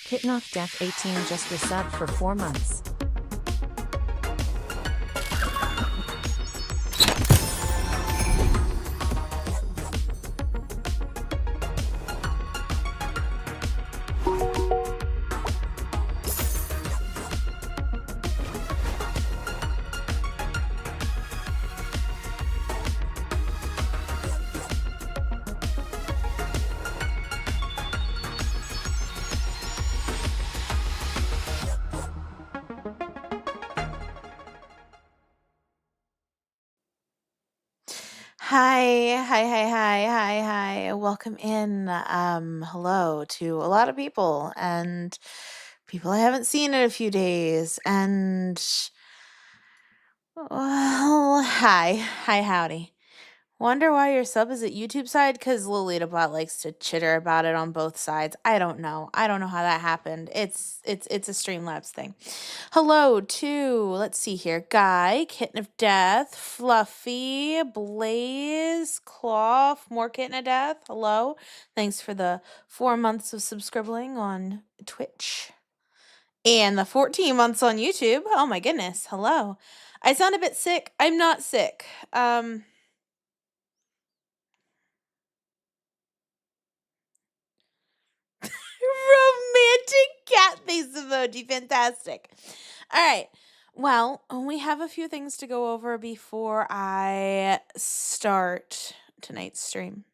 Hitnoff Death 18 just resubbed for 4 months. Hi. Welcome in. Hello to a lot of people and people I haven't seen in a few days. And well, howdy. Wonder why your sub is at YouTube side? Because Lolita Bot likes to chitter about it on both sides. I don't know. I don't know how that happened. It's a Streamlabs thing. Hello to, let's see here, Guy, Kitten of Death, Fluffy, Blaze, Cloth, more Kitten of Death. Hello. Thanks for the 4 months of subscribing on Twitch. And the 14 months on YouTube. Oh my goodness. Hello. I sound a bit sick. I'm not sick. Romantic cat face emoji. Fantastic. All right. Well, we have a few things to go over before I start tonight's stream.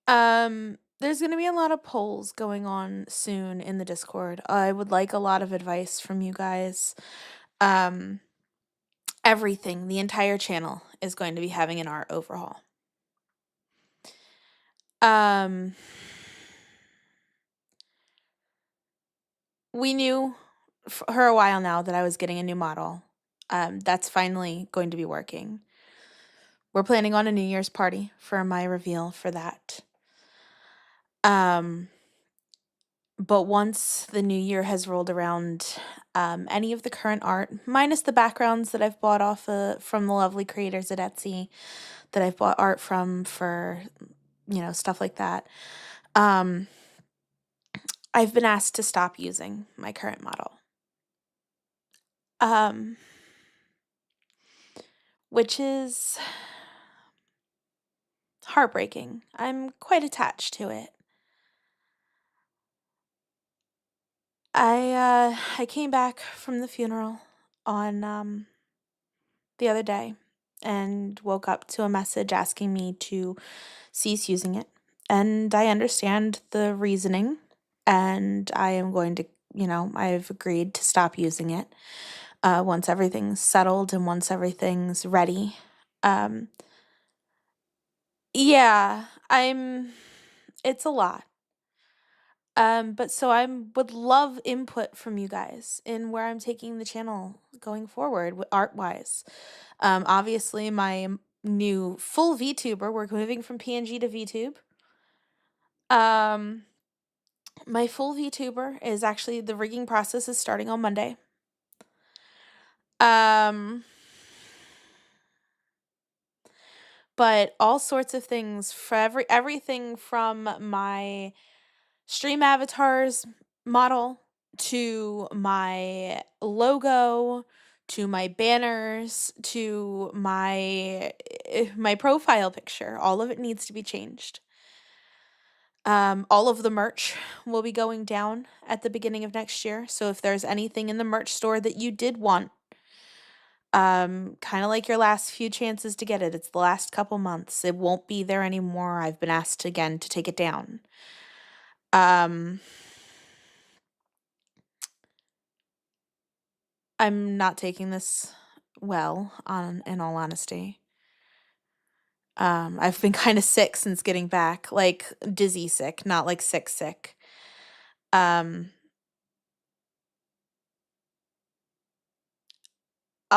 There's going to be a lot of polls going on soon in the Discord. I would like a lot of advice from you guys. Everything, the entire channel is going to be having an art overhaul. We knew for a while now that I was getting a new model. That's finally going to be working. We're planning on a New Year's party for my reveal for that. But once the new year has rolled around, any of the current art, minus the backgrounds that I've bought off from the lovely creators at Etsy, that I've bought art from for, stuff like that, I've been asked to stop using my current model. Which is heartbreaking. I'm quite attached to it. I came back from the funeral on the other day and woke up to a message asking me to cease using it. And I understand the reasoning, and I am going to, I've agreed to stop using it once everything's settled and once everything's ready. Yeah, it's a lot. But so I would love input from you guys in where I'm taking the channel going forward art-wise. Obviously my new full VTuber, we're moving from PNG to VTube. My full VTuber is actually, the rigging process is starting on Monday. But all sorts of things for everything from my stream avatars model to my logo to my banners to my profile picture. All of it needs to be changed. All of the merch will be going down at the beginning of next year. So if there's anything in the merch store that you did want, kind of like your last few chances to get it, it's the last couple months. It won't be there anymore. I've been asked again to take it down. I'm not taking this well, in all honesty. I've been kind of sick since getting back, like dizzy sick, not like sick. I'll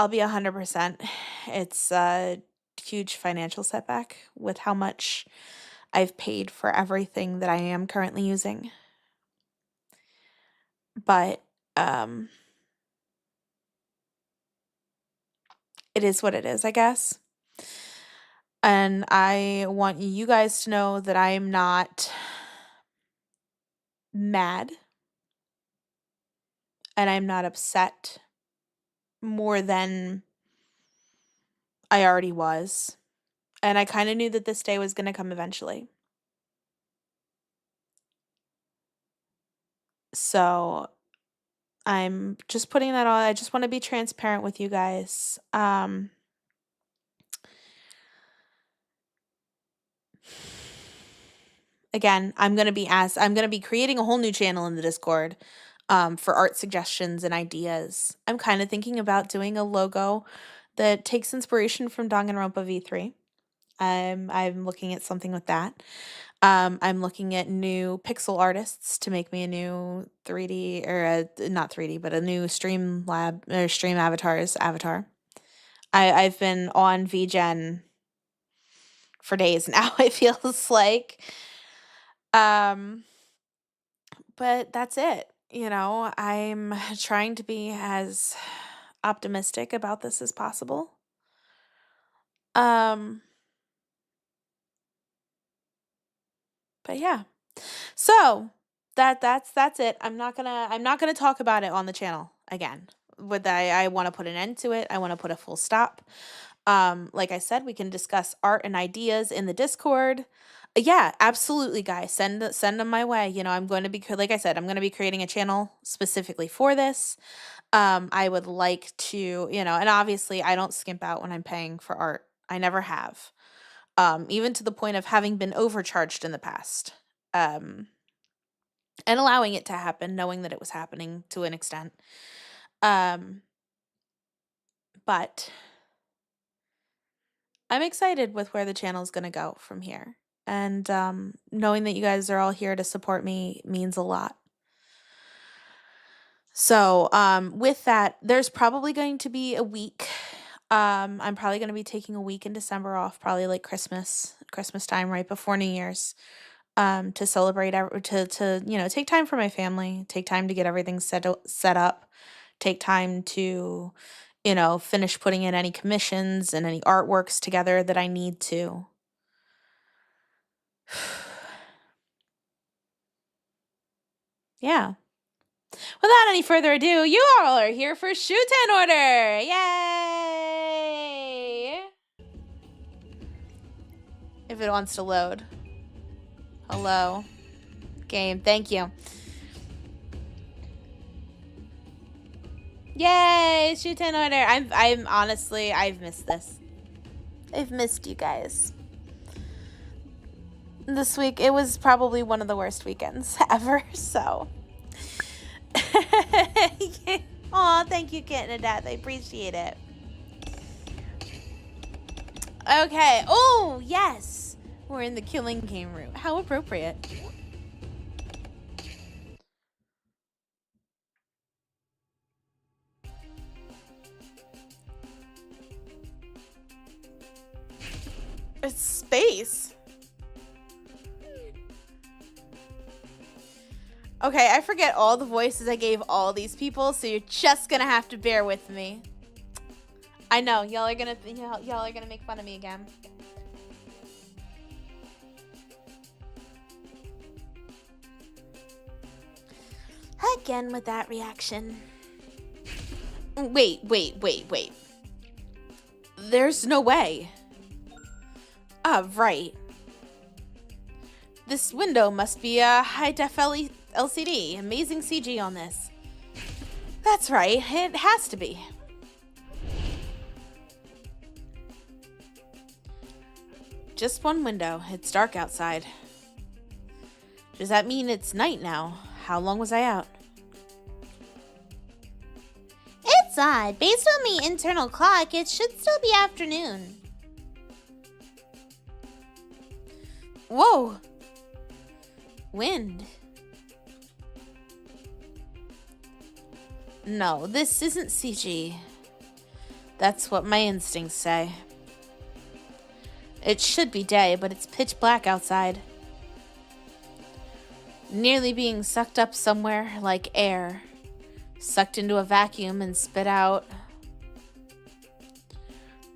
be 100%. It's a huge financial setback with how much I've paid for everything that I am currently using. But it is what it is, I guess. And I want you guys to know that I am not mad, and I'm not upset more than I already was. And I kind of knew that this day was going to come eventually. So I'm just putting that on. I just want to be transparent with you guys. Again, I'm going to be creating a whole new channel in the Discord for art suggestions and ideas. I'm kind of thinking about doing a logo that takes inspiration from Danganronpa V3. I'm looking at something with that. I'm looking at new pixel artists to make me a new 3D or not 3D, but a new stream avatars avatar. I've been on VGen for days now, it feels like. But that's it. You know, I'm trying to be as optimistic about this as possible. But yeah. So that's it. I'm not gonna talk about it on the channel again. I want to put an end to it. I want to put a full stop. Like I said, we can discuss art and ideas in the Discord. Yeah, absolutely, guys. Send them my way. You know, I'm going to be, like I said, I'm going to be creating a channel specifically for this. I would like to, you know, and obviously I don't skimp out when I'm paying for art. I never have. Even to the point of having been overcharged in the past. And allowing it to happen, knowing that it was happening to an extent. But I'm excited with where the channel is going to go from here. And knowing that you guys are all here to support me means a lot. So with that, there's probably going to be a week. I'm probably going to be taking a week in December off, probably like Christmas time, right before New Year's, to celebrate, to you know, take time for my family, take time to get everything set up, take time to, you know, finish putting in any commissions and any artworks together that I need to. Yeah. Without any further ado, you all are here for SHUTEN order! Yay! If it wants to load. Hello. Game, thank you. Yay! SHUTEN order! I'm honestly, I've missed this. I've missed you guys. This week, it was probably one of the worst weekends ever, so. Aw, thank you, Kitten and Death. I appreciate it. Okay. Oh, yes. We're in the killing game room. How appropriate. It's space. Okay, I forget all the voices I gave all these people, so you're just gonna have to bear with me. I know, y'all are gonna make fun of me again. Again with that reaction. Wait. There's no way. Right. This window must be a high-def LCD. Amazing CG on this. That's right. It has to be. Just one window. It's dark outside. Does that mean it's night now? How long was I out? It's odd. Based on the internal clock, it should still be afternoon. Whoa. Wind. No, this isn't CG. That's what my instincts say. It should be day, but it's pitch black outside. Nearly being sucked up somewhere like air. Sucked into a vacuum and spit out.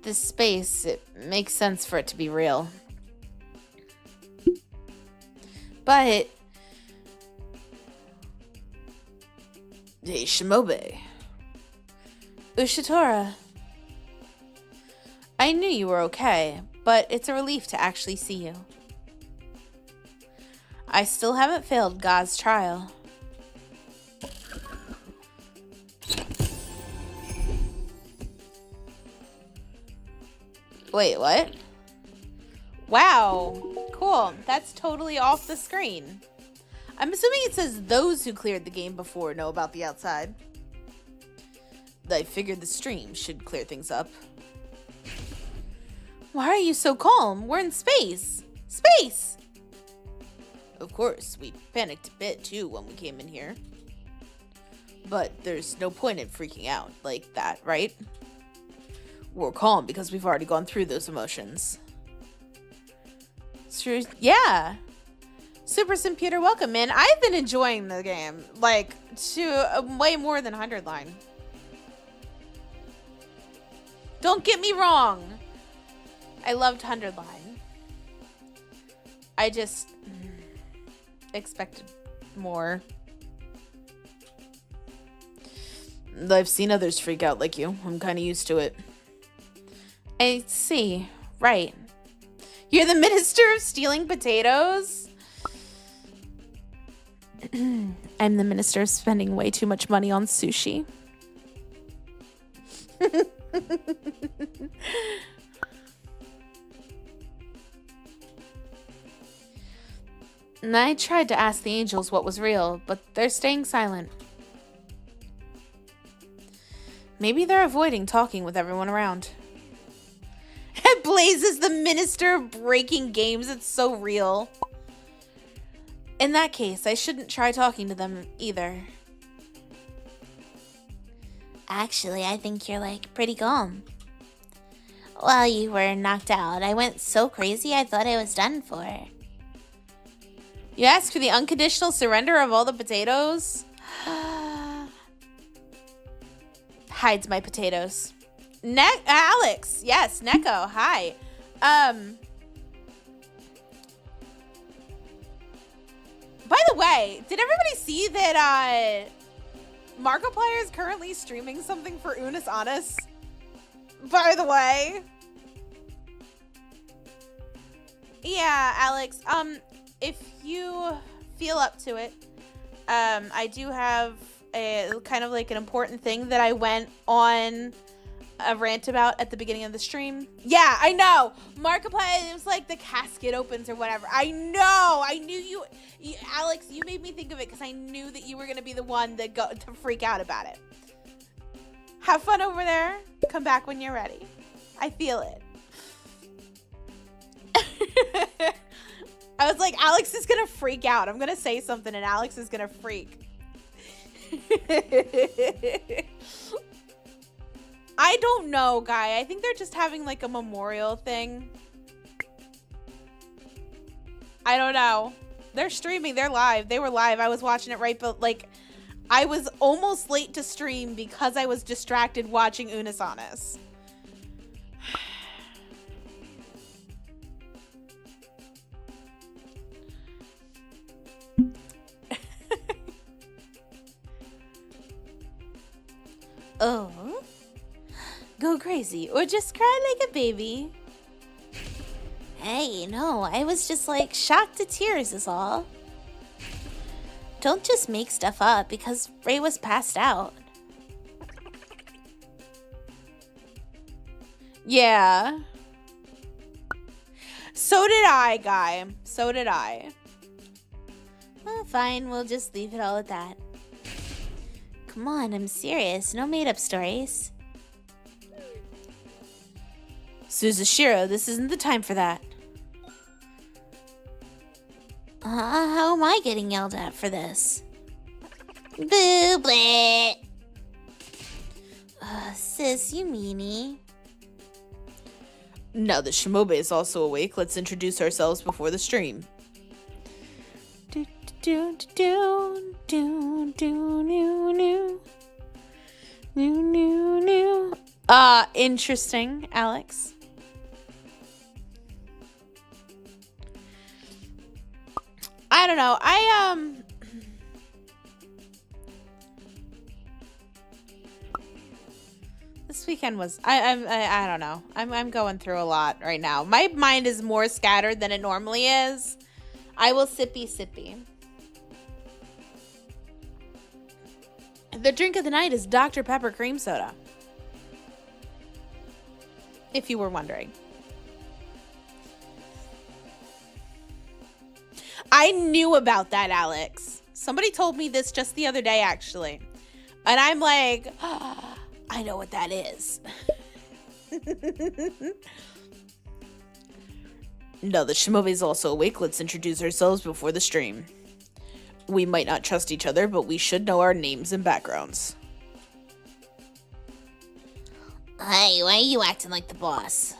This space, it makes sense for it to be real. But Hey, Shimobe. Ushitora. I knew you were okay, but it's a relief to actually see you. I still haven't failed God's trial. Wait, what? Wow. Cool. That's totally off the screen. I'm assuming it says those who cleared the game before know about the outside. I figured the stream should clear things up. Why are you so calm? We're in space. Space! Of course, we panicked a bit too when we came in here. But there's no point in freaking out like that, right? We're calm because we've already gone through those emotions. True. Yeah. Super Simputer, welcome, man. I've been enjoying the game, like, to way more than 100 line. Don't get me wrong. I loved 100 line. I just expected more. I've seen others freak out like you. I'm kind of used to it. I see. Right. You're the minister of stealing potatoes? I'm the minister of spending way too much money on sushi. And I tried to ask the angels what was real, but they're staying silent. Maybe they're avoiding talking with everyone around. Blaze is the minister of breaking games. It's so real. In that case, I shouldn't try talking to them either. Actually, I think you're, like, pretty calm. While you were knocked out, I went so crazy I thought I was done for. You asked for the unconditional surrender of all the potatoes? Hides my potatoes. Alex, yes, Neko, hi. By the way, did everybody see that Markiplier is currently streaming something for Unis Honest? By the way. Yeah, Alex, if you feel up to it, I do have a kind of like an important thing that I went on a rant about at the beginning of the stream. Yeah, I know. Markiplier, it was like the casket opens or whatever. I know. I knew you Alex, you made me think of it because I knew that you were going to be the one that to freak out about it. Have fun over there. Come back when you're ready. I feel it. I was like, Alex is going to freak out. I'm going to say something and Alex is going to freak. I don't know, Guy. I think they're just having like a memorial thing. I don't know. They're streaming. They're live. They were live. I was watching it right, but like I was almost late to stream because I was distracted watching Unis Honest. Oh? Go crazy or just cry like a baby. Hey, no, I was just like shocked to tears is all. Don't just make stuff up because Ray was passed out. Yeah. So did I, Guy. So did I. Well, fine, we'll just leave it all at that. Come on, I'm serious. No made-up stories. Suzushiro, this isn't the time for that. How am I getting yelled at for this? Boo bleh. Sis, you meanie. Now that Shimobe is also awake, let's introduce ourselves before the stream. Interesting, Alex. I don't know. This weekend was I don't know. I'm going through a lot right now. My mind is more scattered than it normally is. I will sippy. The drink of the night is Dr. Pepper cream soda. If you were wondering. I knew about that, Alex. Somebody told me this just the other day, actually. And I'm like, oh, I know what that is. Now that Shimobe's also awake, let's introduce ourselves before the stream. We might not trust each other, but we should know our names and backgrounds. Hey, why are you acting like the boss?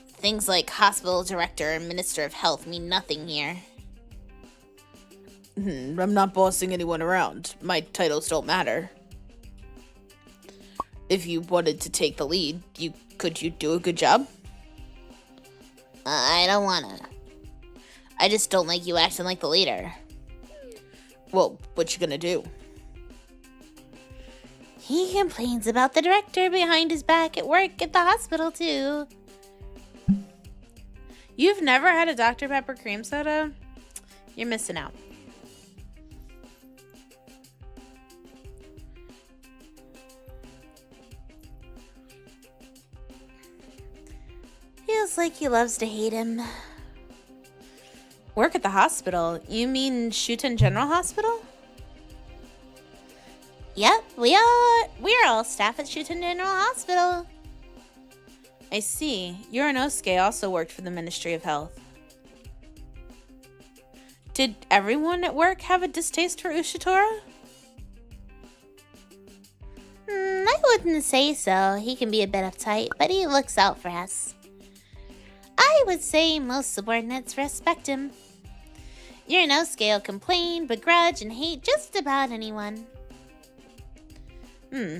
Things like hospital director and minister of health mean nothing here. I'm not bossing anyone around. My titles don't matter. If you wanted to take the lead, could you do a good job? I don't wanna. I just don't like you acting like the leader. Well, what you gonna do? He complains about the director behind his back at work at the hospital, too. You've never had a Dr. Pepper cream soda? You're missing out. Feels like he loves to hate him. Work at the hospital? You mean SHUTEN General Hospital? Yep, we're all staff at SHUTEN General Hospital. I see. Yorinosuke also worked for the Ministry of Health. Did everyone at work have a distaste for Ushitora? I wouldn't say so. He can be a bit uptight, but he looks out for us. I would say most subordinates respect him. Yorinosuke will complain, begrudge, and hate just about anyone.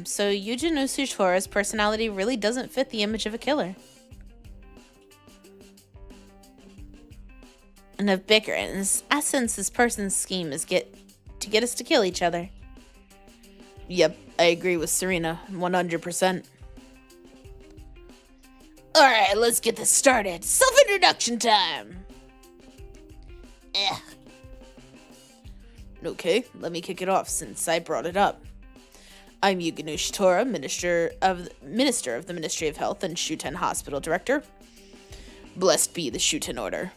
So Yujin Usutora's personality really doesn't fit the image of a killer. And of bicker, in essence, this person's scheme is to get us to kill each other. Yep, I agree with Serena, 100%. Alright, let's get this started. Self-introduction time! Ugh. Okay, let me kick it off since I brought it up. I'm Yugen Ushitora, Minister of the Ministry of Health and SHUTEN Hospital Director. Blessed be the SHUTEN Order.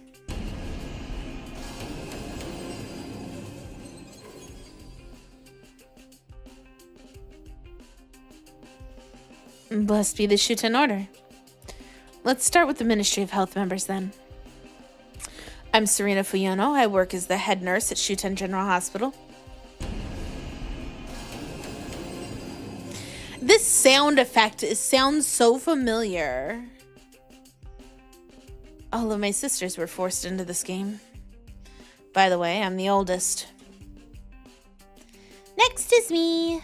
Blessed be the SHUTEN Order. Let's start with the Ministry of Health members then. I'm Serena Fuyono. I work as the head nurse at SHUTEN General Hospital. This sound effect sounds so familiar. All of my sisters were forced into this game. By the way, I'm the oldest. Next is me.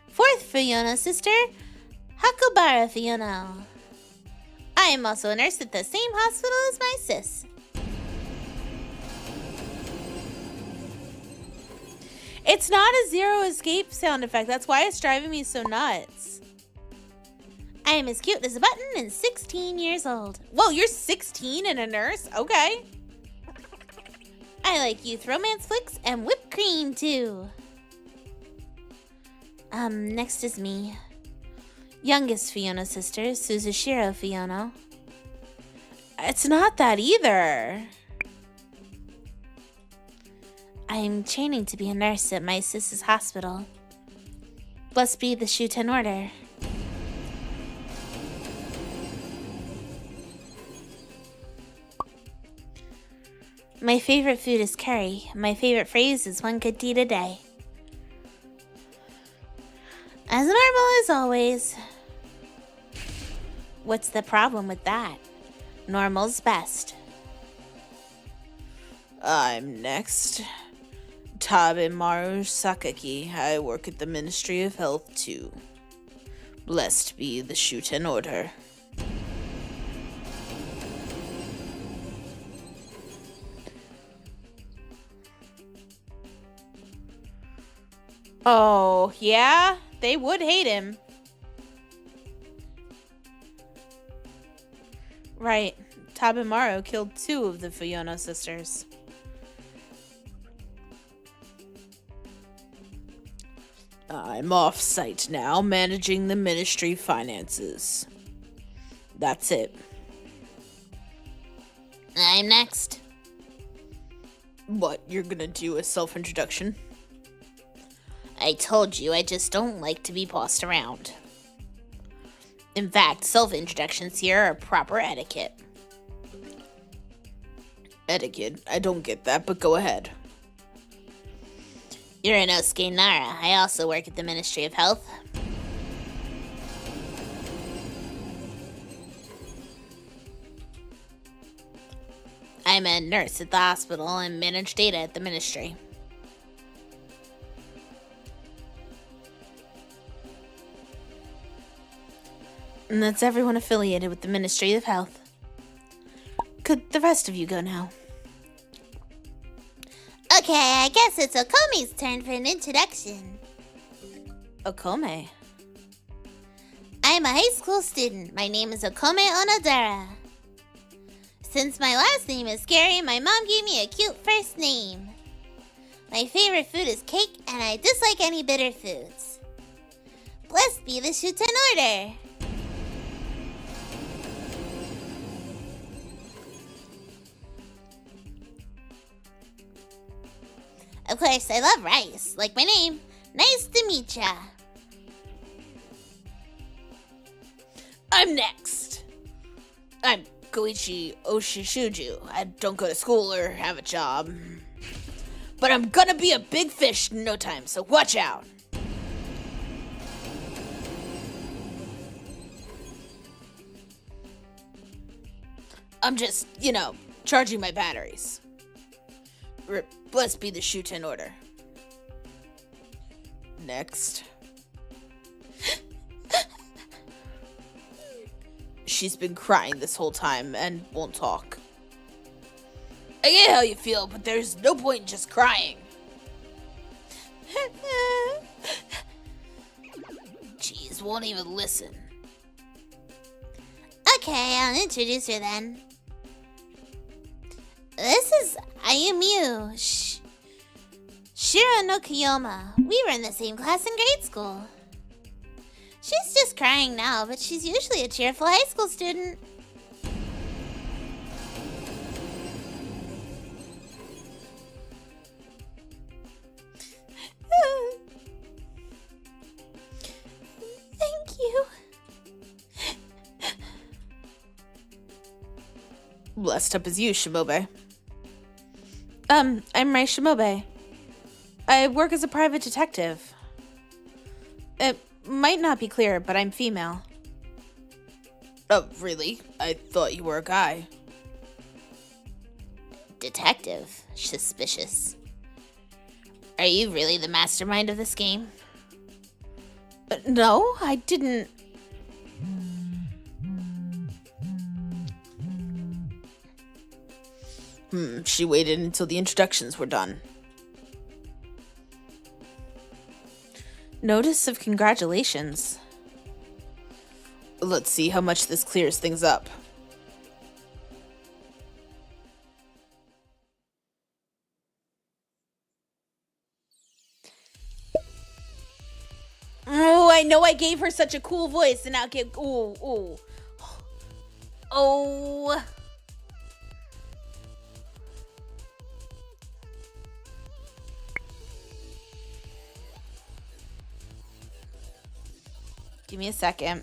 Fourth Fuyono sister, Hakobara Fuyono. I am also a nurse at the same hospital as my sis. It's not a zero escape sound effect. That's why it's driving me so nuts. I am as cute as a button and 16 years old. Whoa, you're 16 and a nurse? Okay. I like youth romance flicks and whipped cream too. Next is me. Youngest Fuyono sister, Suzushiro Fuyono. It's not that either. I'm training to be a nurse at my sis's hospital. Blessed be the SHUTEN Order. My favorite food is curry. My favorite phrase is one could eat a day. As normal as always. What's the problem with that? Normal's best. I'm next. Tabemaru Sakaki. I work at the Ministry of Health too. Blessed be the SHUTEN Order. Oh, yeah? They would hate him. Right. Tabimaro killed 2 of the Fuyono sisters. I'm off-site now, managing the ministry finances. That's it. I'm next. What, you're gonna do a self-introduction? I told you I just don't like to be bossed around. In fact, self-introductions here are proper etiquette. Etiquette? I don't get that, but go ahead. Uranosuke Nara. I also work at the Ministry of Health. I'm a nurse at the hospital and manage data at the ministry. And that's everyone affiliated with the Ministry of Health. Could the rest of you go now? Okay, I guess it's Okome's turn for an introduction. Okome. I'm a high school student. My name is Okome Onodera. Since my last name is scary, my mom gave me a cute first name. My favorite food is cake, and I dislike any bitter foods. Blessed be the SHUTEN order. Of course, I love rice, like my name. Nice to meet ya. I'm next. I'm Koichi Oshishuju. I don't go to school or have a job. But I'm gonna be a big fish in no time, so watch out. I'm just, charging my batteries. Blessed be the SHUTEN order. Next. She's been crying this whole time and won't talk. I get how you feel, but there's no point in just crying. Jeez, won't even listen. Okay, I'll introduce her then. This is Ayumiu Shiro no Kiyoma. We were in the same class in grade school. She's just crying now, but she's usually a cheerful high school student. Thank you. Blessed up as you, Shimobe. I'm Rai Shimobe. I work as a private detective. It might not be clear, but I'm female. Oh, really? I thought you were a guy. Detective. Suspicious. Are you really the mastermind of this game? No, I didn't. She waited until the introductions were done. Notice of congratulations. Let's see how much this clears things up. Oh, I know I gave her such a cool voice and now get ooh. Oh. Give me a second.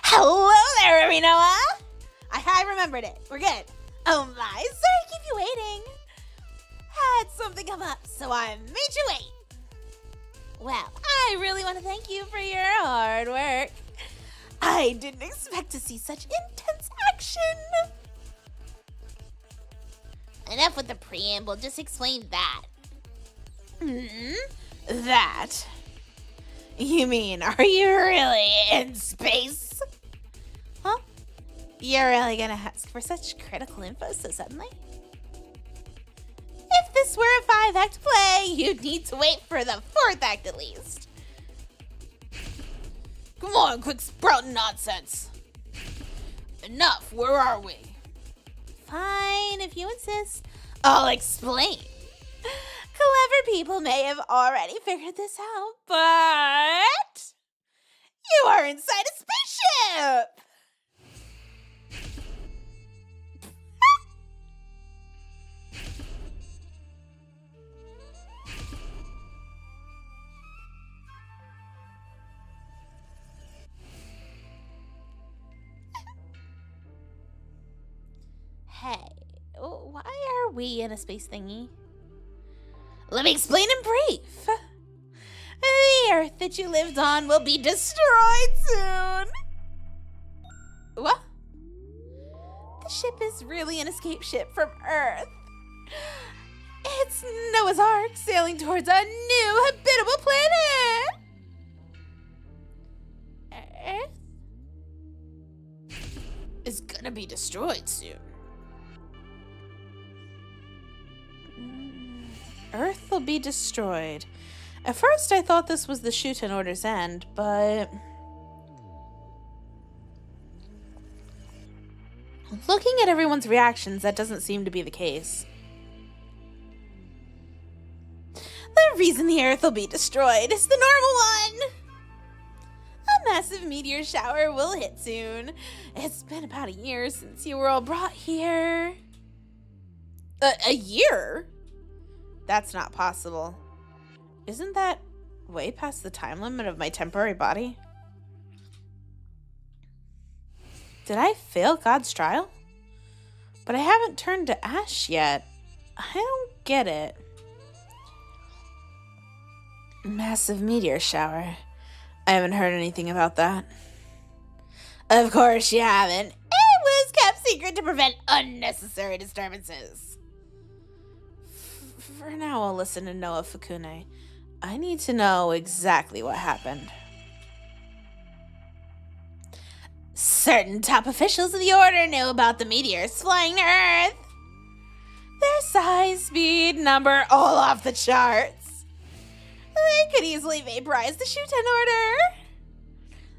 Hello there, Rinoa. I remembered it. We're good. Oh my, sorry to keep you waiting. Had something come up, so I made you wait. Well, I really want to thank you for your hard work. I didn't expect to see such intense action. Enough with the preamble, just explain that. That? You mean, are you really in space? Huh? You're really gonna ask for such critical info so suddenly? If this were a 5-act play, you'd need to wait for the 4th act at least. Come on, quick sprouting nonsense. Enough, where are we? Fine, if you insist. I'll explain. Clever people may have already figured this out, but you are inside a spaceship! Hey, why are we in a space thingy? Let me explain in brief. The Earth that you lived on will be destroyed soon. What? The ship is really an escape ship from Earth. It's Noah's Ark sailing towards a new habitable planet. Earth is gonna be destroyed soon. Earth will be destroyed. At first I thought this was the SHUTEN order's end, but looking at everyone's reactions, that doesn't seem to be the case. The reason the Earth will be destroyed is the normal one. A massive meteor shower will hit soon. It's been about a year since you were all brought here. A year? That's not possible. Isn't that way past the time limit of my temporary body? Did I fail God's trial? But I haven't turned to ash yet. I don't get it. Massive meteor shower. I haven't heard anything about that. Of course you haven't. It was kept secret to prevent unnecessary disturbances. For now, I'll listen to Noah Fukune. I need to know exactly what happened. Certain top officials of the Order knew about the meteors flying to Earth. Their size, speed, number, all off the charts. They could easily vaporize the SHUTEN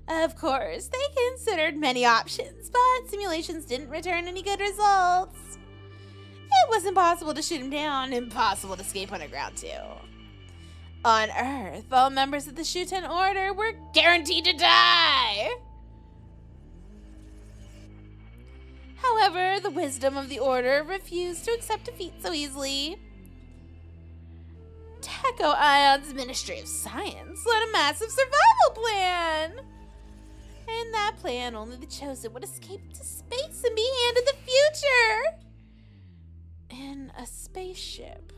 Order. Of course, they considered many options, but simulations didn't return any good results. It was impossible to shoot him down, impossible to escape underground too. On Earth, all members of the SHUTEN Order were guaranteed to die. However, the wisdom of the Order refused to accept defeat so easily. Techo Ion's Ministry of Science led a massive survival plan. In that plan, only the chosen would escape to space and be handed the future. In a spaceship.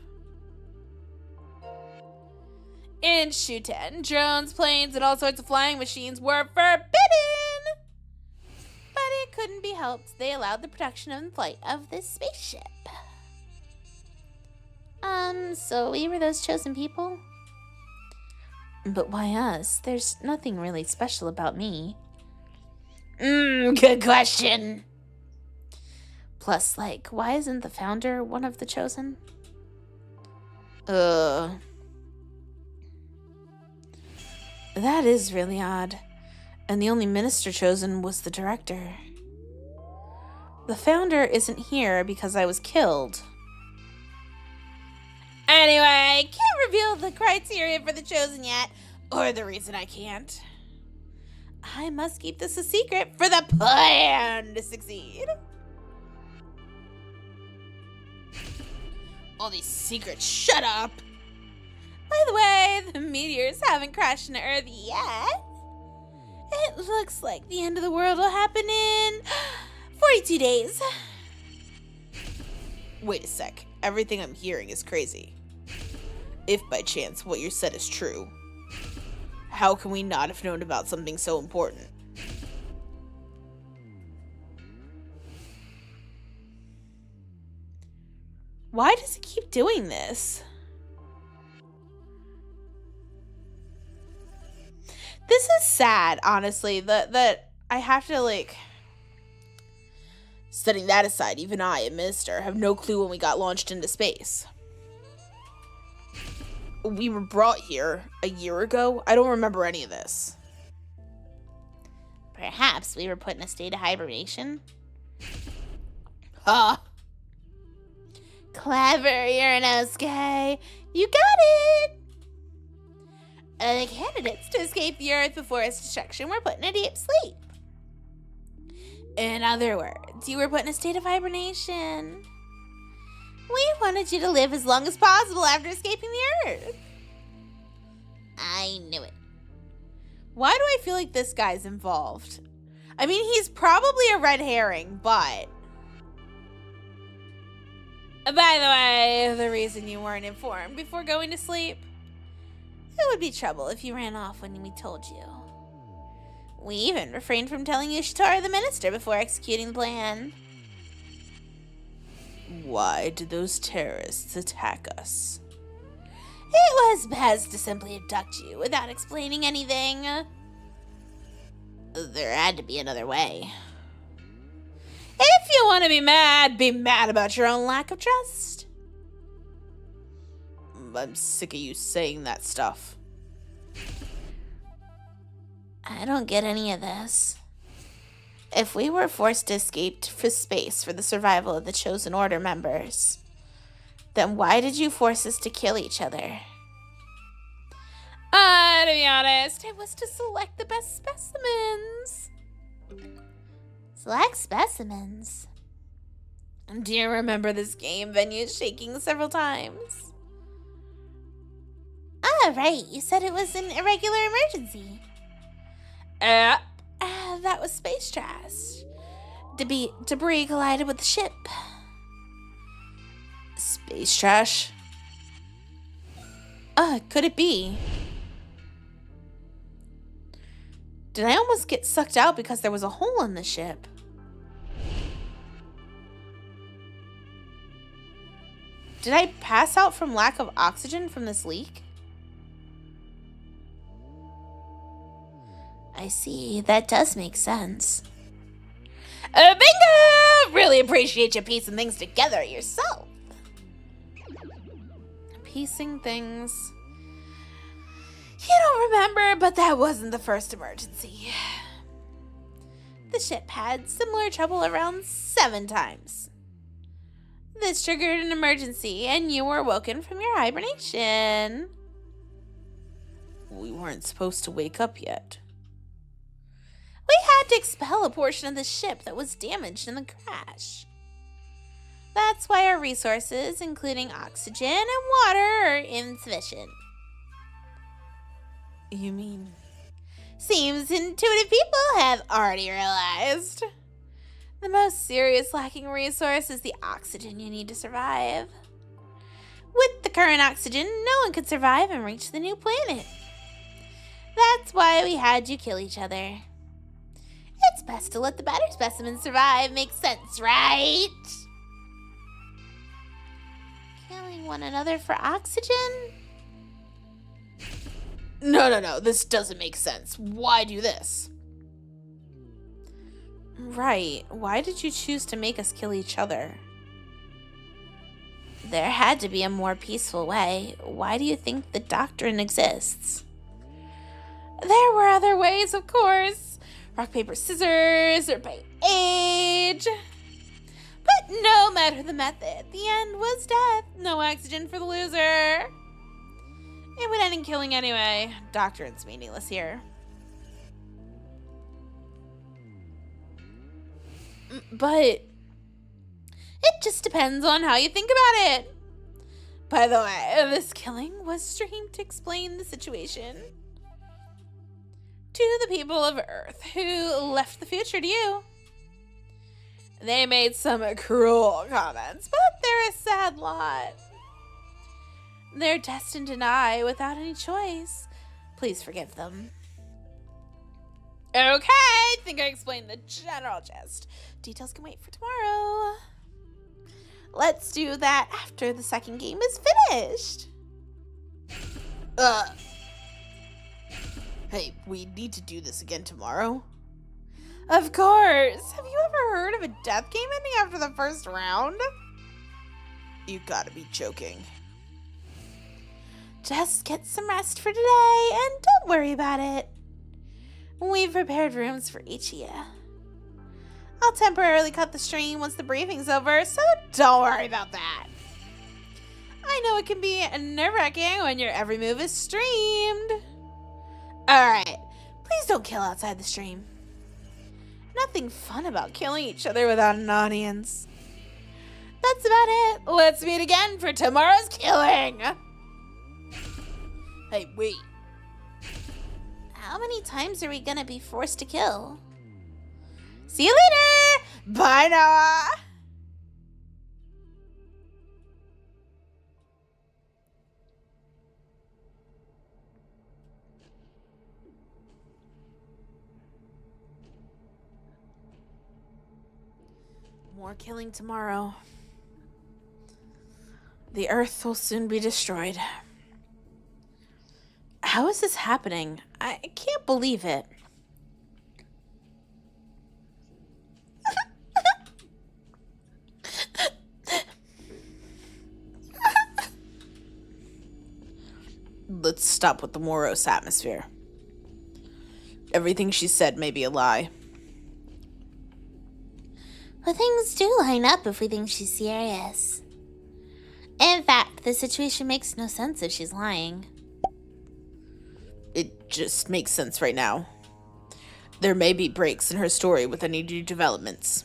In SHUTEN, drones, planes, and all sorts of flying machines were forbidden. But it couldn't be helped. They allowed the production and flight of this spaceship. So we were those chosen people? But why us? There's nothing really special about me. Good question. Plus, like, why isn't the founder one of the chosen? That is really odd. And the only minister chosen was the director. The founder isn't here because I was killed. Anyway, can't reveal the criteria for the chosen yet, or the reason I can't. I must keep this a secret for the plan to succeed. All these secrets, shut up! By the way, the meteors haven't crashed into Earth yet. It looks like the end of the world will happen in 42 days. Wait a sec. Everything I'm hearing is crazy. If by chance what you said is true, how can we not have known about something so important? Why does he keep doing this? This is sad, honestly, that I have to, like... Setting that aside, even I, a minister, have no clue when we got launched into space. we were brought here a year ago? I don't remember any of this. Perhaps we were put in a state of hibernation. Huh? Clever, Uranousuke. You got it! The candidates to escape the Earth before its destruction were put in a deep sleep. In other words, you were put in a state of hibernation. We wanted you to live as long as possible after escaping the Earth. I knew it. Why do I feel like this guy's involved? I mean, he's probably a red herring, but... By the way, the reason you weren't informed before going to sleep? It would be trouble if you ran off when we told you. We even refrained from telling you Shutara the minister before executing the plan. Why did those terrorists attack us? It was best to simply abduct you without explaining anything. There had to be another way. If you want to be mad about your own lack of trust. I'm sick of you saying that stuff. I don't get any of this. If we were forced to escape for space for the survival of the Chosen Order members, then why did you force us to kill each other? To be honest, it was to select the best specimens. Select specimens? Do you remember this game venue shaking several times? Ah, right. You said it was an irregular emergency. That was space trash. Debris collided with the ship. Space trash? Could it be? Did I almost get sucked out because there was a hole in the ship? Did I pass out from lack of oxygen from this leak? I see. That does make sense. Bingo! Really appreciate you piecing things together yourself. Piecing things. You don't remember, but that wasn't the first emergency. The ship had similar trouble around 7 times. This triggered an emergency, and you were woken from your hibernation. We weren't supposed to wake up yet. We had to expel a portion of the ship that was damaged in the crash. That's why our resources, including oxygen and water, are insufficient. You mean? Seems intuitive people have already realized. The most serious lacking resource is the oxygen you need to survive. With the current oxygen, no one could survive and reach the new planet. That's why we had you kill each other. It's best to let the better specimens survive. Makes sense, right? Killing one another for oxygen? No. This doesn't make sense. Why do this? Right. Why did you choose to make us kill each other? There had to be a more peaceful way. Why do you think the doctrine exists? There were other ways, of course. Rock, paper, scissors, or by age. But no matter the method, the end was death. No oxygen for the loser. It would end in killing anyway. Doctrine's meaningless here. But it just depends on how you think about it. By the way, this killing was streamed to explain the situation to the people of Earth who left the future to you. They made some cruel comments, but they're a sad lot. They're destined to die without any choice. Please forgive them. Okay, think I explained the general gist. Details can wait for tomorrow. Let's do that after the second game is finished. Hey, we need to do this again tomorrow. Of course. Have you ever heard of a death game ending after the first round? You gotta be joking. Just get some rest for today and don't worry about it. We've prepared rooms for each of you. I'll temporarily cut the stream once the briefing's over, so don't worry about that. I know it can be nerve-wracking when your every move is streamed. Alright, please don't kill outside the stream. Nothing fun about killing each other without an audience. That's about it. Let's meet again for tomorrow's killing. Hey, wait. How many times are we gonna be forced to kill? See you later. Bye, Noah. More killing tomorrow. The Earth will soon be destroyed. How is this happening? I can't believe it. Let's stop with the morose atmosphere. Everything she said may be a lie. But things do line up if we think she's serious. In fact, the situation makes no sense if she's lying. It just makes sense right now. There may be breaks in her story with any new developments.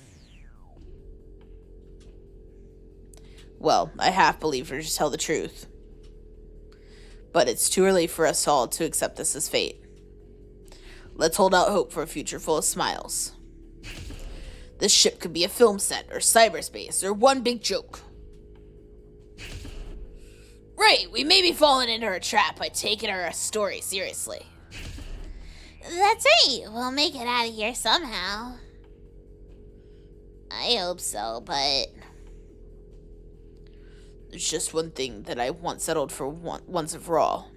Well, I half believe her to tell the truth. But it's too early for us all to accept this as fate. Let's hold out hope for a future full of smiles. This ship could be a film set, or cyberspace, or one big joke. Right, we may be falling into her trap by taking her story seriously. That's right, we'll make it out of here somehow. I hope so, but... There's just one thing that I want settled for once and for all.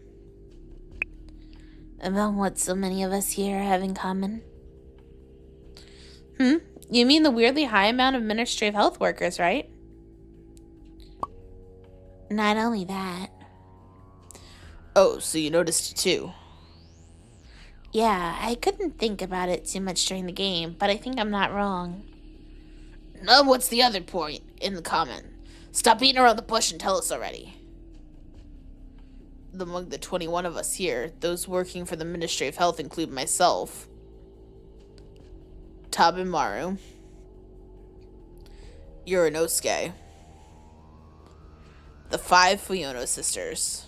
About what so many of us here have in common? You mean the weirdly high amount of Ministry of Health workers, right? Not only that. Oh, so you noticed it too? Yeah, I couldn't think about it too much during the game, but I think I'm not wrong. Now what's the other point in the comment? Stop beating around the bush and tell us already. Among the 21 of us here, those working for the Ministry of Health include myself, Tabimaru, Uranosuke, the 5 Fuyono sisters,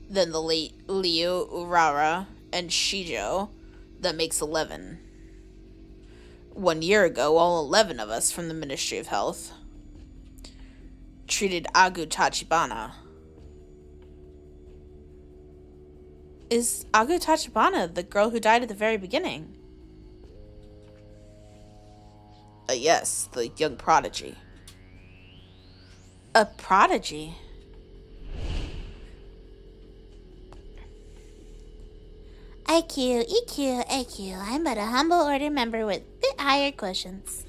then the late Liu Urara and Shijo, that makes 11. 1 year ago, all 11 of us from the Ministry of Health treated Agu Tachibana. Is Agu Tachibana the girl who died at the very beginning? Yes, the young prodigy. A prodigy? IQ, EQ, AQ. I'm but a humble order member with bit higher quotients.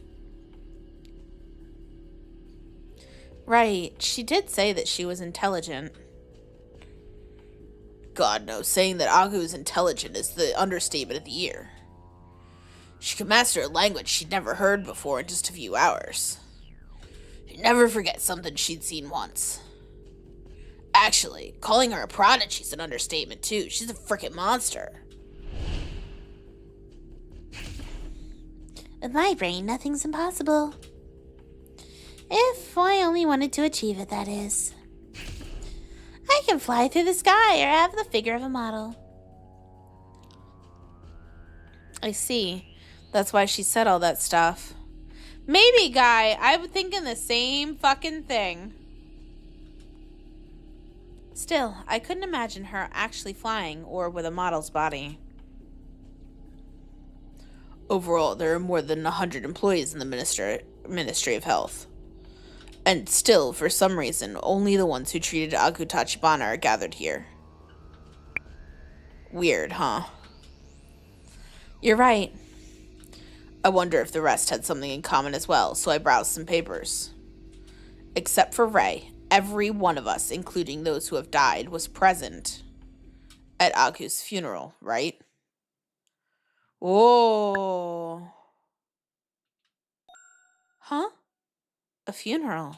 Right, she did say that she was intelligent. God knows, saying that Agu is intelligent is the understatement of the year. She could master a language she'd never heard before in just a few hours. She'd never forget something she'd seen once. Actually, calling her a prodigy's an understatement too. She's a frickin' monster. With my brain, nothing's impossible. If I only wanted to achieve it, that is. I can fly through the sky or have the figure of a model. I see. That's why she said all that stuff. Maybe, Guy. I'm thinking the same fucking thing. Still, I couldn't imagine her actually flying or with a model's body. Overall, there are more than 100 employees in the Ministry of Health. And still, for some reason, only the ones who treated Agu Tachibana are gathered here. Weird, huh? You're right. I wonder if the rest had something in common as well, so I browsed some papers. Except for Ray, every one of us, including those who have died, was present at Agu's funeral, right? Oh. Huh? A funeral?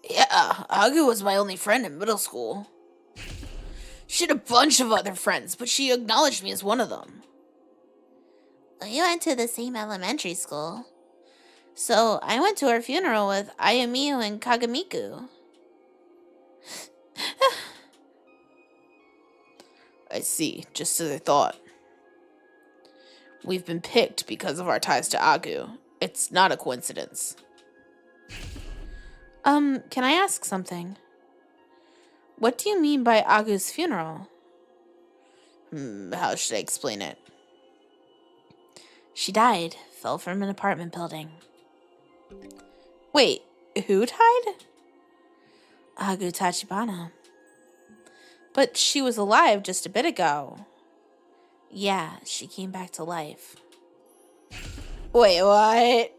Yeah, Agu was my only friend in middle school. She had a bunch of other friends, but she acknowledged me as one of them. We went to the same elementary school. So I went to her funeral with Ayamiyu and Kagamiku. I see, just as I thought. We've been picked because of our ties to Agu. It's not a coincidence. Can I ask something? What do you mean by Agu's funeral? How should I explain it? She died, fell from an apartment building. Wait, who died? Agu Tachibana. But she was alive just a bit ago. Yeah, she came back to life. Wait, what?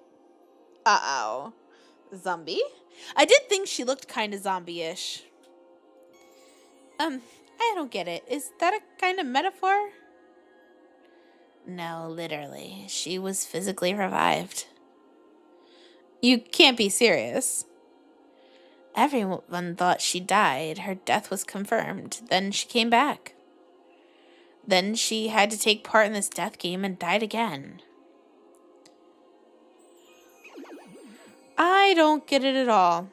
Uh-oh. Zombie? I did think she looked kind of zombie-ish. I don't get it. Is that a kind of metaphor? No, literally. She was physically revived. You can't be serious. Everyone thought she died. Her death was confirmed. Then she came back. Then she had to take part in this death game and died again. I don't get it at all.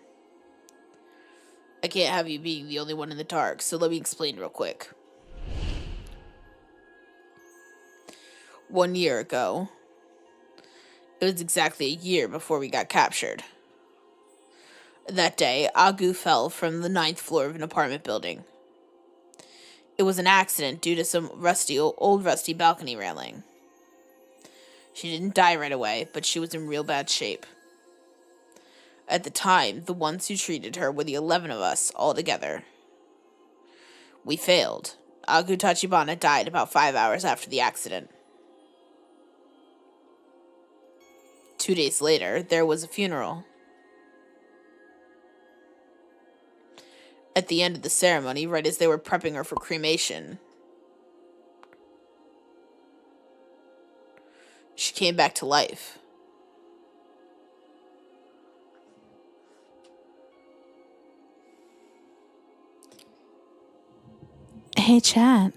I can't have you being the only one in the dark, so let me explain real quick. 1 year ago, it was exactly a year before we got captured. That day, Agu fell from the 9th floor of an apartment building. It was an accident due to some old rusty balcony railing. She didn't die right away, but she was in real bad shape. At the time, the ones who treated her were the 11 of us all together. We failed. Agu Tachibana died about 5 hours after the accident. 2 days later, there was a funeral. At the end of the ceremony, right as they were prepping her for cremation, she came back to life. Hey, chat.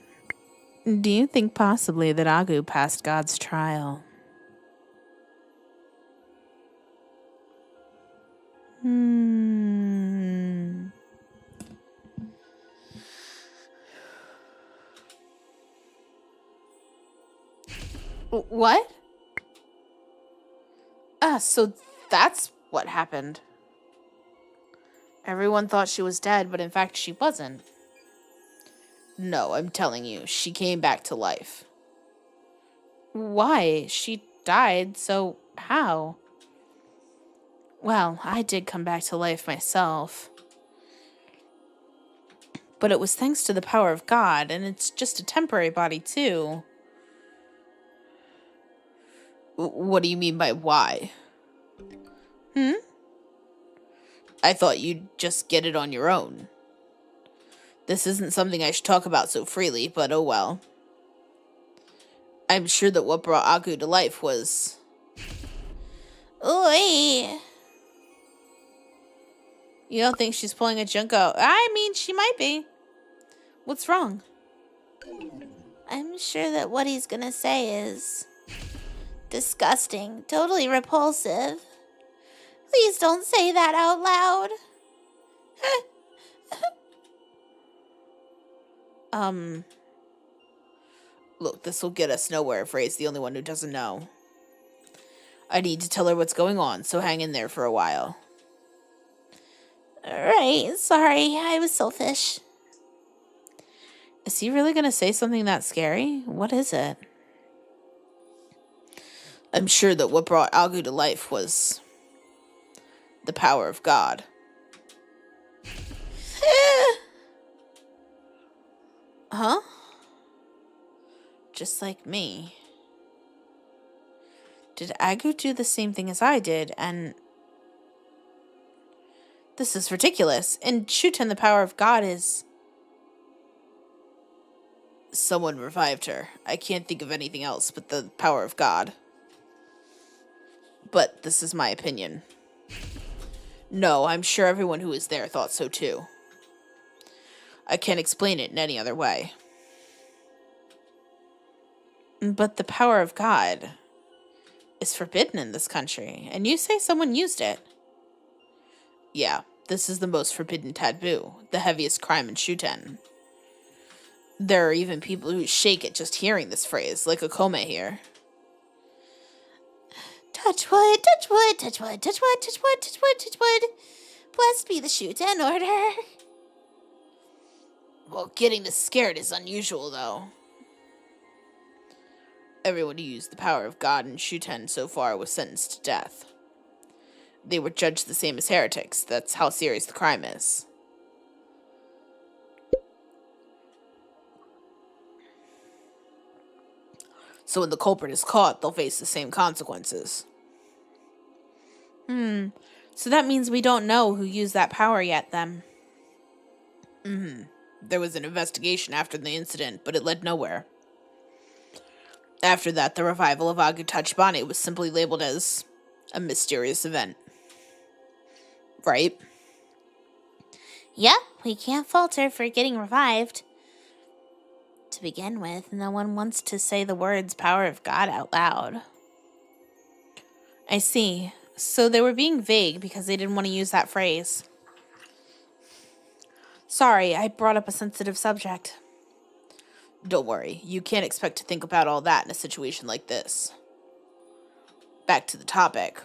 Do you think possibly that Agu passed God's trial? What? So that's what happened. Everyone thought she was dead, but in fact she wasn't. No, I'm telling you, she came back to life. Why? She died, so how? Well, I did come back to life myself. But it was thanks to the power of God, and it's just a temporary body, too. What do you mean by why? I thought you'd just get it on your own. This isn't something I should talk about so freely, but oh well. I'm sure that what brought Agu to life was... Oi! You don't think she's pulling a Junko? I mean, she might be. What's wrong? I'm sure that what he's gonna say is disgusting, totally repulsive. Please don't say that out loud. Look, this will get us nowhere if Ray's the only one who doesn't know. I need to tell her what's going on, so hang in there for a while. Right, sorry, I was selfish. Is he really gonna say something that scary? What is it? I'm sure that what brought Agu to life was the power of God. Huh? Just like me. Did Agu do the same thing as I did, and This is ridiculous. In SHUTEN, the power of God is... Someone revived her. I can't think of anything else but the power of God. But this is my opinion. No, I'm sure everyone who was there thought so too. I can't explain it in any other way. But the power of God is forbidden in this country, and you say someone used it. Yeah, this is the most forbidden taboo, the heaviest crime in SHUTEN. There are even people who shake at just hearing this phrase, like Akome here. Touch wood, touch wood, touch wood, touch wood, touch wood, touch wood, touch wood. Blessed be the SHUTEN order. Well, getting this scared is unusual, though. Everyone who used the power of God in SHUTEN so far was sentenced to death. They were judged the same as heretics. That's how serious the crime is. So when the culprit is caught, they'll face the same consequences. So that means we don't know who used that power yet, then. There was an investigation after the incident, but it led nowhere. After that, the revival of Agu Tachibana was simply labeled as a mysterious event. Right? Yep, we can't fault her for getting revived. To begin with, no one wants to say the words power of God out loud. I see. So they were being vague because they didn't want to use that phrase. Sorry, I brought up a sensitive subject. Don't worry, you can't expect to think about all that in a situation like this. Back to the topic.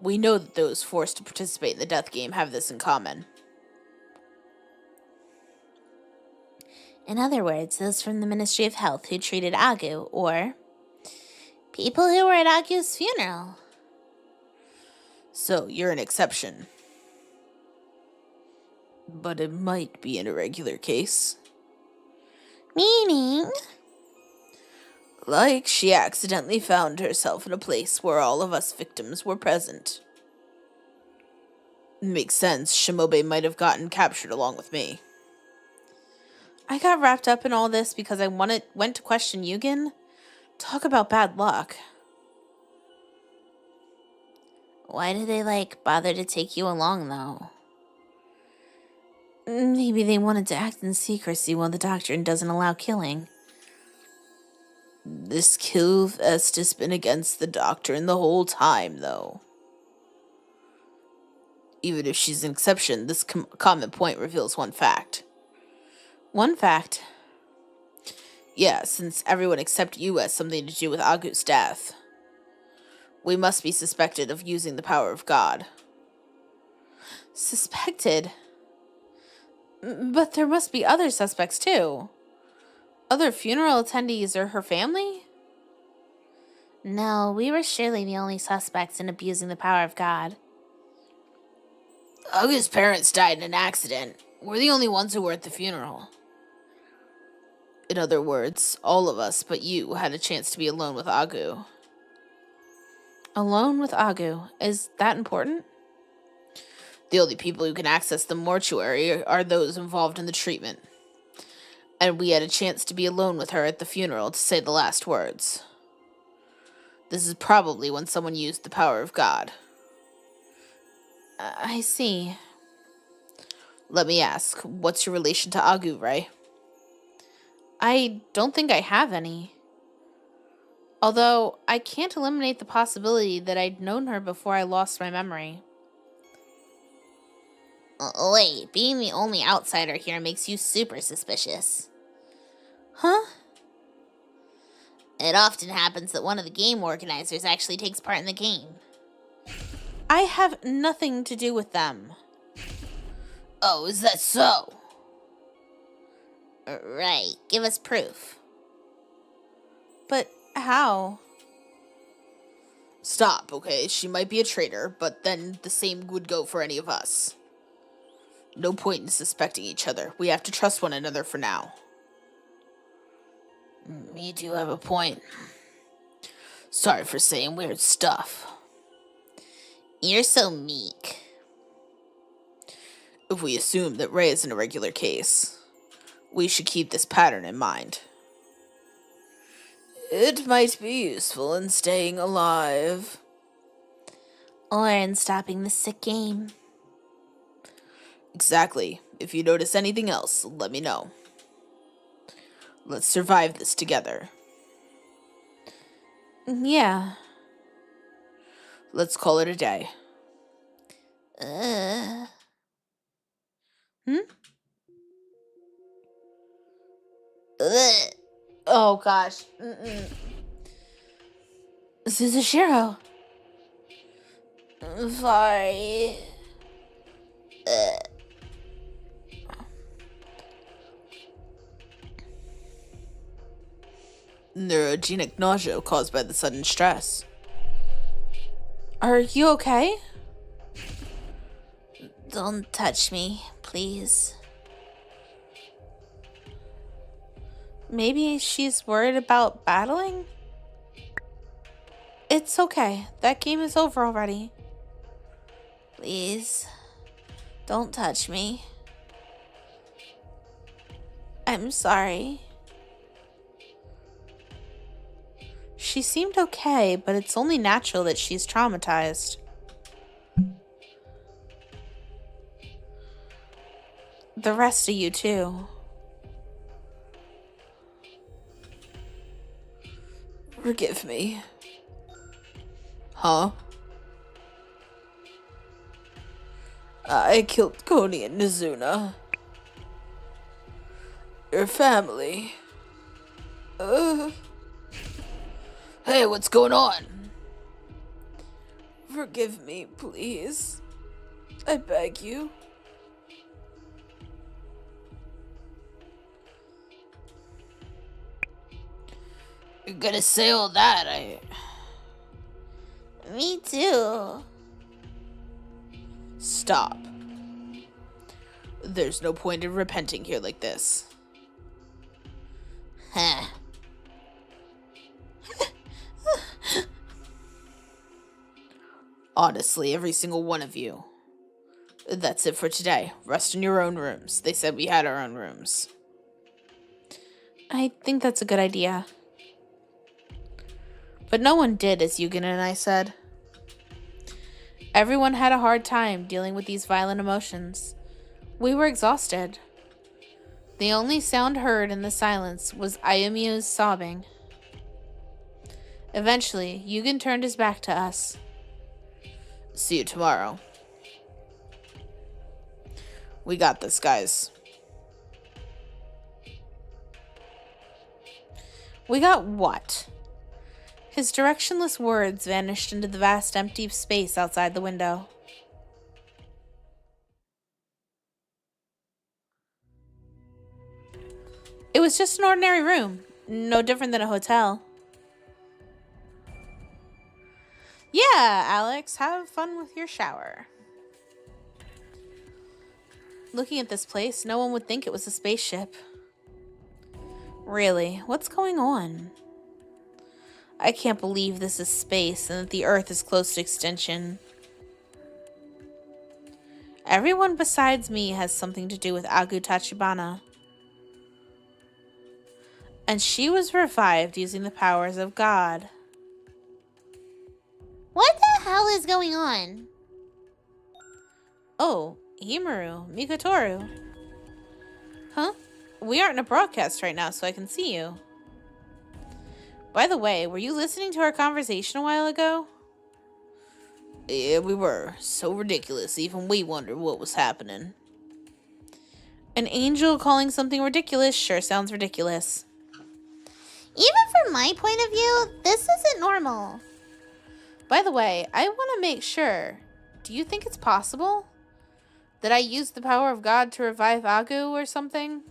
We know that those forced to participate in the death game have this in common. In other words, those from the Ministry of Health who treated Agu, or people who were at Agu's funeral. So, you're an exception. But it might be an irregular case. Meaning? Like she accidentally found herself in a place where all of us victims were present. Makes sense, Shimobe might have gotten captured along with me. I got wrapped up in all this because I went to question Yugen. Talk about bad luck. Why did they, bother to take you along, though? Maybe they wanted to act in secrecy while the doctrine doesn't allow killing. This kill fest has been against the doctrine the whole time, though. Even if she's an exception, this common point reveals one fact. One fact? Yeah, since everyone except you has something to do with Agu's death, we must be suspected of using the power of God. Suspected? But there must be other suspects, too. Other funeral attendees or her family? No, we were surely the only suspects in abusing the power of God. Agu's parents died in an accident. We're the only ones who were at the funeral. In other words, all of us but you had a chance to be alone with Agu. Alone with Agu? Is that important? The only people who can access the mortuary are those involved in the treatment. And we had a chance to be alone with her at the funeral to say the last words. This is probably when someone used the power of God. I see. Let me ask, what's your relation to Agu, Ray? I don't think I have any. Although, I can't eliminate the possibility that I'd known her before I lost my memory. Wait, being the only outsider here makes you super suspicious. Huh? It often happens that one of the game organizers actually takes part in the game. I have nothing to do with them. Oh, is that so? Right, give us proof. But how? Stop, okay? She might be a traitor, but then the same would go for any of us. No point in suspecting each other. We have to trust one another for now. You do have a point. Sorry for saying weird stuff. You're so meek. If we assume that Ray is an irregular case, we should keep this pattern in mind. It might be useful in staying alive. Or in stopping the sick game. Exactly. If you notice anything else, let me know. Let's survive this together. Yeah. Let's call it a day. Oh gosh. Suzushiro. Sorry. Neurogenic nausea caused by the sudden stress. Are you okay? Don't touch me, please. Maybe she's worried about battling? It's okay. That game is over already. Please. Don't touch me. I'm sorry. She seemed okay, but it's only natural that she's traumatized. The rest of you, too. Forgive me. Huh? I killed Koni and Nizuna. Your family. Hey, what's going on? Forgive me, please. I beg you. You're gonna say all that, Me too. Stop. There's no point in repenting here like this. Huh. Honestly, every single one of you. That's it for today. Rest in your own rooms. They said we had our own rooms. I think that's a good idea. But no one did, as Yugen and I said. Everyone had a hard time dealing with these violent emotions. We were exhausted. The only sound heard in the silence was Ayumi's sobbing. Eventually, Yugen turned his back to us. See you tomorrow. We got this, guys. We got what? His directionless words vanished into the vast empty space outside the window. It was just an ordinary room, no different than a hotel. Yeah, Alex, have fun with your shower. Looking at this place, no one would think it was a spaceship. Really, what's going on? I can't believe this is space and that the Earth is close to extinction. Everyone besides me has something to do with Agu Tachibana. And she was revived using the powers of God. What the hell is going on? Oh, Himuru, Mikotoru. Huh? We aren't in a broadcast right now, so I can see you. By the way, were you listening to our conversation a while ago? Yeah, we were. So ridiculous, even we wondered what was happening. An angel calling something ridiculous sure sounds ridiculous. Even from my point of view, this isn't normal. By the way, I want to make sure. Do you think it's possible that I used the power of God to revive Agu or something?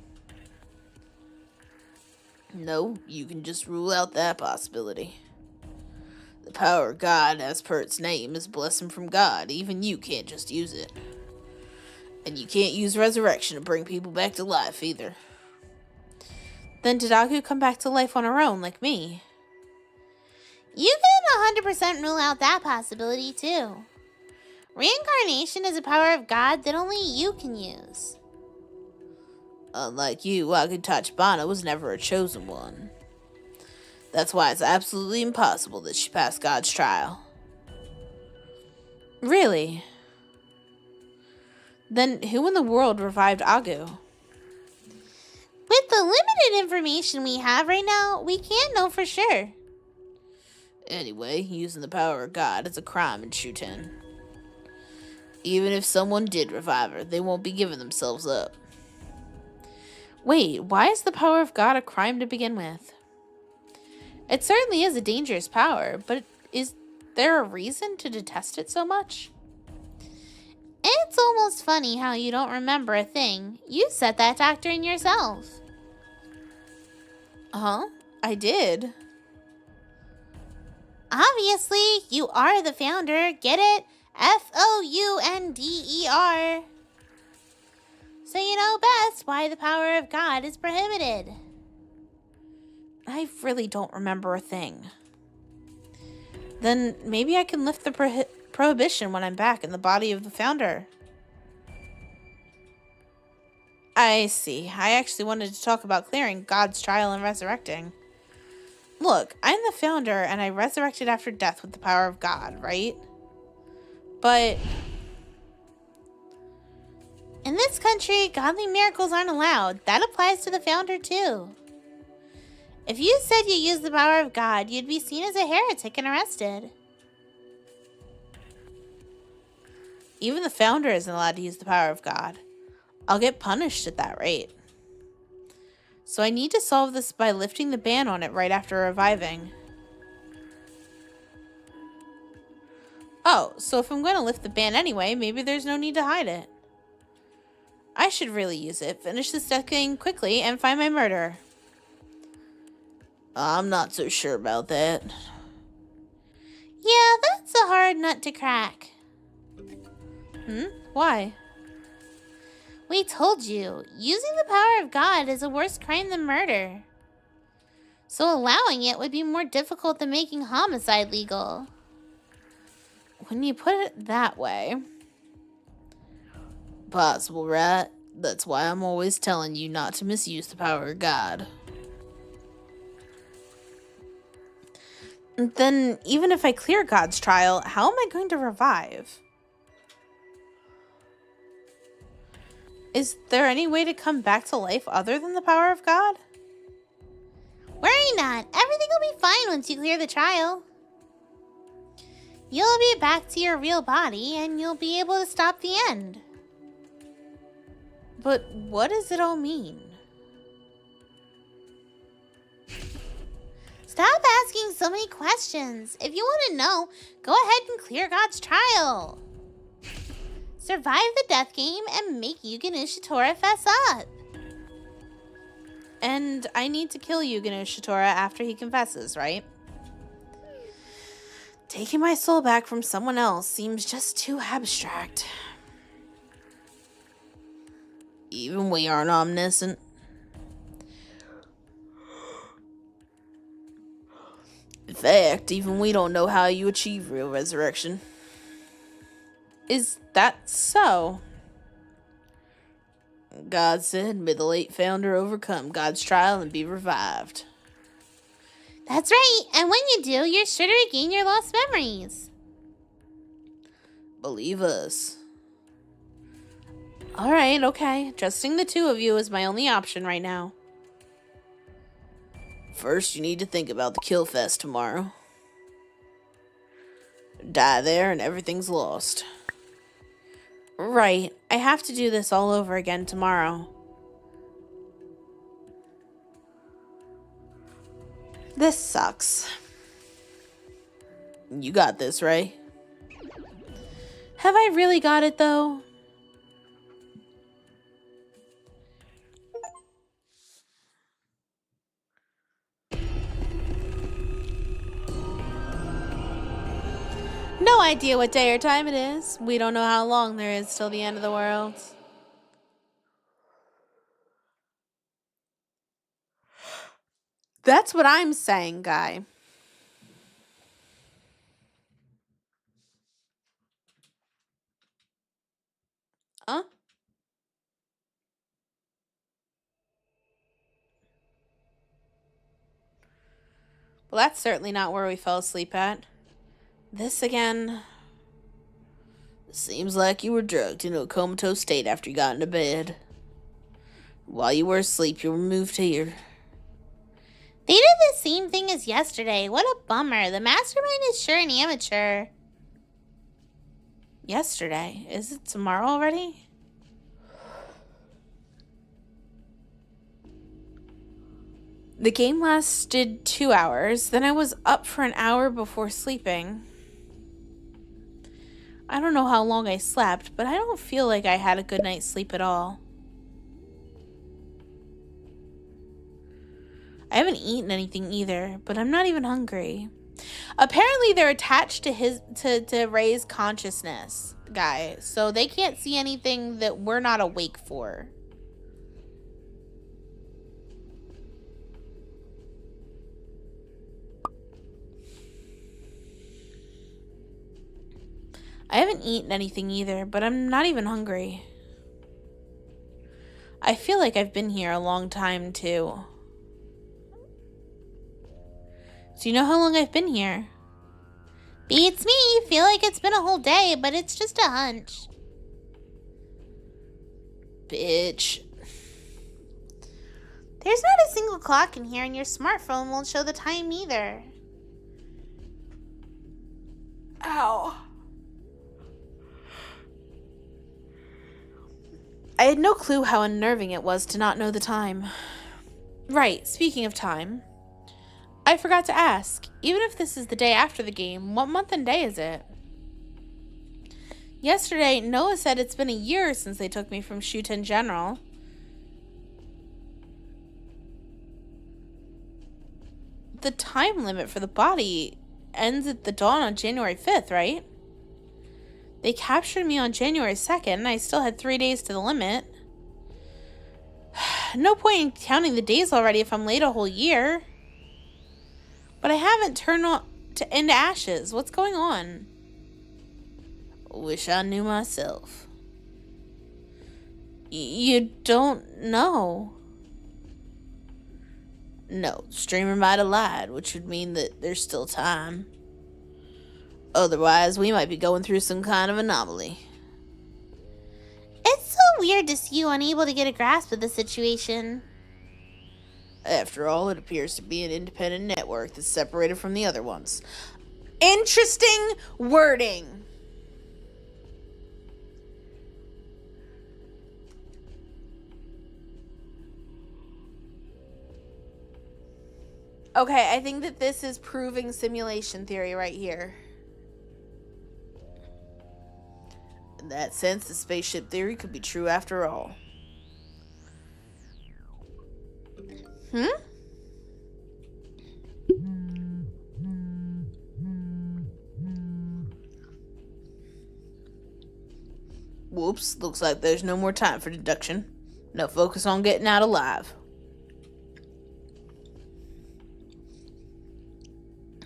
No, you can just rule out that possibility. The power of God, as per its name, is a blessing from God. Even you can't just use it. And you can't use resurrection to bring people back to life either. Then did Agu come back to life on her own, like me? You can 100% rule out that possibility, too. Reincarnation is a power of God that only you can use. Unlike you, Tachibana was never a chosen one. That's why it's absolutely impossible that she passed God's trial. Really? Then who in the world revived Agu? With the limited information we have right now, we can't know for sure. Anyway, using the power of God is a crime in SHUTEN. Even if someone did revive her, they won't be giving themselves up. Wait, why is the power of God a crime to begin with? It certainly is a dangerous power, but is there a reason to detest it so much? It's almost funny how you don't remember a thing. You set that doctrine yourself. Huh? I did. Obviously, you are the founder. Get it? Founder. So you know best why the power of God is prohibited. I really don't remember a thing. Then maybe I can lift the prohibition when I'm back in the body of the founder. I see. I actually wanted to talk about clearing God's trial and resurrecting. Look, I'm the founder and I resurrected after death with the power of God, right? But in this country, godly miracles aren't allowed. That applies to the founder too. If you said you used the power of God, you'd be seen as a heretic and arrested. Even the founder isn't allowed to use the power of God. I'll get punished at that rate. So I need to solve this by lifting the ban on it right after reviving. Oh, so if I'm going to lift the ban anyway, maybe there's no need to hide it. I should really use it, finish this death game quickly, and find my murderer. I'm not so sure about that. Yeah, that's a hard nut to crack. Why? We told you, using the power of God is a worse crime than murder. So allowing it would be more difficult than making homicide legal. When you put it that way. Possible, right? That's why I'm always telling you not to misuse the power of God. Then, even if I clear God's trial, how am I going to revive? Is there any way to come back to life other than the power of God? Worry not. Everything will be fine once you clear the trial. You'll be back to your real body, and you'll be able to stop the end. But what does it all mean? Stop asking so many questions. If you want to know, go ahead and clear God's trial. Survive the death game and make Yugen Ushitora fess up. And I need to kill Yugen Ushitora after he confesses, right? Taking my soul back from someone else seems just too abstract. Even we aren't omniscient. In fact, even we don't know how you achieve real resurrection. Is that so? God said, may the late founder overcome God's trial and be revived. That's right, and when you do, you're sure to regain your lost memories. Believe us. Alright, okay. Trusting the two of you is my only option right now. First, you need to think about the kill fest tomorrow. Die there and everything's lost. Right. I have to do this all over again tomorrow. This sucks. You got this, right? Have I really got it, though? No idea what day or time it is. We don't know how long there is till the end of the world. That's what I'm saying, guy. Well, that's certainly not where we fell asleep at. This again. Seems like you were drugged into a comatose state after you got into bed. While you were asleep, you were moved here. They did the same thing as yesterday. What a bummer. The mastermind is sure an amateur. Yesterday? Is it tomorrow already? The game lasted 2 hours. Then I was up for an hour before sleeping. I don't know how long I slept, but I don't feel like I had a good night's sleep at all. I haven't eaten anything either, but I'm not even hungry. Apparently they're attached to Ray's consciousness, guys. So they can't see anything that we're not awake for. I haven't eaten anything either, but I'm not even hungry. I feel like I've been here a long time, too. Do you know how long I've been here? Beats me. Feel like it's been a whole day, but it's just a hunch. Bitch. There's not a single clock in here, and your smartphone won't show the time either. Ow. I had no clue how unnerving it was to not know the time. Right, speaking of time, I forgot to ask, even if this is the day after the game, what month and day is it? Yesterday, Noah said it's been a year since they took me from SHUTEN General. The time limit for the body ends at the dawn on January 5th, right? They captured me on January 2nd, and I still had 3 days to the limit. No point in counting the days already if I'm late a whole year. But I haven't turned into ashes. What's going on? Wish I knew myself. You don't know. No, streamer might have lied, which would mean that there's still time. Otherwise, we might be going through some kind of anomaly. It's so weird to see you unable to get a grasp of the situation. After all, it appears to be an independent network that's separated from the other ones. Interesting wording. Okay, I think that this is proving simulation theory right here. In that sense, the spaceship theory could be true after all. Whoops, looks like there's no more time for deduction. Now focus on getting out alive.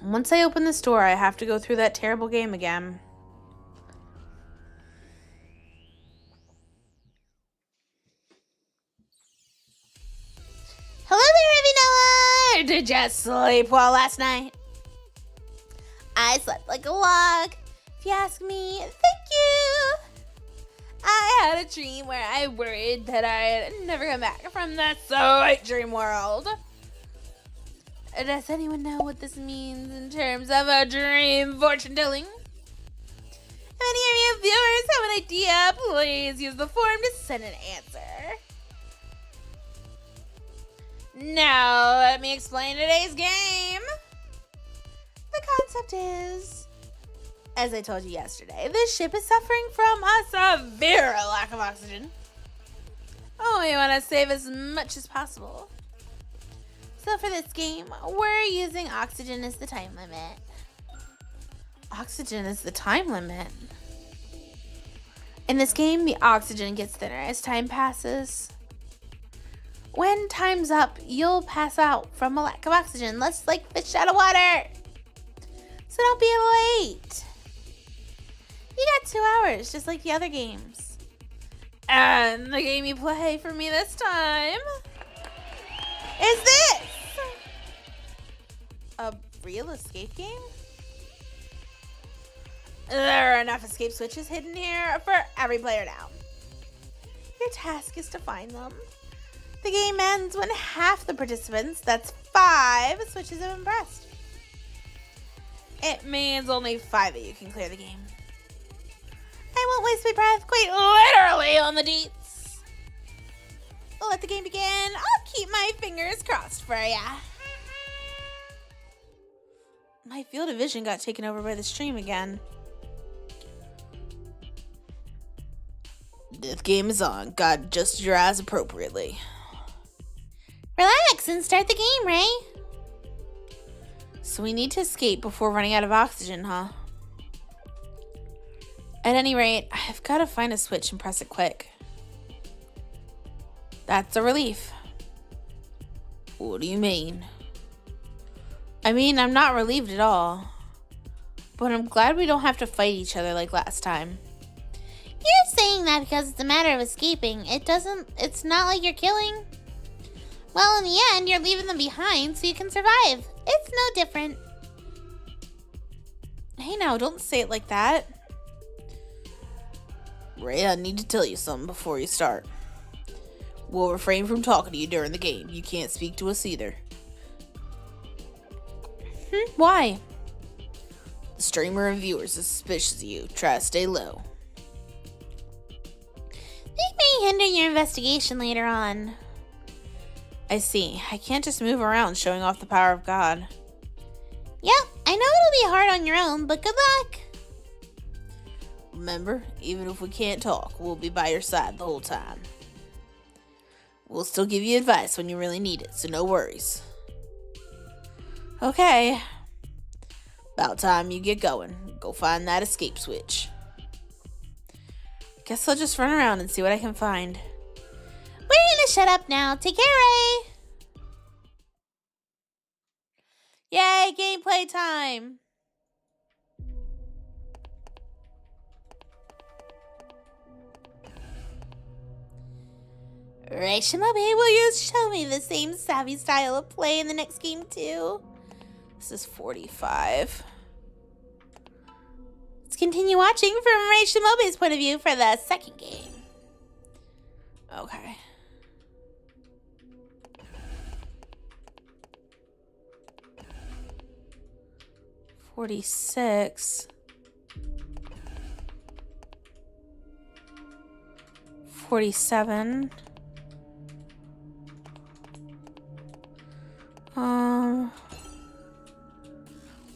Once I open this door, I have to go through that terrible game again. Hello there, Heavy Noah! Did you sleep well last night? I slept like a log. If you ask me, thank you. I had a dream where I worried that I'd never come back from that sweet dream world. Does anyone know what this means in terms of a dream fortune telling? If any of you viewers have an idea, please use the form to send an answer. Now, let me explain today's game. The concept is, as I told you yesterday, this ship is suffering from a severe lack of oxygen. Oh, we want to save as much as possible. So for this game, we're using oxygen as the time limit. Oxygen is the time limit. In this game, the oxygen gets thinner as time passes. When time's up, you'll pass out from a lack of oxygen, less like fish out of water. So don't be late. You got 2 hours, just like the other games. And the game you play for me this time is this. A real escape game? There are enough escape switches hidden here for every player now. Your task is to find them. The game ends when half the participants, that's 5 switches, have been pressed. It means only 5 of you can clear the game. I won't waste my breath quite literally on the deets. Let the game begin. I'll keep my fingers crossed for ya. My field of vision got taken over by the stream again. This game is on. God, adjust your eyes appropriately. Relax and start the game, Ray. So we need to escape before running out of oxygen, huh? At any rate, I've got to find a switch and press it quick. That's a relief. What do you mean? I mean, I'm not relieved at all. But I'm glad we don't have to fight each other like last time. You're saying that because it's a matter of escaping. It's not like you're killing. Well, in the end, you're leaving them behind so you can survive. It's no different. Hey now, don't say it like that. Ray, I need to tell you something before you start. We'll refrain from talking to you during the game. You can't speak to us either. Why? The streamer and viewers are suspicious of you. Try to stay low. They may hinder your investigation later on. I see. I can't just move around showing off the power of God. Yep, I know it'll be hard on your own, but good luck. Remember, even if we can't talk, we'll be by your side the whole time. We'll still give you advice when you really need it, so no worries. Okay. About time you get going. Go find that escape switch. Guess I'll just run around and see what I can find. We're gonna shut up now. Take care, Ray. Yay, gameplay time! Ray Shimobi, will you show me the same savvy style of play in the next game too? This is 45. Let's continue watching from Ray Shimobi's point of view for the second game. Okay. $46. 47.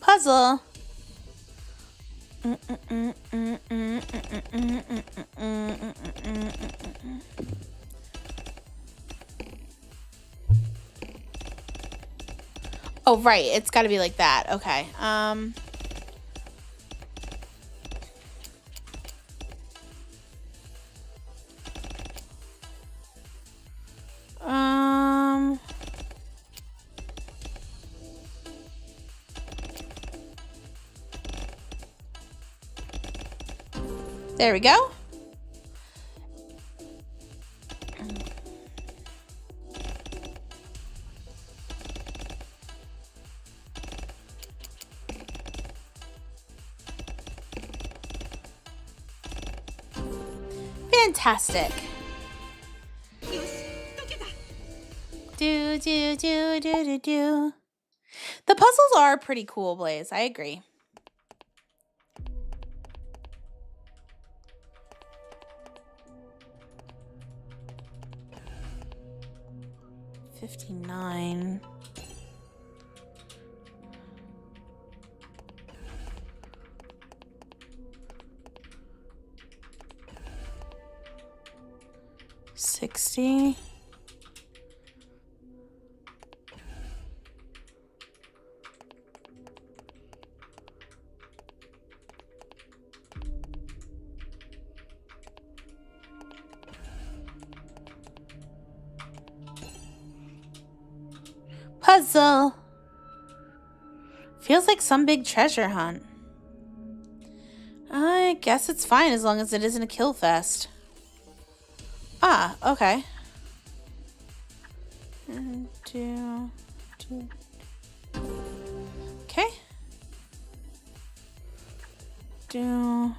Puzzle. Oh, right. It's got to be like that. Okay. There we go. Fantastic. Do. The puzzles are pretty cool, Blaze. I agree. $59. $60. Puzzle. Feels like some big treasure hunt. I guess it's fine as long as it isn't a kill fest. Ah, okay. 1, 2, 2. do...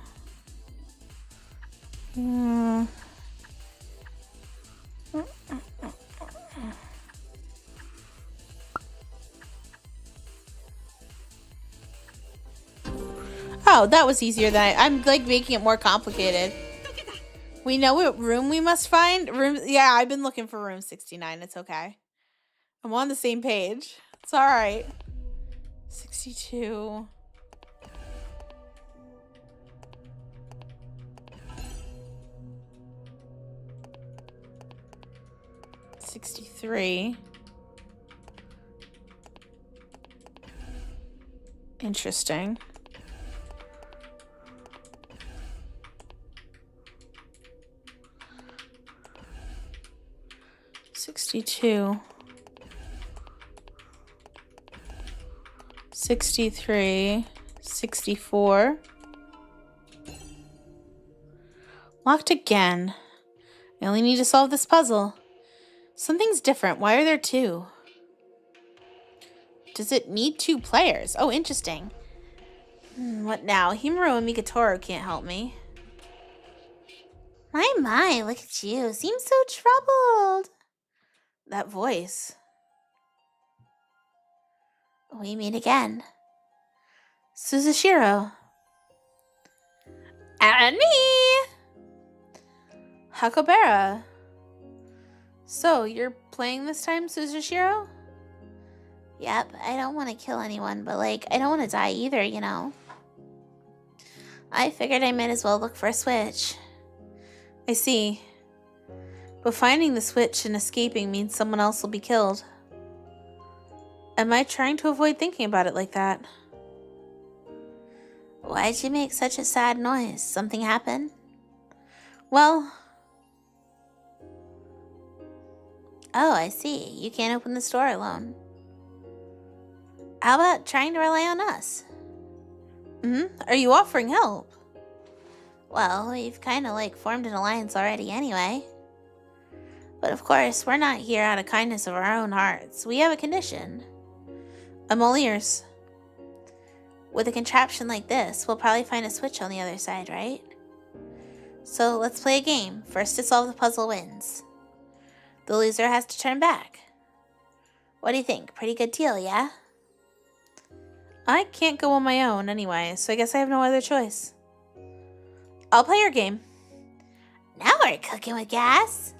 Oh, that was easier than I'm like making it more complicated. We know what room we must find. Yeah, I've been looking for room 69. It's okay. I'm on the same page. It's all right. 62. $63. Interesting. $62. 63. 64. Locked again. I only need to solve this puzzle. Something's different. Why are there two? Does it need 2 players? Oh, interesting. What now? Himuro and Mikatoro can't help me. My, look at you. Seem so troubled. That voice. We meet again. Suzushiro. And me! Hakobera. So, you're playing this time, Suzushiro? Yep, I don't want to kill anyone, but like, I don't want to die either, you know? I figured I might as well look for a switch. I see. But finding the switch and escaping means someone else will be killed. Am I trying to avoid thinking about it like that? Why'd you make such a sad noise? Something happened? Well... Oh, I see. You can't open this door alone. How about trying to rely on us? Are you offering help? Well, we've kind of like formed an alliance already anyway. But of course, we're not here out of kindness of our own hearts. We have a condition. I'm all ears. With a contraption like this, we'll probably find a switch on the other side, right? So let's play a game. First to solve the puzzle wins. The loser has to turn back. What do you think? Pretty good deal, yeah? I can't go on my own anyway, so I guess I have no other choice. I'll play your game. Now we're cooking with gas.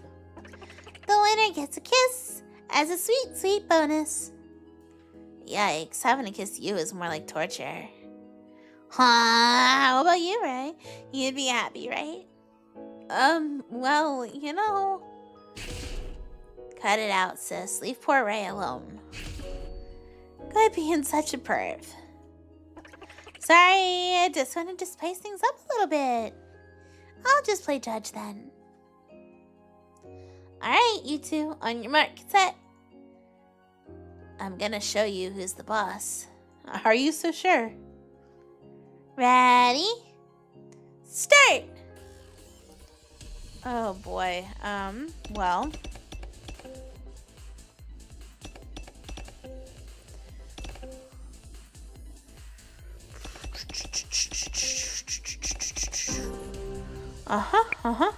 The winner gets a kiss as a sweet, sweet bonus. Yikes, having to kiss you is more like torture. How about you, Ray? You'd be happy, right? Well, you know... Cut it out, sis. Leave poor Ray alone. Quit being such a perv. Sorry, I just wanted to spice things up a little bit. I'll just play judge then. Alright, you two, on your mark, set. I'm gonna show you who's the boss. Are you so sure? Ready? Start! Oh boy, well... Uh-huh.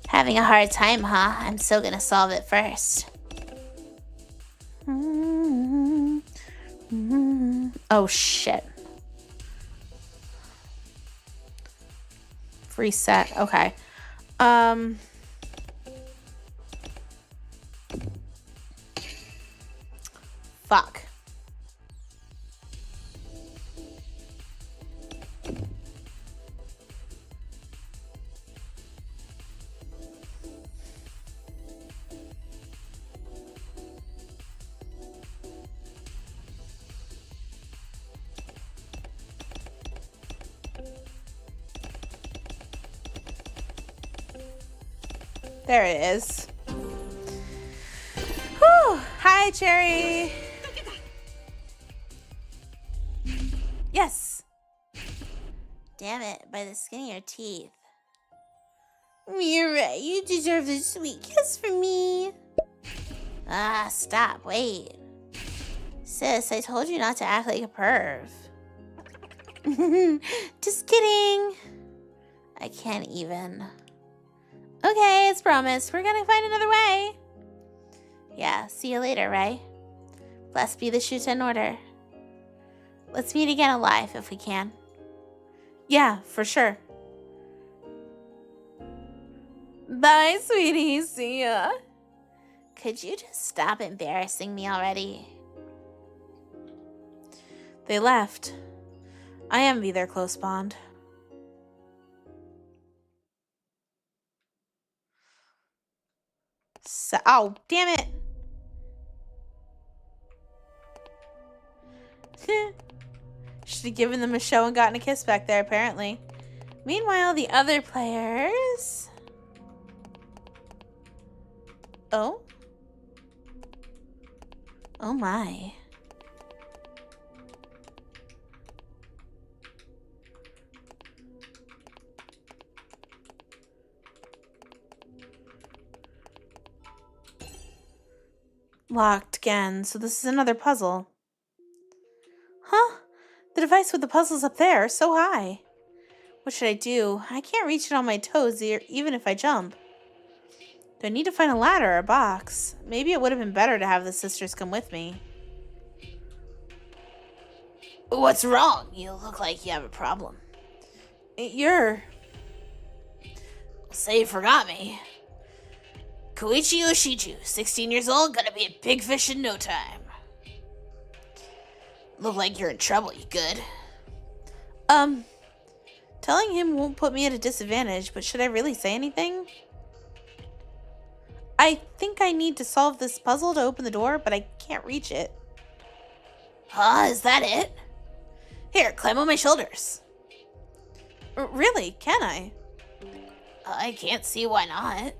Having a hard time, huh? I'm still gonna solve it first. Oh shit. Reset. Okay. Fuck. There it is. Whew. Hi, Cherry. Yes. damn it, by the skin of your teeth. You're right. You deserve a sweet kiss from me. Ah, stop, wait. Sis, I told you not to act like a perv. Just kidding. I can't even. Okay, it's promised. We're gonna find another way. Yeah, see you later, Ray. Blessed be the SHUTEN order. Let's meet again alive if we can. Yeah, for sure. Bye, sweetie. See ya. Could you just stop embarrassing me already? They left. I envy their close bond. So, oh, damn it. Should have given them a show and gotten a kiss back there, apparently. Meanwhile, the other players... Oh? Oh my. Locked again, so this is another puzzle. Huh? The device with the puzzle's up there, so high. What should I do? I can't reach it on my toes, even if I jump. Do I need to find a ladder or a box? Maybe it would have been better to have the sisters come with me. What's wrong? You look like you have a problem. You're... Say you forgot me. Koichi Yoshiju, 16 years old, gonna be a big fish in no time. Look like you're in trouble, you good? Telling him won't put me at a disadvantage, but should I really say anything? I think I need to solve this puzzle to open the door, but I can't reach it. Huh, is that it? Here, climb on my shoulders. Really? Can I? I can't see why not.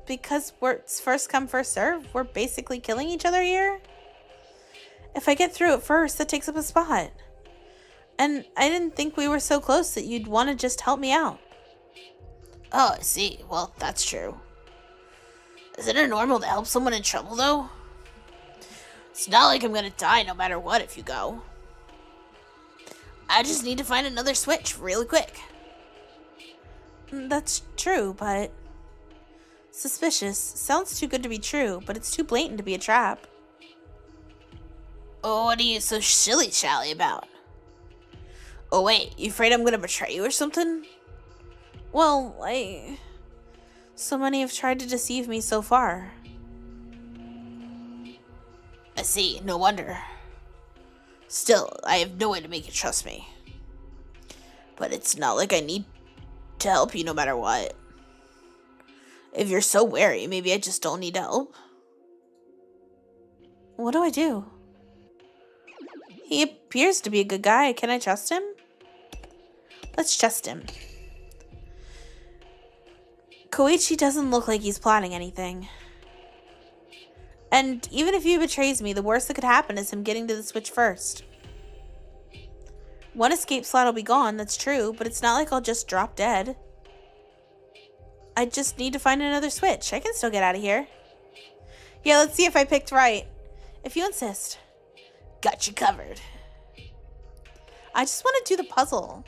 Because it's first come, first serve? We're basically killing each other here? If I get through it first, that takes up a spot. And I didn't think we were so close that you'd want to just help me out. Oh, I see. Well, that's true. Isn't it normal to help someone in trouble, though? It's not like I'm gonna die no matter what if you go. I just need to find another switch really quick. That's true, but... Suspicious. Sounds too good to be true, but it's too blatant to be a trap. Oh, what are you so shilly-shally about? Oh, wait, you afraid I'm gonna betray you or something? Well, so many have tried to deceive me so far. I see, no wonder. Still, I have no way to make you trust me. But it's not like I need to help you no matter what. If you're so wary, maybe I just don't need help. What do I do? He appears to be a good guy. Can I trust him? Let's trust him. Koichi doesn't look like he's plotting anything. And even if he betrays me, the worst that could happen is him getting to the switch first. One escape slot will be gone, that's true, but it's not like I'll just drop dead. I just need to find another switch. I can still get out of here. Yeah, let's see if I picked right. If you insist. Got you covered. I just want to do the puzzle.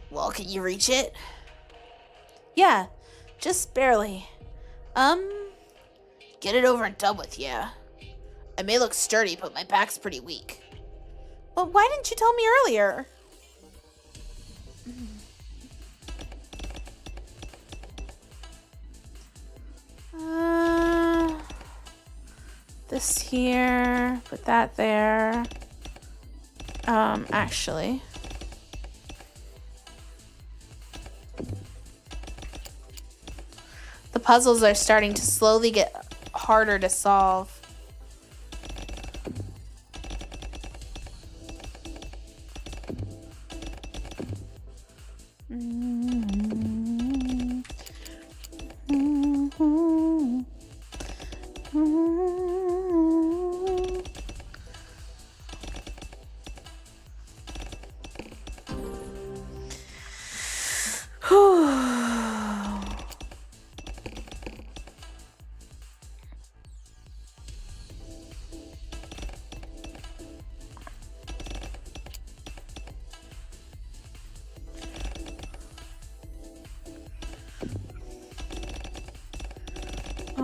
Well, can you reach it? Yeah, just barely. Get it over and done with, yeah. I may look sturdy, but my back's pretty weak. But why didn't you tell me earlier? This here, put that there. Actually. The puzzles are starting to slowly get harder to solve.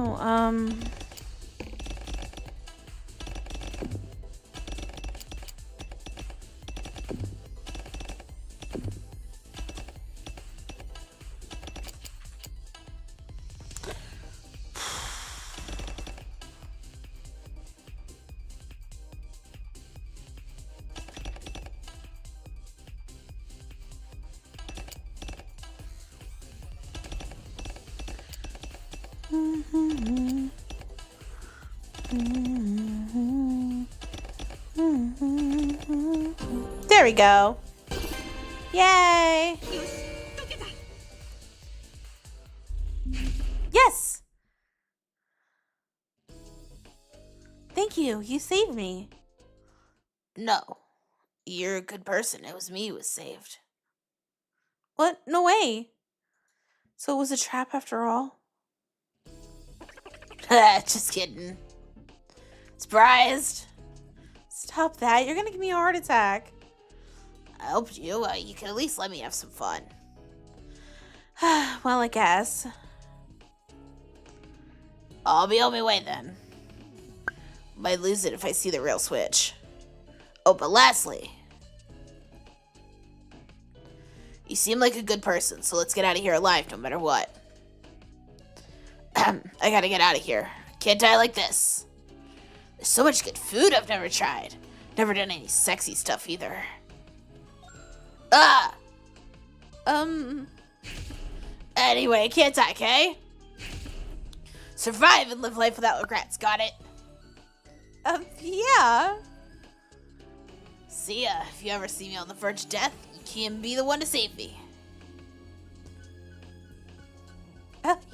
Oh, there we go. Yay! Yes! Thank you. You saved me. No. You're a good person. It was me who was saved. What? No way. So it was a trap after all? Just kidding. Surprised? Stop that. You're gonna give me a heart attack. I helped you. You can at least let me have some fun. Well, I guess. I'll be on my way then. Might lose it if I see the real switch. Oh, but lastly, you seem like a good person, so let's get out of here alive no matter what. I gotta get out of here. Can't die like this. There's so much good food I've never tried. Never done any sexy stuff either. Ah! Anyway, can't die, okay? Survive and live life without regrets, got it? Yeah. See ya. If you ever see me on the verge of death, you can be the one to save me.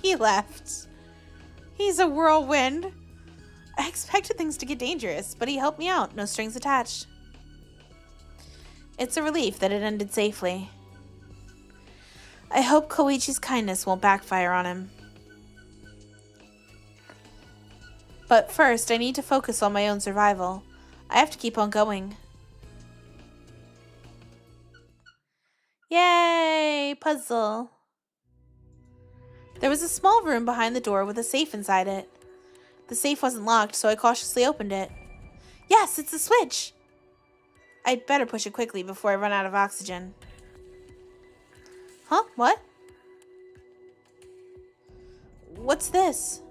He left. He's a whirlwind. I expected things to get dangerous, but he helped me out. No strings attached. It's a relief that it ended safely. I hope Koichi's kindness won't backfire on him. But first, I need to focus on my own survival. I have to keep on going. Yay! Puzzle. There was a small room behind the door with a safe inside it. The safe wasn't locked, so I cautiously opened it. Yes, it's a switch! I'd better push it quickly before I run out of oxygen. Huh? What? What's this?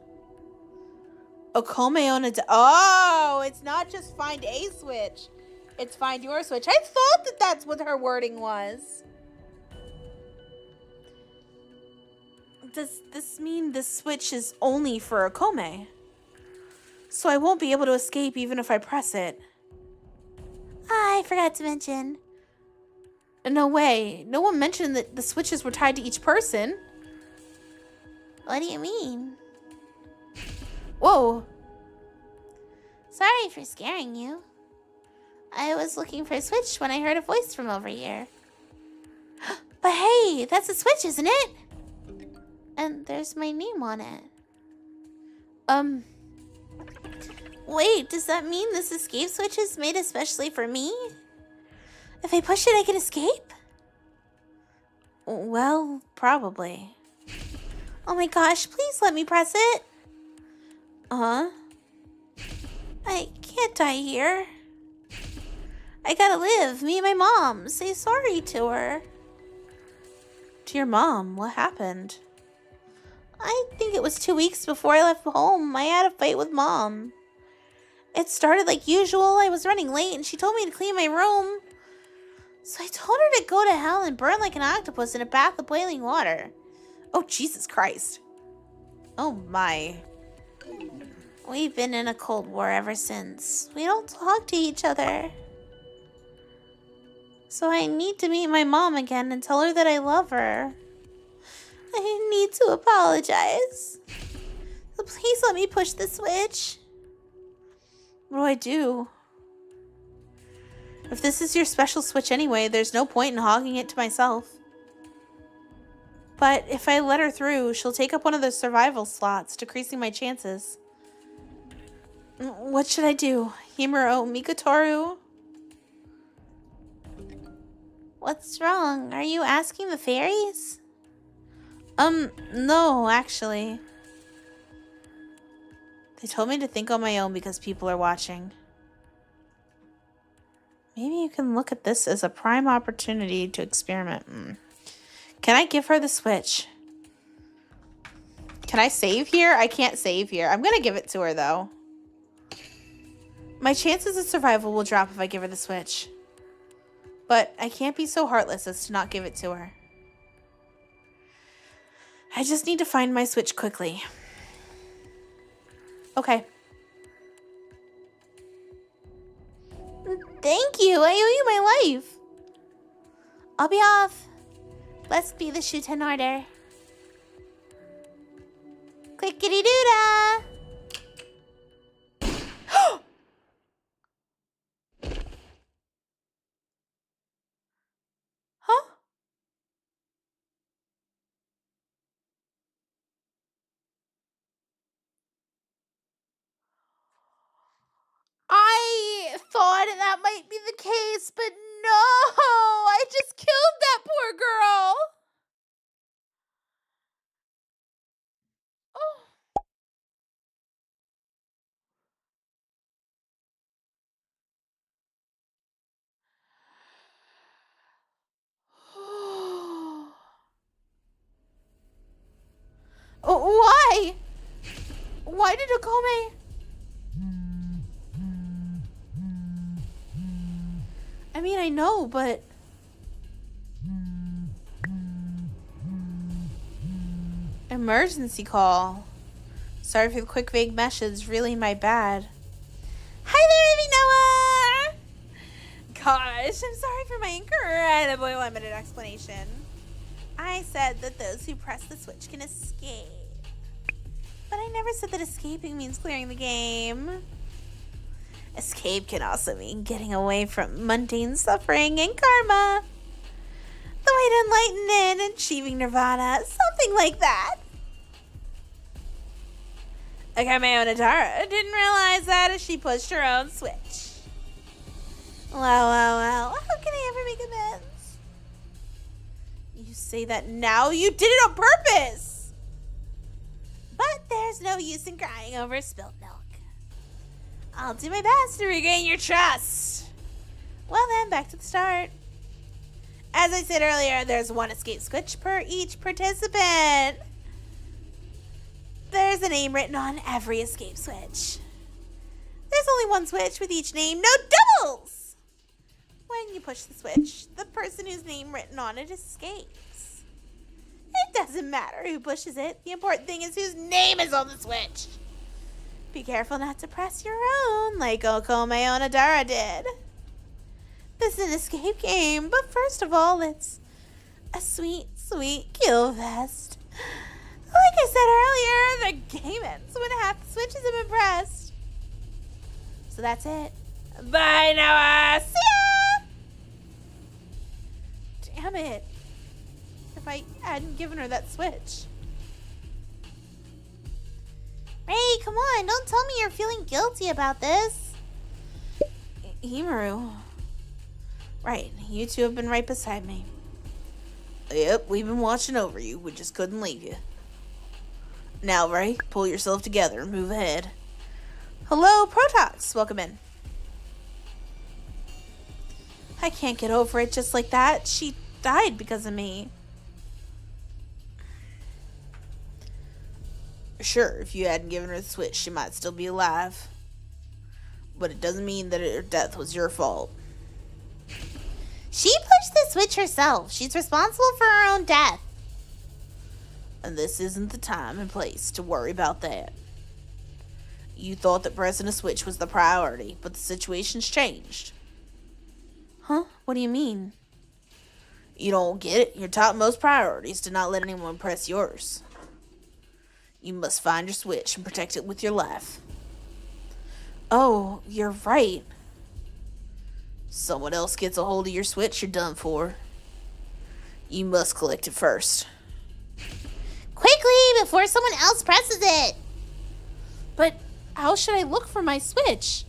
Okome on a... Oh, it's not just find a switch. It's find your switch. I thought that that's what her wording was. Does this mean this switch is only for Okome? So I won't be able to escape even if I press it. I forgot to mention. No way. No one mentioned that the switches were tied to each person. What do you mean? Whoa. Sorry for scaring you. I was looking for a switch when I heard a voice from over here. But hey, that's a switch, isn't it? And there's my name on it. Wait, does that mean this escape switch is made especially for me? If I push it, I can escape? Well, probably. Oh my gosh, please let me press it. Uh-huh. I can't die here. I gotta live. Me and my mom. Say sorry to her. To your mom, what happened? I think it was 2 weeks before I left home. I had a fight with Mom. It started like usual. I was running late and she told me to clean my room. So I told her to go to hell and burn like an octopus in a bath of boiling water. Oh, Jesus Christ. Oh, my. We've been in a cold war ever since. We don't talk to each other. So I need to meet my mom again and tell her that I love her. I need to apologize. So please let me push the switch. What do I do? If this is your special switch anyway, there's no point in hogging it to myself. But if I let her through, she'll take up one of the survival slots, decreasing my chances. What should I do? Himuro, Mikotoru? What's wrong? Are you asking the fairies? No, actually. They told me to think on my own because people are watching. Maybe you can look at this as a prime opportunity to experiment. Can I give her the Switch? Can I save here? I can't save here. I'm going to give it to her, though. My chances of survival will drop if I give her the Switch. But I can't be so heartless as to not give it to her. I just need to find my Switch quickly. Okay. Thank you. I owe you my life. I'll be off. Blessed be the SHUTEN order. Clickety-doo-dah. Huh? I thought that might be the case, but no! I just killed that poor girl! Oh. Why? Why did Okome... I mean, I know, but... Emergency call. Sorry for the quick, vague message. Really my bad. Hi there, Noah. Gosh, I'm sorry for my incredibly limited explanation. I said that those who press the switch can escape. But I never said that escaping means clearing the game. Escape can also mean getting away from mundane suffering and karma. The way to enlighten and achieving nirvana, something like that. Akame Onitara didn't realize that as she pushed her own switch. Well, how can I ever make amends? You say that now? You did it on purpose! But there's no use in crying over spilled milk. I'll do my best to regain your trust. Well then, back to the start. As I said earlier, there's one escape switch per each participant. There's a name written on every escape switch. There's only one switch with each name, no doubles! When you push the switch, the person whose name written on it escapes. It doesn't matter who pushes it. The important thing is whose name is on the switch. Be careful not to press your own, like Okome Onodara did. This is an escape game, but first of all, it's a sweet, sweet kill fest. Like I said earlier, the game ends when half the switches have been pressed. So that's it. Bye, Noah! See ya! Damn it. If I hadn't given her that switch. Ray, come on. Don't tell me you're feeling guilty about this. Himaru. Right, you two have been right beside me. Yep, we've been watching over you. We just couldn't leave you. Now, Ray, pull yourself together and move ahead. Hello, Protox. Welcome in. I can't get over it just like that. She died because of me. Sure, if you hadn't given her the switch, she might still be alive. But it doesn't mean that her death was your fault. She pushed the switch herself. She's responsible for her own death. And this isn't the time and place to worry about that. You thought that pressing a switch was the priority, but the situation's changed. Huh? What do you mean? You don't get it? Your topmost priority is to not let anyone press yours. You must find your switch and protect it with your life. Oh, you're right. Someone else gets a hold of your switch, you're done for. You must collect it first. Quickly, before someone else presses it. But how should I look for my switch?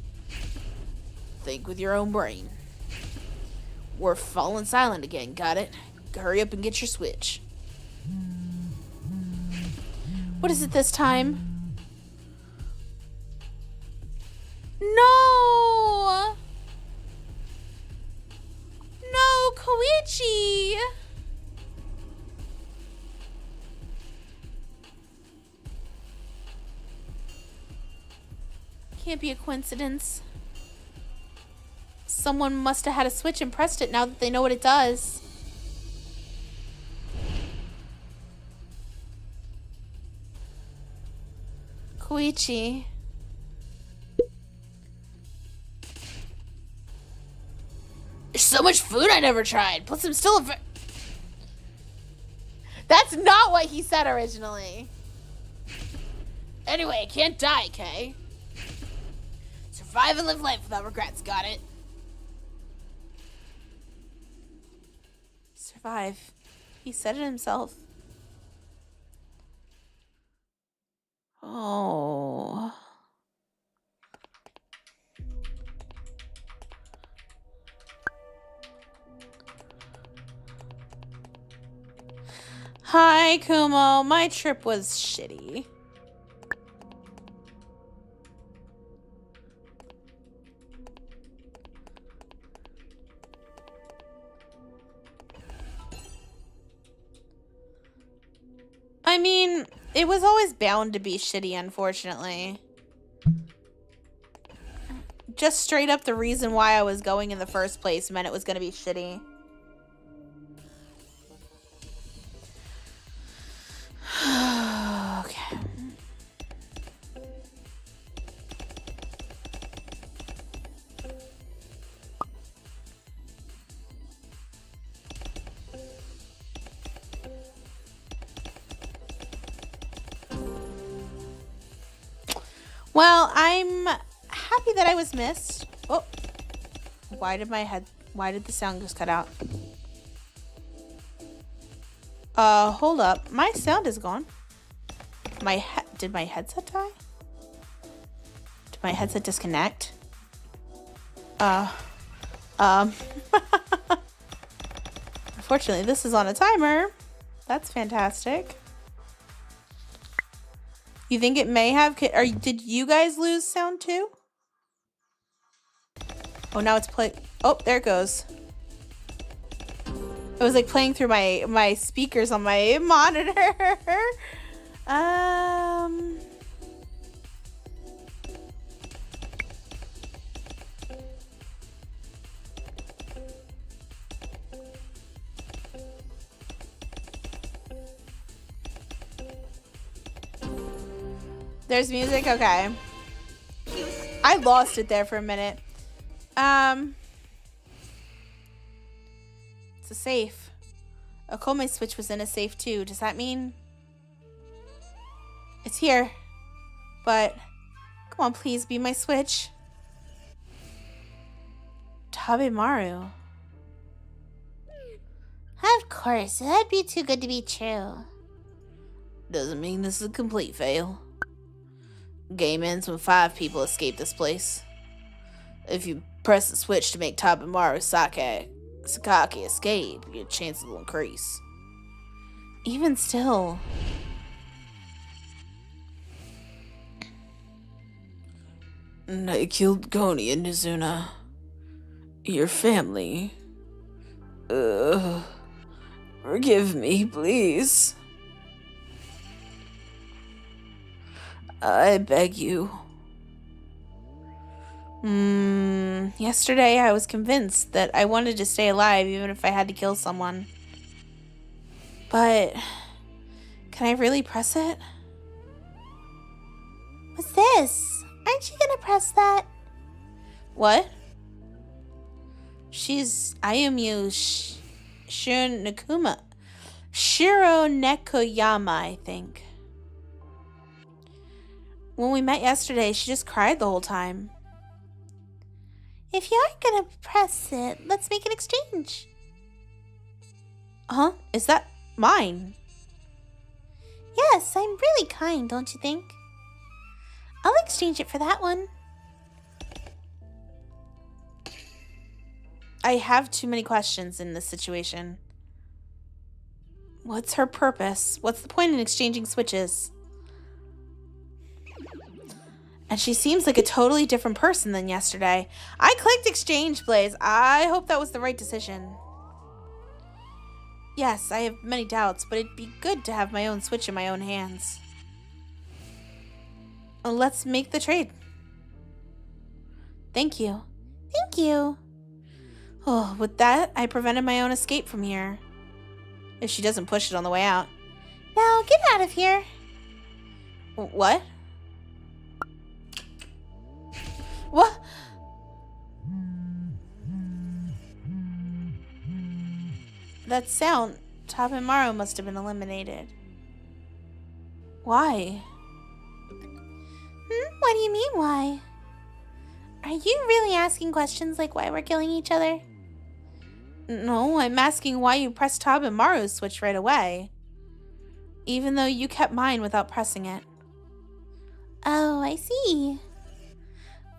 Think with your own brain. We're falling silent again, got it? Hurry up and get your switch. What is it this time? No! No, Koichi! Can't be a coincidence. Someone must have had a switch and pressed it now that they know what it does. Koichi. There's so much food I never tried. Plus, I'm still a That's not what he said originally. Anyway, I can't die, Kay. Survive and live life without regrets, got it? Survive. He said it himself. Oh. Hi, Kumo. My trip was shitty. I mean, it was always bound to be shitty, unfortunately. Just straight up the reason why I was going in the first place meant it was going to be shitty. Okay. Well, I'm happy that I was missed. Oh, why did the sound just cut out? Hold up. My sound is gone. Did my headset die? Did my headset disconnect? Unfortunately, this is on a timer. That's fantastic. You think it may have... Did you guys lose sound too? Oh, now it's play... Oh, there it goes. It was like playing through my speakers on my monitor. There's music? Okay. I lost it there for a minute. It's a safe. Okome's switch was in a safe too. Does that mean... It's here. But... Come on, please, be my switch. Tabemaru. Of course, that'd be too good to be true. Doesn't mean this is a complete fail. Game ends when 5 people escape this place. If you press the switch to make Tabemaru Sakaki escape, your chances will increase. Even still... I killed Goni and Nizuna. Your family. Forgive me, please. I beg you. Yesterday I was convinced that I wanted to stay alive even if I had to kill someone. But... Can I really press it? What's this? Aren't you gonna press that? What? She's Ayumu Shiro Nekoyama, I think. When we met yesterday, she just cried the whole time. If you aren't gonna press it, let's make an exchange. Huh? Is that mine? Yes, I'm really kind, don't you think? I'll exchange it for that one. I have too many questions in this situation. What's her purpose? What's the point in exchanging switches? And she seems like a totally different person than yesterday. I clicked exchange, Blaze. I hope that was the right decision. Yes, I have many doubts, but it'd be good to have my own Switch in my own hands. Let's make the trade. Thank you. Thank you. Oh, with that, I prevented my own escape from here. If she doesn't push it on the way out. Now get out of here. What? What? That sound, Tabemaru must have been eliminated. Why? What do you mean, why? Are you really asking questions like why we're killing each other? No, I'm asking why you pressed Tabemaru's switch right away. Even though you kept mine without pressing it. Oh, I see.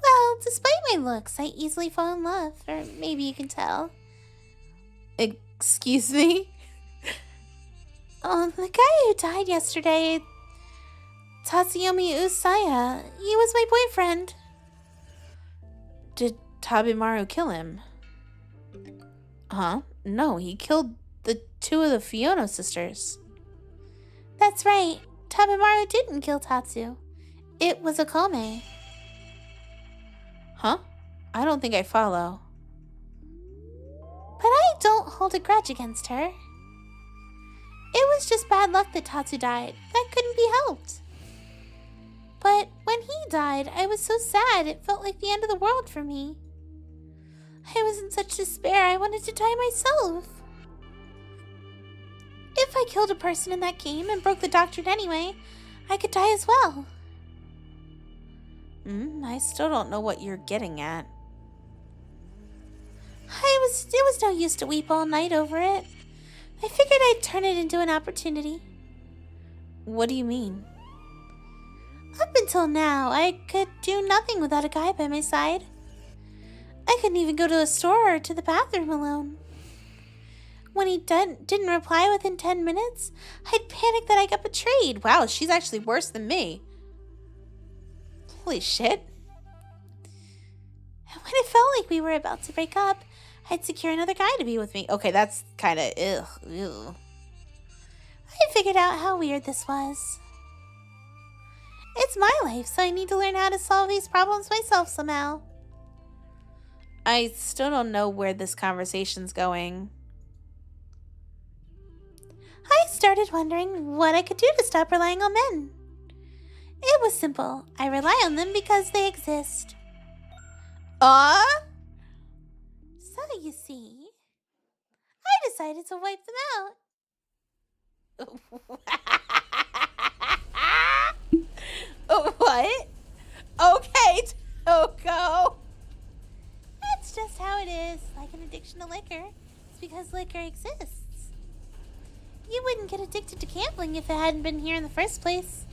Well, despite my looks, I easily fall in love. Or maybe you can tell. Excuse me? Oh, the guy who died yesterday, Tatsuyomi Usaya, he was my boyfriend. Did Tabemaru kill him? Huh? No, he killed the two of the Fiona sisters. That's right. Tabemaru didn't kill Tatsu. It was Akame. Huh? I don't think I follow. But I don't hold a grudge against her. It was just bad luck that Tatsu died. That couldn't be helped. But when he died, I was so sad it felt like the end of the world for me. I was in such despair I wanted to die myself. If I killed a person in that game and broke the doctrine anyway, I could die as well. I still don't know what you're getting at. It was no use to weep all night over it. I figured I'd turn it into an opportunity. What do you mean? Up until now, I could do nothing without a guy by my side. I couldn't even go to a store or to the bathroom alone. When he didn't reply within 10 minutes, I'd panic that I got betrayed. Wow, she's actually worse than me. Holy shit. And when it felt like we were about to break up, I'd secure another guy to be with me. Okay, that's kind of ew. I figured out how weird this was. It's my life, so I need to learn how to solve these problems myself somehow. I still don't know where this conversation's going. I started wondering what I could do to stop relying on men. It was simple. I rely on them because they exist. So you see, I decided to wipe them out. What? Okay, Toko. That's just how it is. Like an addiction to liquor. It's because liquor exists. You wouldn't get addicted to gambling if it hadn't been here in the first place.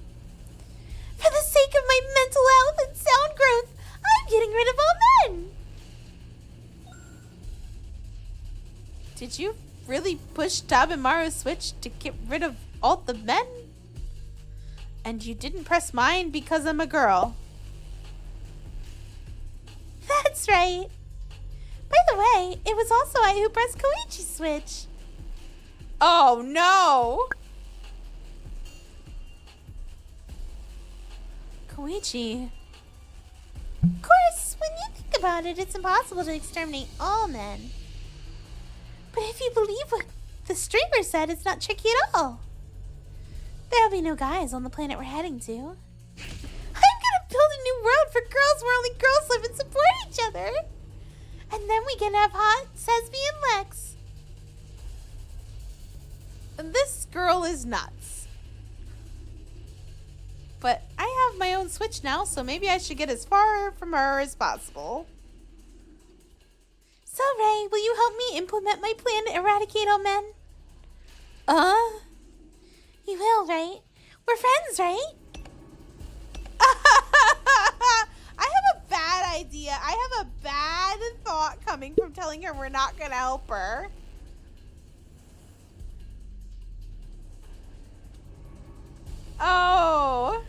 For the sake of my mental health and sound growth, I'm getting rid of all men. Did you really push Tabemaru's switch to get rid of all the men? And you didn't press mine because I'm a girl. That's right. By the way, it was also I who pressed Koichi's switch. Oh no! Koichi. Of course, when you think about it, it's impossible to exterminate all men. But if you believe what the streamer said, it's not tricky at all. There'll be no guys on the planet we're heading to. I'm gonna build a new world for girls where only girls live and support each other. And then we can have hot Sesame and Lex. This girl is nuts. But I have my own switch now, so maybe I should get as far from her as possible. So, Ray, will you help me implement my plan to eradicate all men? You will, right? We're friends, right? I have a bad idea. I have a bad thought coming from telling her we're not going to help her. Oh.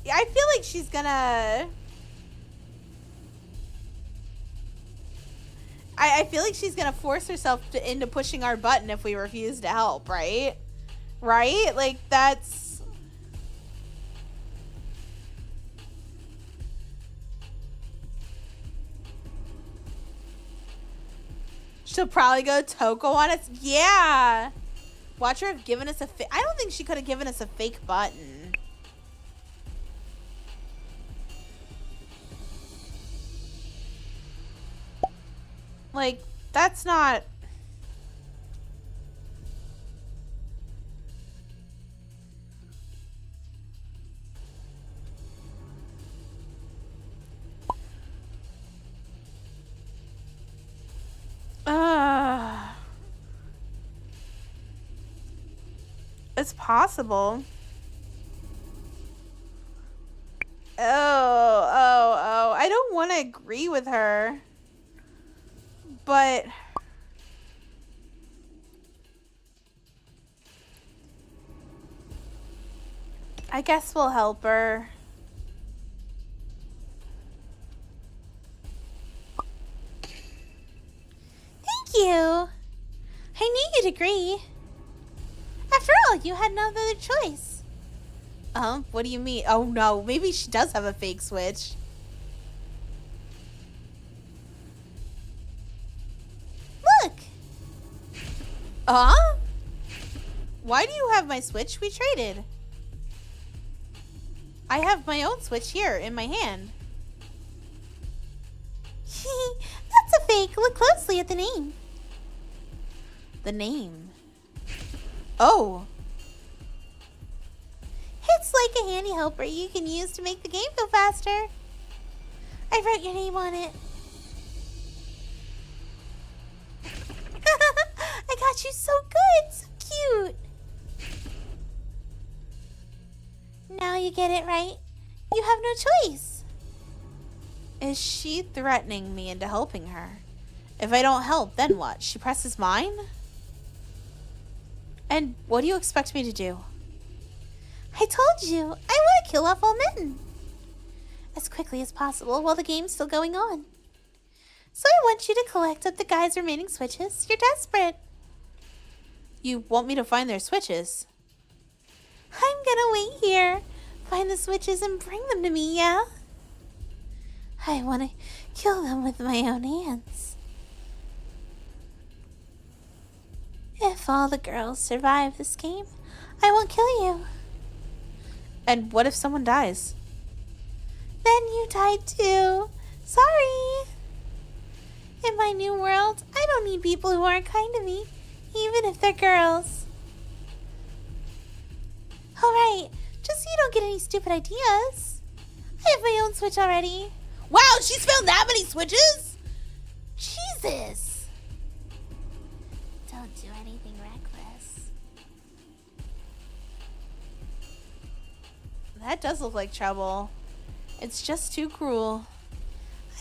I feel like she's gonna... I feel like she's gonna force herself into pushing our button if we refuse to help, right? Right? Like, that's... She'll probably go Toko on us. Yeah. Watch her have given us a I don't think she could have given us a fake button. Like, that's not... It's possible. Oh. I don't want to agree with her. But... I guess we'll help her. Thank you. I knew you'd agree. After all, you had no other choice. What do you mean? Oh no, maybe she does have a fake switch. Look. Why do you have my switch? We traded. I have my own switch here in my hand. That's a fake. Look closely at the name. The name. Oh. It's like a handy helper you can use to make the game go faster. I wrote your name on it. I got you so good. So cute. Now you get it right. You have no choice. Is she threatening me into helping her? If I don't help, then what? She presses mine? And what do you expect me to do? I told you, I want to kill off all men. As quickly as possible while the game's still going on. So I want you to collect up the guy's remaining switches. You're desperate. You want me to find their switches? I'm gonna wait here, find the switches and bring them to me, yeah? I want to kill them with my own hands. If all the girls survive this game, I won't kill you. And what if someone dies? Then you die too. Sorry. In my new world, I don't need people who aren't kind to me, even if they're girls. Alright, just so you don't get any stupid ideas. I have my own switch already. Wow, she's found that many switches? Jesus. Don't do anything reckless. That does look like trouble. It's just too cruel.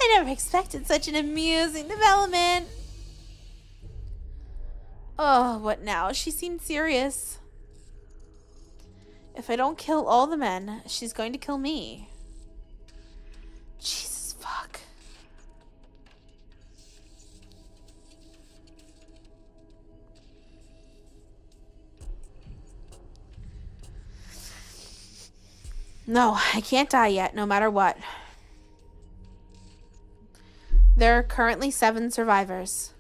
I never expected such an amusing development. Oh, what now? She seemed serious. If I don't kill all the men, she's going to kill me. Jesus fuck. No, I can't die yet, no matter what. There are currently 7 survivors.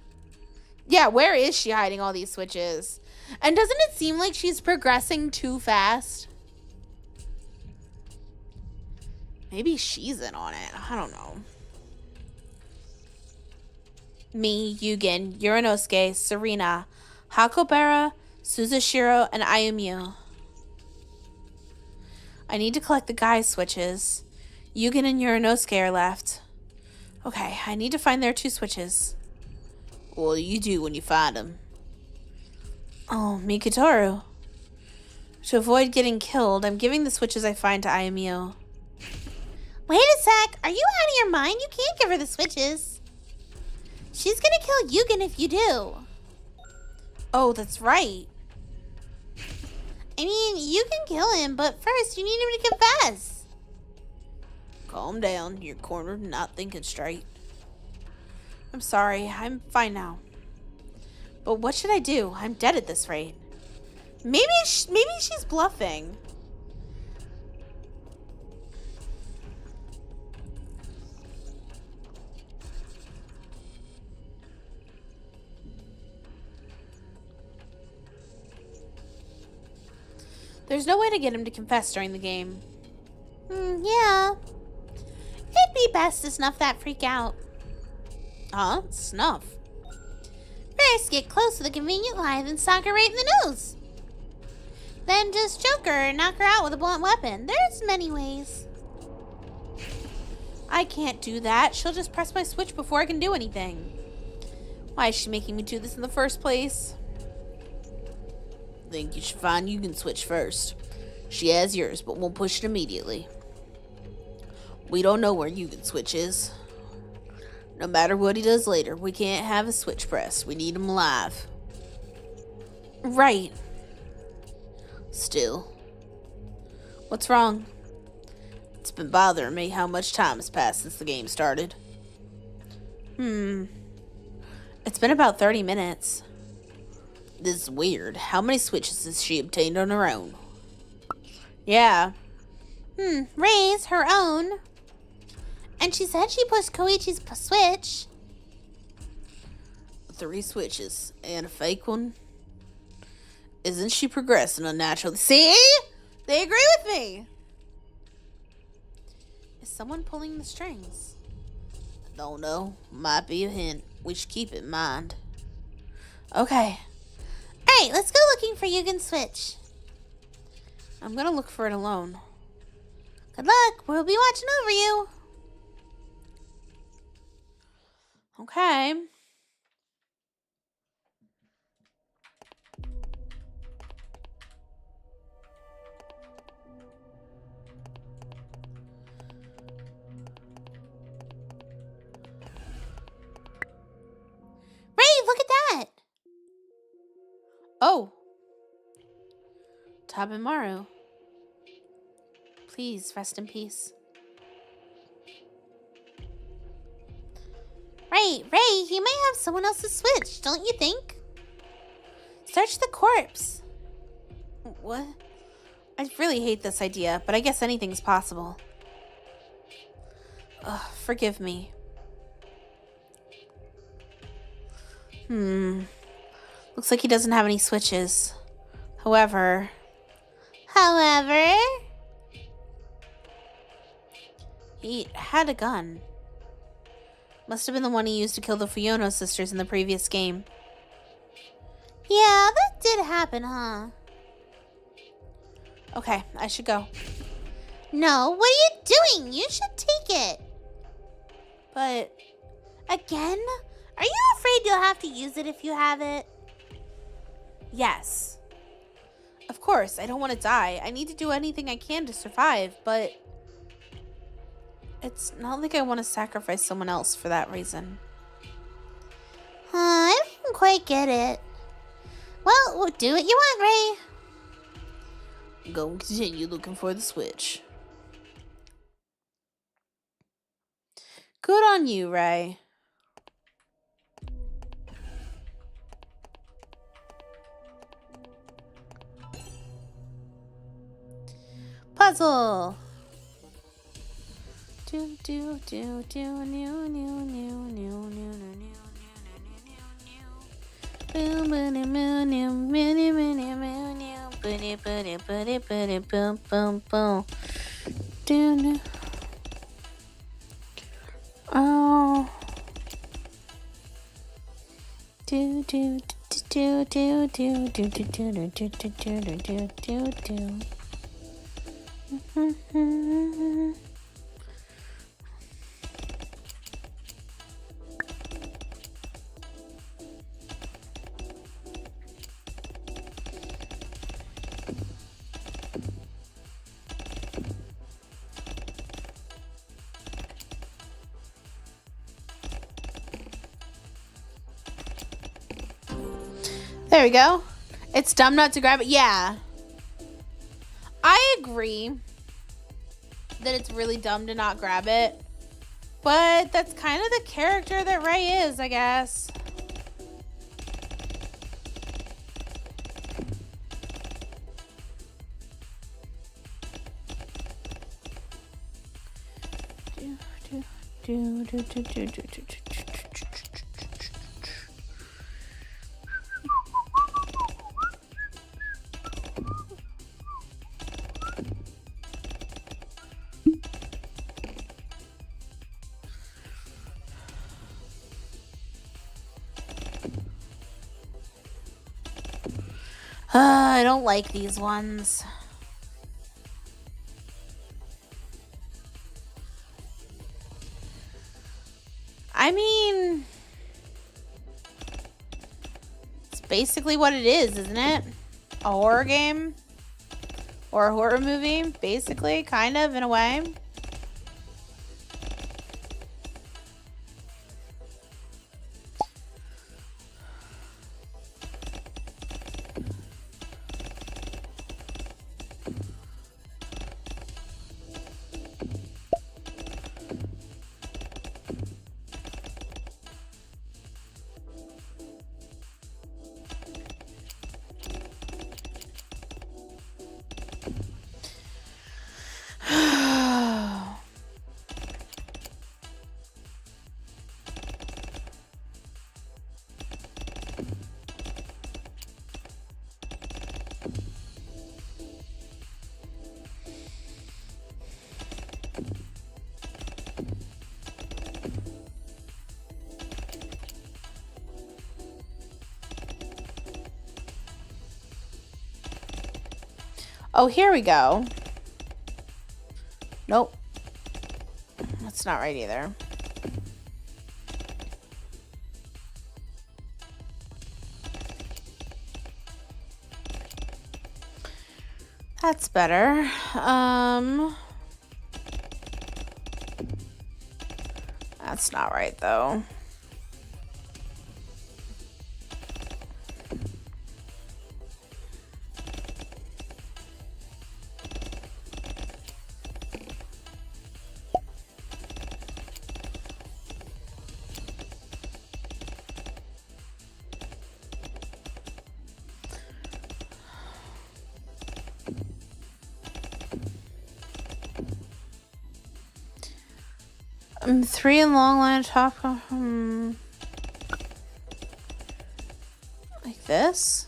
Yeah, where is she hiding all these switches? And doesn't it seem like she's progressing too fast? Maybe she's in on it. I don't know. Me, Yugen, Uranosuke, Serena, Hakobara, Suzashiro, and Ayumu. I need to collect the guy's switches. Yugen and Uranosuke are left. Okay, I need to find their 2 switches. What do you do when you find them? Oh, Mikotoru. To avoid getting killed, I'm giving the switches I find to Ayumu. Wait a sec. Are you out of your mind? You can't give her the switches. She's gonna kill Yugen if you do. Oh, that's right. I mean, you can kill him, but first you need him to confess. Calm down. You're cornered and not thinking straight. I'm sorry. I'm fine now. But what should I do? I'm dead at this rate. Maybe she's bluffing. There's no way to get him to confess during the game. Yeah. It'd be best to snuff that freak out. Huh? Snuff? First, get close to the convenient lie, then sock her right in the nose. Then just choke her and knock her out with a blunt weapon. There's many ways. I can't do that. She'll just press my switch before I can do anything. Why is she making me do this in the first place? Think you should find Yugen switch first. She has yours, but won't push it immediately. We don't know where Yugen switch is. No matter what he does later, we can't have his switch pressed. We need him alive. Right. Still. What's wrong? It's been bothering me how much time has passed since the game started. It's been about 30 minutes. This is weird. How many switches has she obtained on her own? Yeah. Raise her own. And she said she pushed Koichi's switch. 3 switches and a fake one. Isn't she progressing unnaturally? See? They agree with me. Is someone pulling the strings? Don't know. Might be a hint. We should keep it in mind. Okay. Alright, let's go looking for Yugen's switch. I'm gonna look for it alone. Good luck. We'll be watching over you. Okay. Ray, look at that. Oh. Tabemaru. Please rest in peace. Ray, he may have someone else's switch, don't you think? Search the corpse. What? I really hate this idea, but I guess anything's possible. Ugh, forgive me. Looks like he doesn't have any switches. However, he had a gun. Must have been the one he used to kill the Fuyono sisters in the previous game. Yeah, that did happen, huh? Okay, I should go. No, what are you doing? You should take it. But Again? Are you afraid you'll have to use it if you have it? yes. Of course, I don't want to die. I need to do anything I can to survive, but it's not like I want to sacrifice someone else for that reason. I don't quite get it. Well, we'll do what you want, Ray. Go and continue looking for the switch. Good on you, Ray. Puzzle. Do do do do new new new new new new new. Boom boom boom boom boom boom boom boom boom boom. Do. Oh. Do do do do do do do do do do do do do. There we go. It's dumb not to grab it. Yeah. I agree. that it's really dumb to not grab it. But that's kind of the character that Ray is, I guess. I don't like these ones. I mean, it's basically what it is, isn't it? A horror game? Or a horror movie, basically, kind of, in a way. Oh, here we go. Nope. That's not right either. That's better. That's not right though. Three in long line top. Like this.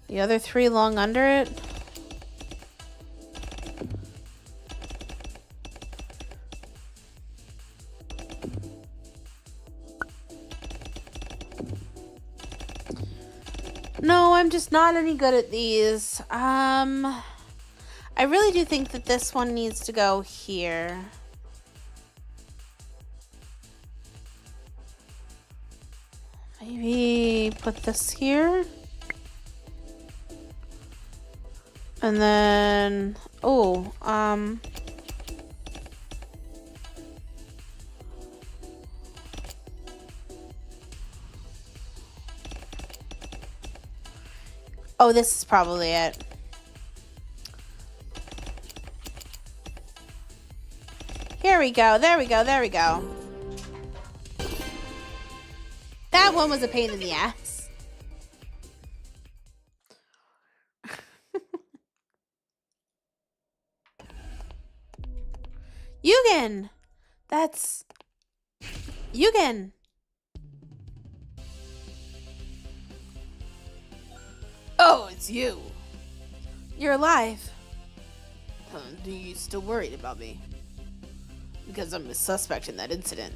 The other three long under it. No, I'm just not any good at these. I really do think that this one needs to go here. Maybe put this here. And then, oh, oh, this is probably it. Here we go. There we go. There we go. That one was a pain in the ass. Yugen! That's... Yugen! Oh, it's you. You're alive. Do you still worried about me? Because I'm a suspect in that incident.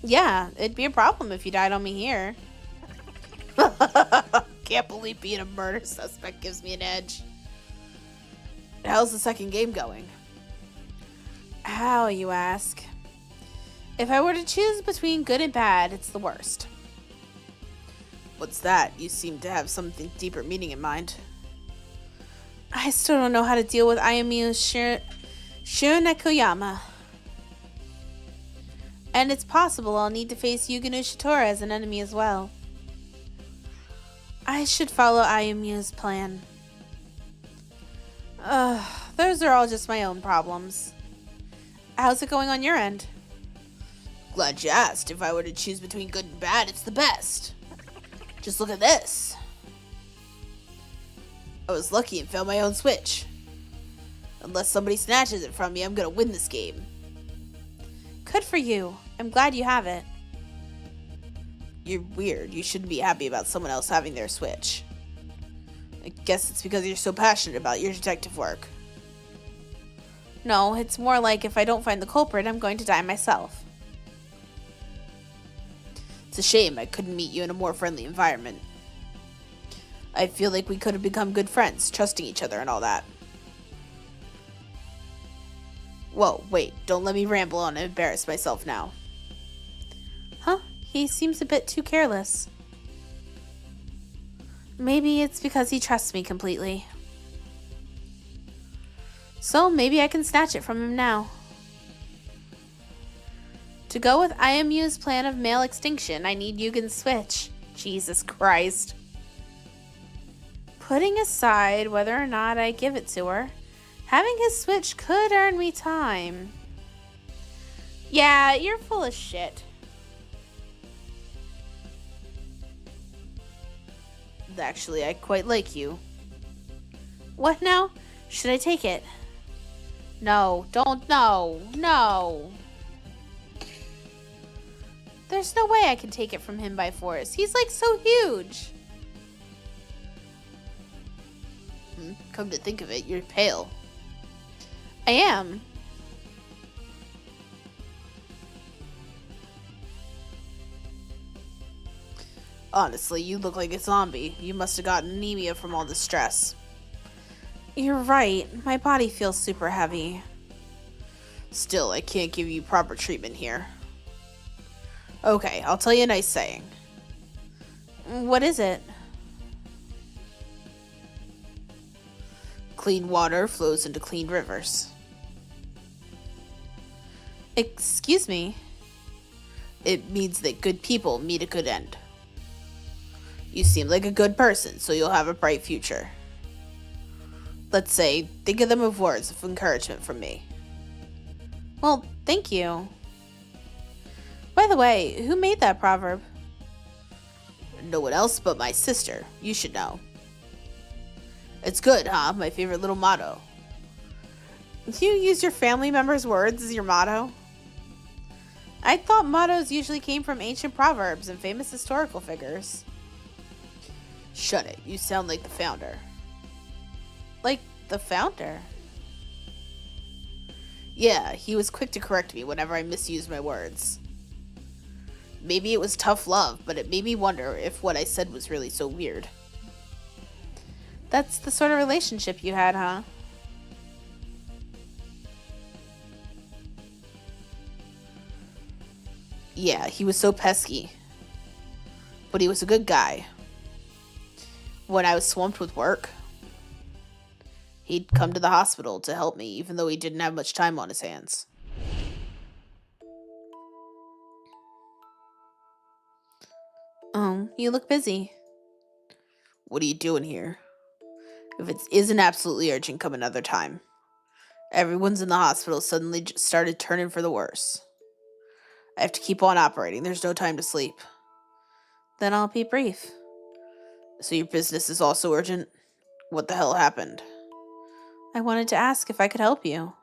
Yeah, it'd be a problem if you died on me here. Can't believe being a murder suspect gives me an edge. How's the second game going? How, you ask? If I were to choose between good and bad, it's the worst. What's that? You seem to have something deeper meaning in mind. I still don't know how to deal with Ayumu Shunekuyama. And it's possible I'll need to face Yugen Ushitora as an enemy as well. I should follow IMU's plan. Those are all just my own problems. How's it going on your end? Glad you asked. If I were to choose between good and bad, it's the best. Just look at this. I was lucky and found my own Switch. Unless somebody snatches it from me, I'm gonna win this game. Good for you. I'm glad you have it. You're weird. You shouldn't be happy about someone else having their Switch. I guess it's because you're so passionate about your detective work. No, it's more like if I don't find the culprit, I'm going to die myself. It's a shame I couldn't meet you in a more friendly environment. I feel like we could have become good friends, trusting each other and all that. Whoa, wait, don't let me ramble on and embarrass myself now. Huh? He seems a bit too careless. Maybe it's because he trusts me completely. So maybe I can snatch it from him now. To go with IMU's plan of male extinction, I need Yugen's Switch. Jesus Christ. Putting aside whether or not I give it to her, having his Switch could earn me time. Yeah, you're full of shit. Actually, I quite like you. What now? Should I take it? No, don't, no. There's no way I can take it from him by force. He's like so huge. Come to think of it, you're pale. I am. Honestly, you look like a zombie. You must have gotten anemia from all the stress. You're right. My body feels super heavy. Still, I can't give you proper treatment here. Okay, I'll tell you a nice saying. What is it? Clean water flows into clean rivers. Excuse me? It means that good people meet a good end. You seem like a good person, so you'll have a bright future. Let's say, think of them as words of encouragement from me. Well, thank you. By the way, who made that proverb? No one else but my sister. You should know. It's good, huh? My favorite little motto. You use your family members' words as your motto? I thought mottos usually came from ancient proverbs and famous historical figures. Shut it. You sound like the founder. Like the founder? Yeah, he was quick to correct me whenever I misused my words. Maybe it was tough love, but it made me wonder if what I said was really so weird. That's the sort of relationship you had, huh? Yeah, he was so pesky. But he was a good guy. When I was swamped with work, he'd come to the hospital to help me, even though he didn't have much time on his hands. Oh, you look busy. What are you doing here? If it isn't absolutely urgent, come another time. Everyone's in the hospital suddenly started turning for the worse. I have to keep on operating. There's no time to sleep. Then I'll be brief. So your business is also urgent? What the hell happened? I wanted to ask if I could help you.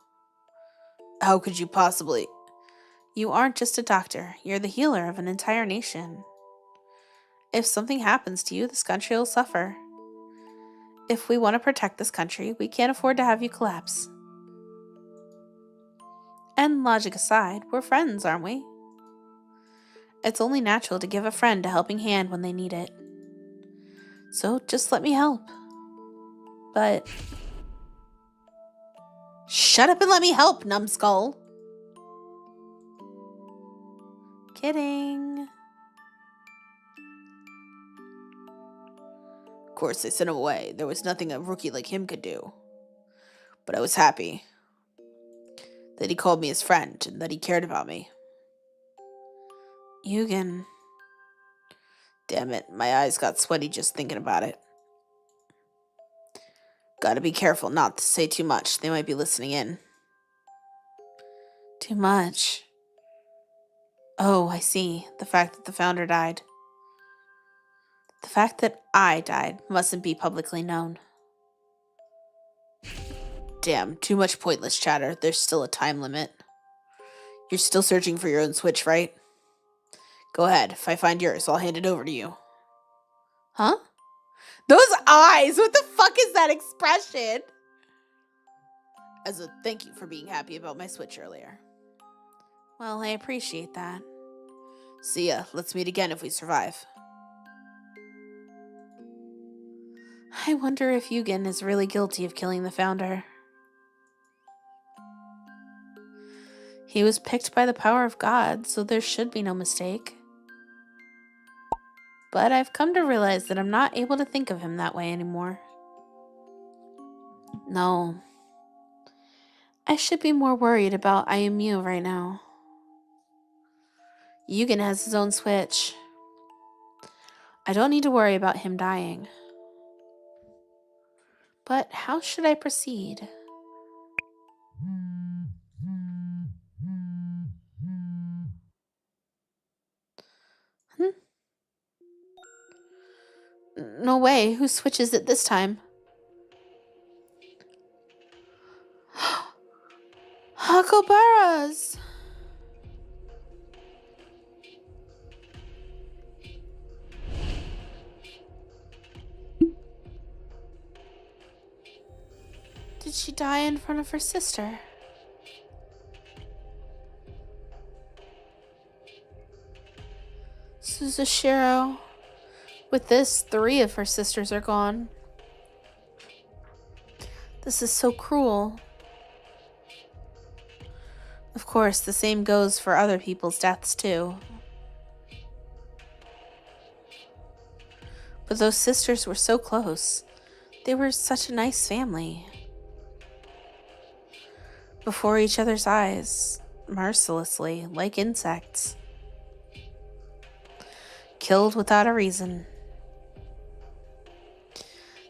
How could you possibly? You aren't just a doctor. You're the healer of an entire nation. If something happens to you, this country will suffer. If we want to protect this country, we can't afford to have you collapse. And logic aside, we're friends, aren't we? It's only natural to give a friend a helping hand when they need it. So just let me help. But shut up and let me help, numbskull. Kidding. Of course, they sent him away. There was nothing a rookie like him could do. But I was happy that he called me his friend and that he cared about me. Yugen. Damn it, my eyes got sweaty just thinking about it. Gotta be careful not to say too much. They might be listening in. Too much? Oh, I see. The fact that the founder died. The fact that I died mustn't be publicly known. Damn, too much pointless chatter. There's still a time limit. You're still searching for your own Switch, right? Go ahead. If I find yours, I'll hand it over to you. Huh? Those eyes! What the fuck is that expression? As a thank you for being happy about my Switch earlier. Well, I appreciate that. See ya. Let's meet again if we survive. I wonder if Yugen is really guilty of killing the founder. He was picked by the power of God, so there should be no mistake. But I've come to realize that I'm not able to think of him that way anymore. No. I should be more worried about IMU right now. Yugen has his own Switch. I don't need to worry about him dying. But how should I proceed? No way. Whose Switch is it this time? Hakobara's! Did she die in front of her sister? Suzushiro. With this, 3 of her sisters are gone. This is so cruel. Of course, the same goes for other people's deaths too. But those sisters were so close. They were such a nice family. Before each other's eyes, mercilessly, like insects. Killed without a reason.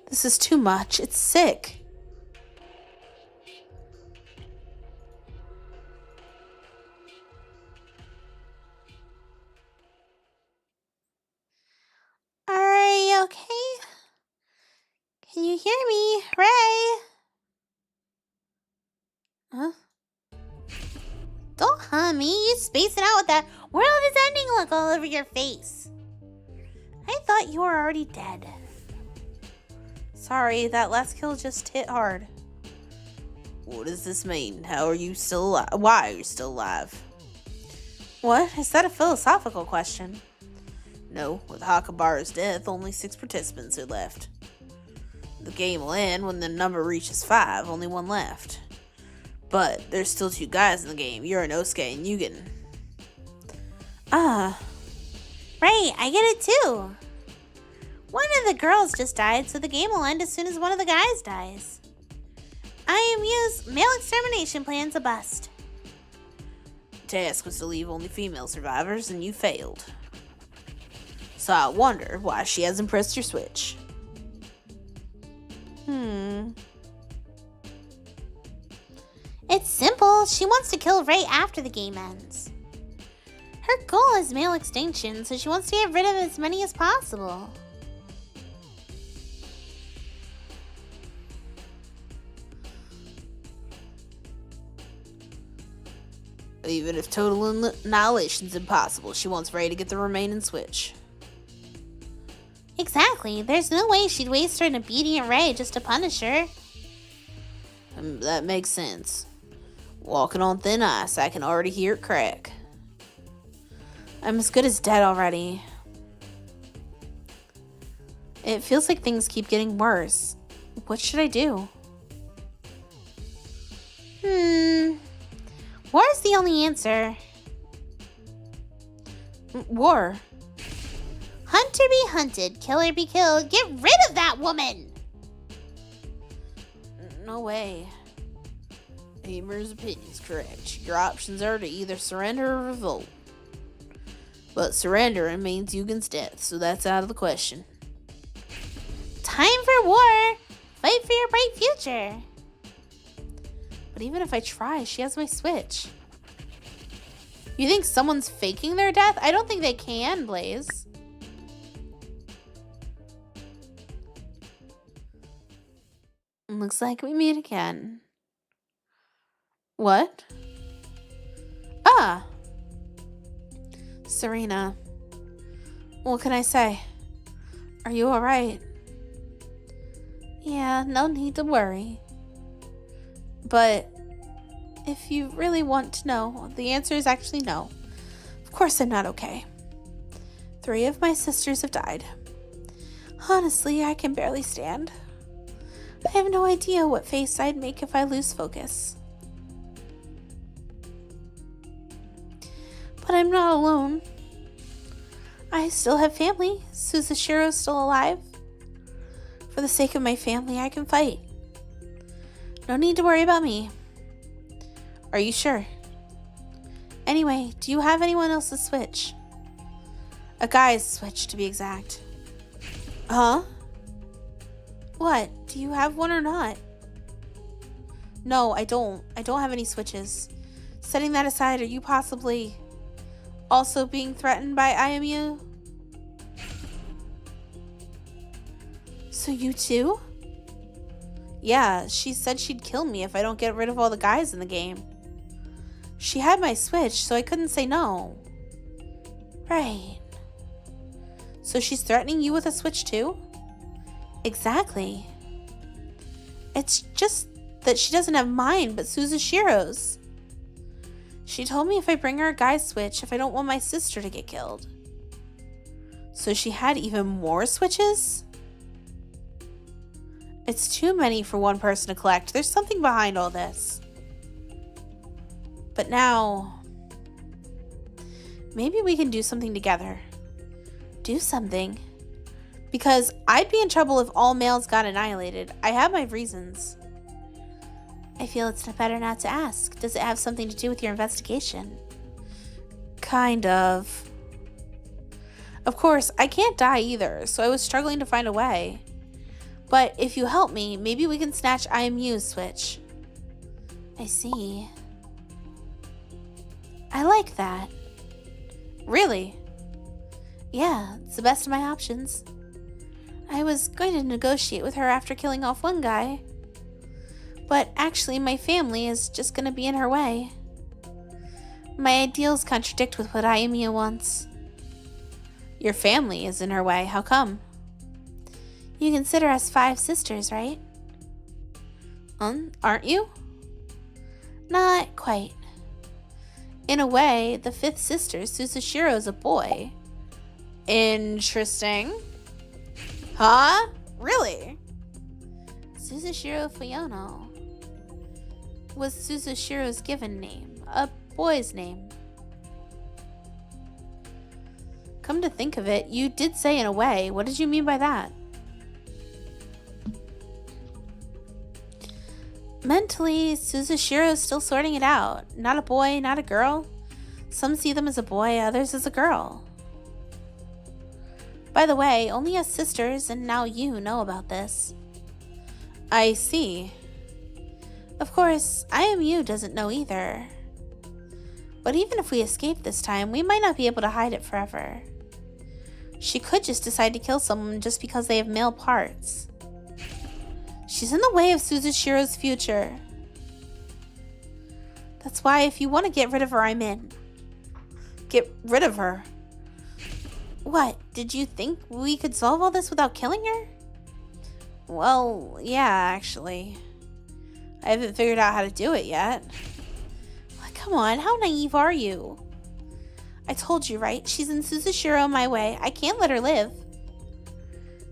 This is too much. It's sick. Are you okay? Can you hear me? Ray? Huh? Don't hum me. You spacing out with that world is ending look all over your face. I thought you were already dead. Sorry, that last kill just hit hard. What does this mean? How are you still alive? Why are you still alive? What? Is that a philosophical question? No, with Hakabara's death, only 6 participants are left. The game will end when the number reaches 5, only 1 left. But there's still 2 guys in the game, Yorinosuke and Yugen. Right, I get it too. One of the girls just died, so the game will end as soon as one of the guys dies. IMU's male extermination plan's a bust. The task was to leave only female survivors, and you failed. So I wonder why she hasn't pressed your Switch. It's simple. She wants to kill Ray after the game ends. Her goal is male extinction, so she wants to get rid of as many as possible. Even if total annihilation's impossible, she wants Ray to get the remaining Switch. Exactly. There's no way she'd waste her an obedient Ray just to punish her. That makes sense. Walking on thin ice, I can already hear it crack. I'm as good as dead already. It feels like things keep getting worse. What should I do? War's the only answer. War? Hunter be hunted, killer be killed. Get rid of that woman! No way. Hamer's opinion's correct. Your options are to either surrender or revolt. But surrendering means Yugen's death, so that's out of the question. Time for war! Fight for your bright future! But even if I try, she has my Switch. You think someone's faking their death? I don't think they can, Blaze. Looks like we meet again. What? Ah! Serena. What can I say? Are you alright? Yeah, no need to worry. But if you really want to know, the answer is actually no. Of course I'm not okay. 3 of my sisters have died. Honestly, I can barely stand. I have no idea what face I'd make if I lose focus. But I'm not alone. I still have family. Suzushiro's still alive. For the sake of my family, I can fight. No need to worry about me. Are you sure? Anyway, do you have anyone else's Switch? A guy's Switch, to be exact. Huh? What? Do you have one or not? No, I don't. I don't have any Switches. Setting that aside, are you possibly also being threatened by IMU? So you too? Yeah, she said she'd kill me if I don't get rid of all the guys in the game. She had my Switch, so I couldn't say no. Right. So she's threatening you with a Switch too? Exactly. It's just that she doesn't have mine, but Suzushiro's. She told me if I bring her a guy's Switch, if I don't want my sister to get killed. So she had even more Switches? It's too many for one person to collect. There's something behind all this. But now, maybe we can do something together. Do something? Because I'd be in trouble if all males got annihilated. I have my reasons. I feel it's better not to ask. Does it have something to do with your investigation? Kind of. Of course, I can't die either, so I was struggling to find a way. But if you help me, maybe we can snatch IMU's Switch. I see. I like that. Really? Yeah, it's the best of my options. I was going to negotiate with her after killing off one guy. But actually, my family is just going to be in her way. My ideals contradict with what IMU wants. Your family is in her way. How come? You consider us 5 sisters, right? Aren't you? Not quite. In a way, the 5th sister, Suzushiro's a boy. Interesting. Huh? Really? Suzushiro Fuyono was Suzushiro's given name, a boy's name. Come to think of it, you did say in a way. What did you mean by that? Mentally, Suzushiro's still sorting it out. Not a boy, not a girl. Some see them as a boy, others as a girl. By the way, only us sisters, and now you, know about this. I see. Of course, IMU doesn't know either. But even if we escape this time, we might not be able to hide it forever. She could just decide to kill someone just because they have male parts. She's in the way of Suzushiro's future. That's why if you want to get rid of her, I'm in. Get rid of her? What, did you think we could solve all this without killing her? Well, yeah, actually. I haven't figured out how to do it yet. Come on, how naive are you? I told you, right? She's in Suzushiro my way. I can't let her live.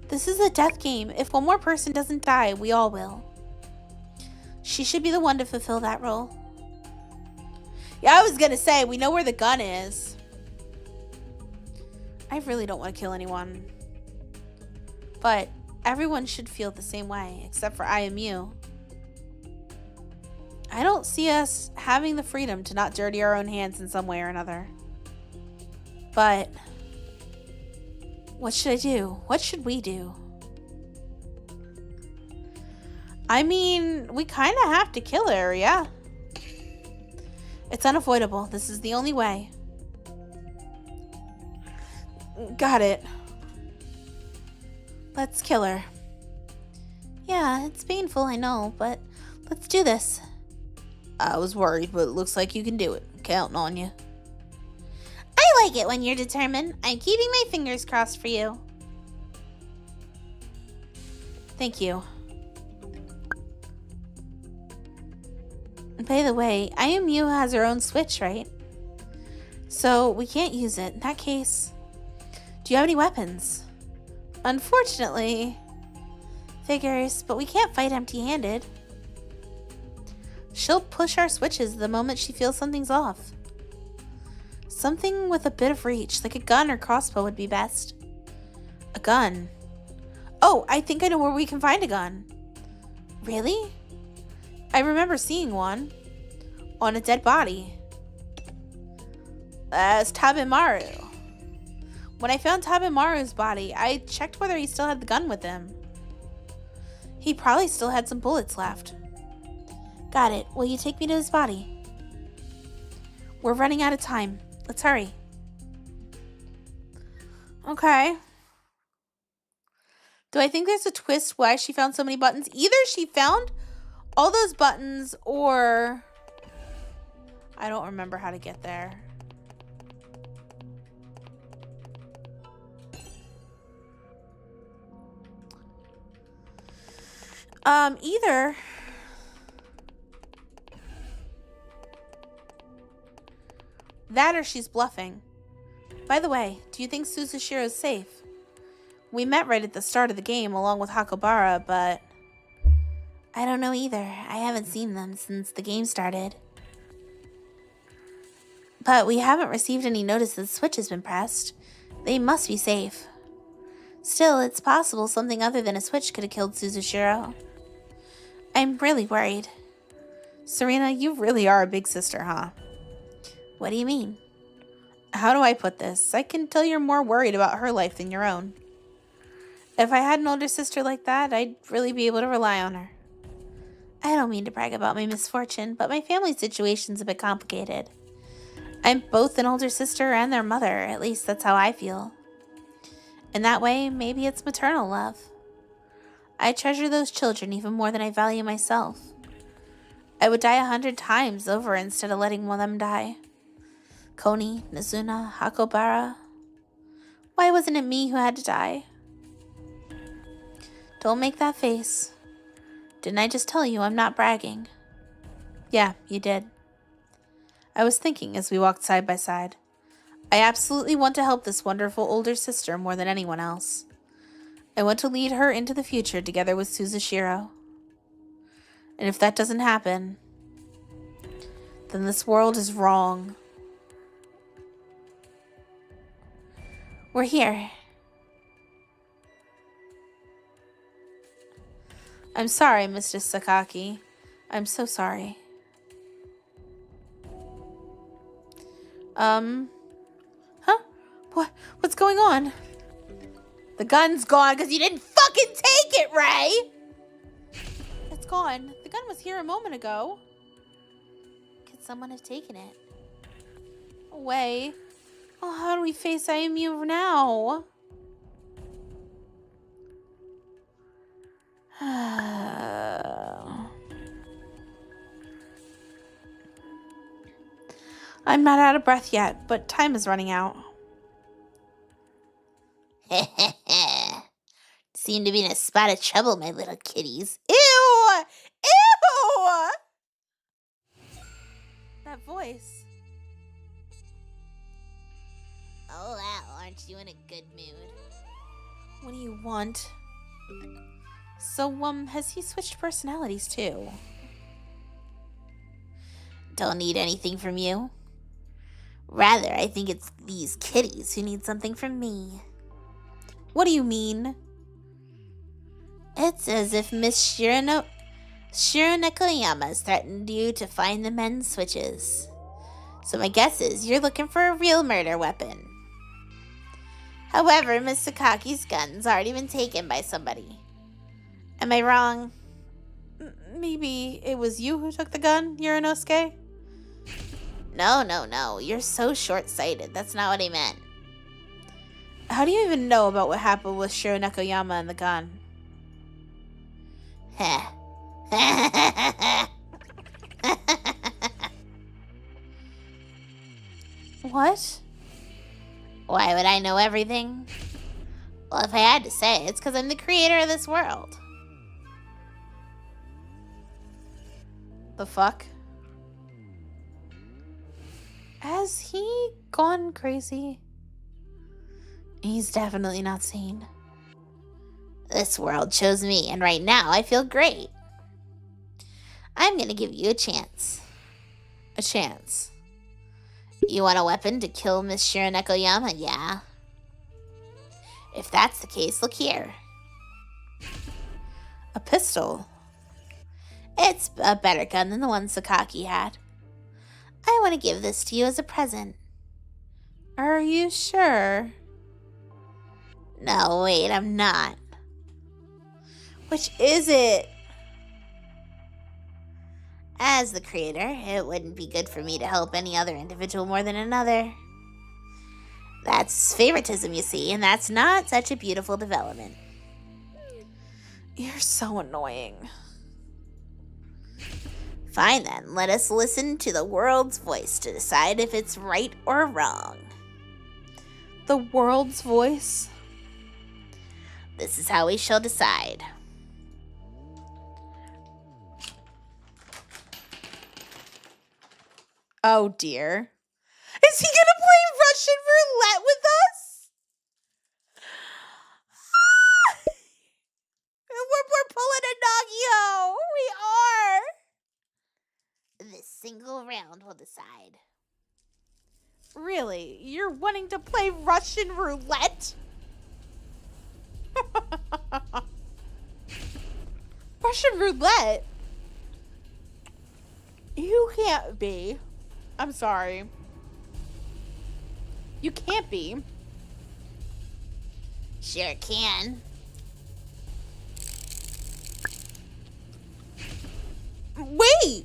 This is a death game. If one more person doesn't die, we all will. She should be the one to fulfill that role. Yeah, I was gonna say, we know where the gun is. I really don't want to kill anyone. But everyone should feel the same way, except for IMU. I don't see us having the freedom to not dirty our own hands in some way or another. But what should I do? What should we do? I mean, we kind of have to kill her, yeah? It's unavoidable. This is the only way. Got it. Let's kill her. Yeah, it's painful, I know, but let's do this. I was worried, but it looks like you can do it. Counting on you. I like it when you're determined. I'm keeping my fingers crossed for you. Thank you. By the way, IMU has her own Switch, right? So we can't use it. In that case, do you have any weapons? Unfortunately, figures, but we can't fight empty-handed. She'll push our switches the moment she feels something's off. Something with a bit of reach, like a gun or crossbow would be best. A gun? Oh, I think I know where we can find a gun. Really? I remember seeing one. On a dead body. That's Tabemaru. When I found Tabemaru's body, I checked whether he still had the gun with him. He probably still had some bullets left. Got it. Will you take me to his body? We're running out of time. Let's hurry. Okay. Do I think there's a twist why she found so many buttons? Either she found all those buttons or I don't remember how to get there. Either that or she's bluffing. By the way, do you think Suzushiro's safe? We met right at the start of the game along with Hakobara, but I don't know either. I haven't seen them since the game started. But we haven't received any notice that the switch has been pressed. They must be safe. Still, it's possible something other than a switch could have killed Suzushiro. I'm really worried. Serena, you really are a big sister, huh? What do you mean? How do I put this? I can tell you're more worried about her life than your own. If I had an older sister like that, I'd really be able to rely on her. I don't mean to brag about my misfortune, but my family situation's a bit complicated. I'm both an older sister and their mother, at least that's how I feel. In that way, maybe it's maternal love. I treasure those children even more than I value myself. I would die 100 times over instead of letting one of them die. Koni, Nazuna, Hakobara. Why wasn't it me who had to die? Don't make that face. Didn't I just tell you I'm not bragging? Yeah, you did. I was thinking as we walked side by side. I absolutely want to help this wonderful older sister more than anyone else. I want to lead her into the future together with Suzushiro. And if that doesn't happen, then this world is wrong. We're here. I'm sorry, Mr. Sakaki. I'm so sorry. Huh? What's going on? The gun's gone because you didn't fucking take it, Ray! It's gone. The gun was here a moment ago. Could someone have taken it? Away. Oh, how do we face IMU now? I'm not out of breath yet, but time is running out. Seem to be in a spot of trouble, my little kitties. Ew! Ew! That voice. Oh, wow, aren't you in a good mood? What do you want? So, has he switched personalities too? Don't need anything from you. Rather, I think it's these kitties who need something from me. What do you mean? It's as if Miss Shiro Nekoyama's threatened you to find the men's switches. So my guess is you're looking for a real murder weapon. However, Miss Sakaki's gun's already been taken by somebody. Am I wrong? Maybe it was you who took the gun, Uranosuke? No. You're so short-sighted. That's not what I meant. How do you even know about what happened with Shiro Nekoyama and the gun? Heh. What? Why would I know everything? Well, if I had to say, it's because I'm the creator of this world. The fuck? Has he gone crazy? He's definitely not sane. This world chose me, and right now I feel great. I'm gonna give you a chance. A chance. You want a weapon to kill Miss Shiro Nekoyama, yeah? If that's the case, look here. A pistol. It's a better gun than the one Sakaki had. I want to give this to you as a present. Are you sure? No, wait, I'm not. Which is it? As the creator, it wouldn't be good for me to help any other individual more than another. That's favoritism, you see, and that's not such a beautiful development. You're so annoying. Fine then, let us listen to the world's voice to decide if it's right or wrong. The world's voice? This is how we shall decide. Oh dear. Is he gonna play Russian roulette with us? We're pulling a Nagio. We are. This single round will decide. Really? You're wanting to play Russian roulette? Russian roulette? You can't be. I'm sorry. You can't be. Sure can. Wait!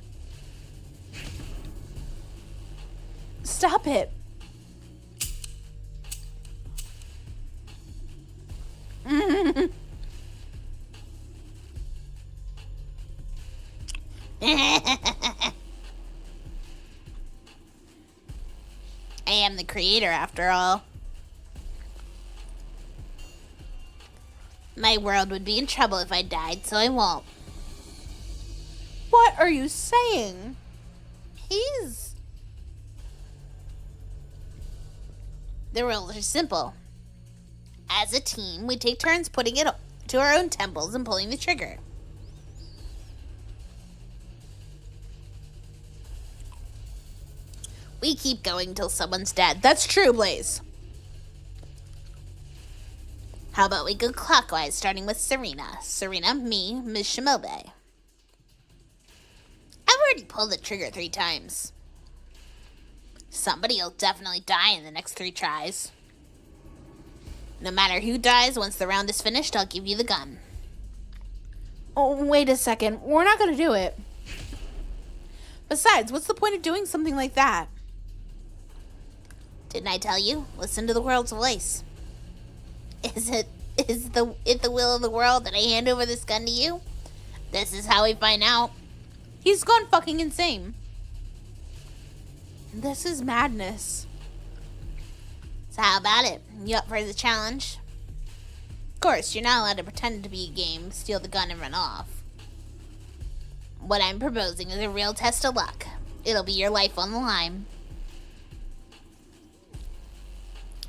Stop it. I am the creator, after all. My world would be in trouble if I died, so I won't. What are you saying? The rules are simple. As a team, we take turns putting it to our own temples and pulling the trigger. We keep going till someone's dead. That's true, Blaze. How about we go clockwise, starting with Serena? Serena, me, Ms. Shimobe. I've already pulled the trigger 3 times. Somebody'll definitely die in the next 3 tries. No matter who dies, once the round is finished, I'll give you the gun. Oh, wait a second. We're not gonna do it. Besides, what's the point of doing something like that? Didn't I tell you? Listen to the world's voice. Is it the will of the world that I hand over this gun to you? This is how we find out. He's gone fucking insane. This is madness. So how about it? You up for the challenge? Of course, you're not allowed to pretend to be a game, steal the gun, and run off. What I'm proposing is a real test of luck. It'll be your life on the line.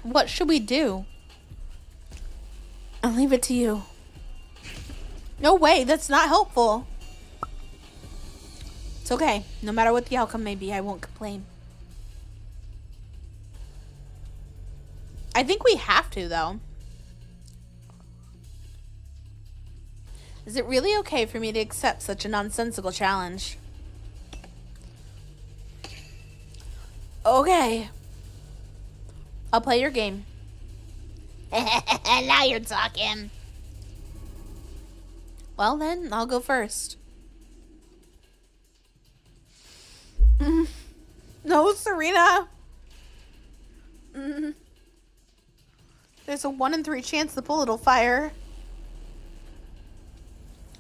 What should we do? I'll leave it to you. No way, that's not helpful. It's okay. No matter what the outcome may be, I won't complain. I think we have to, though. Is it really okay for me to accept such a nonsensical challenge? Okay. I'll play your game. Now you're talking. Well then, I'll go first. No, Serena. There's a 1 in 3 chance the bullet will fire.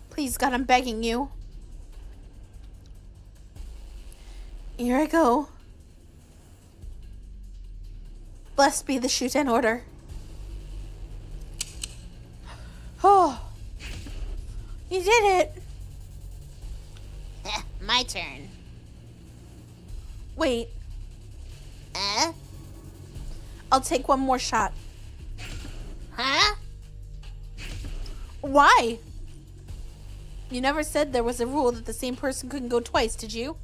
Please, God, I'm begging you. Here I go. Blessed be the SHUTEN order. Oh, you did it. My turn. Wait, I'll take one more shot. Huh? Why? You never said there was a rule that the same person couldn't go twice, did you?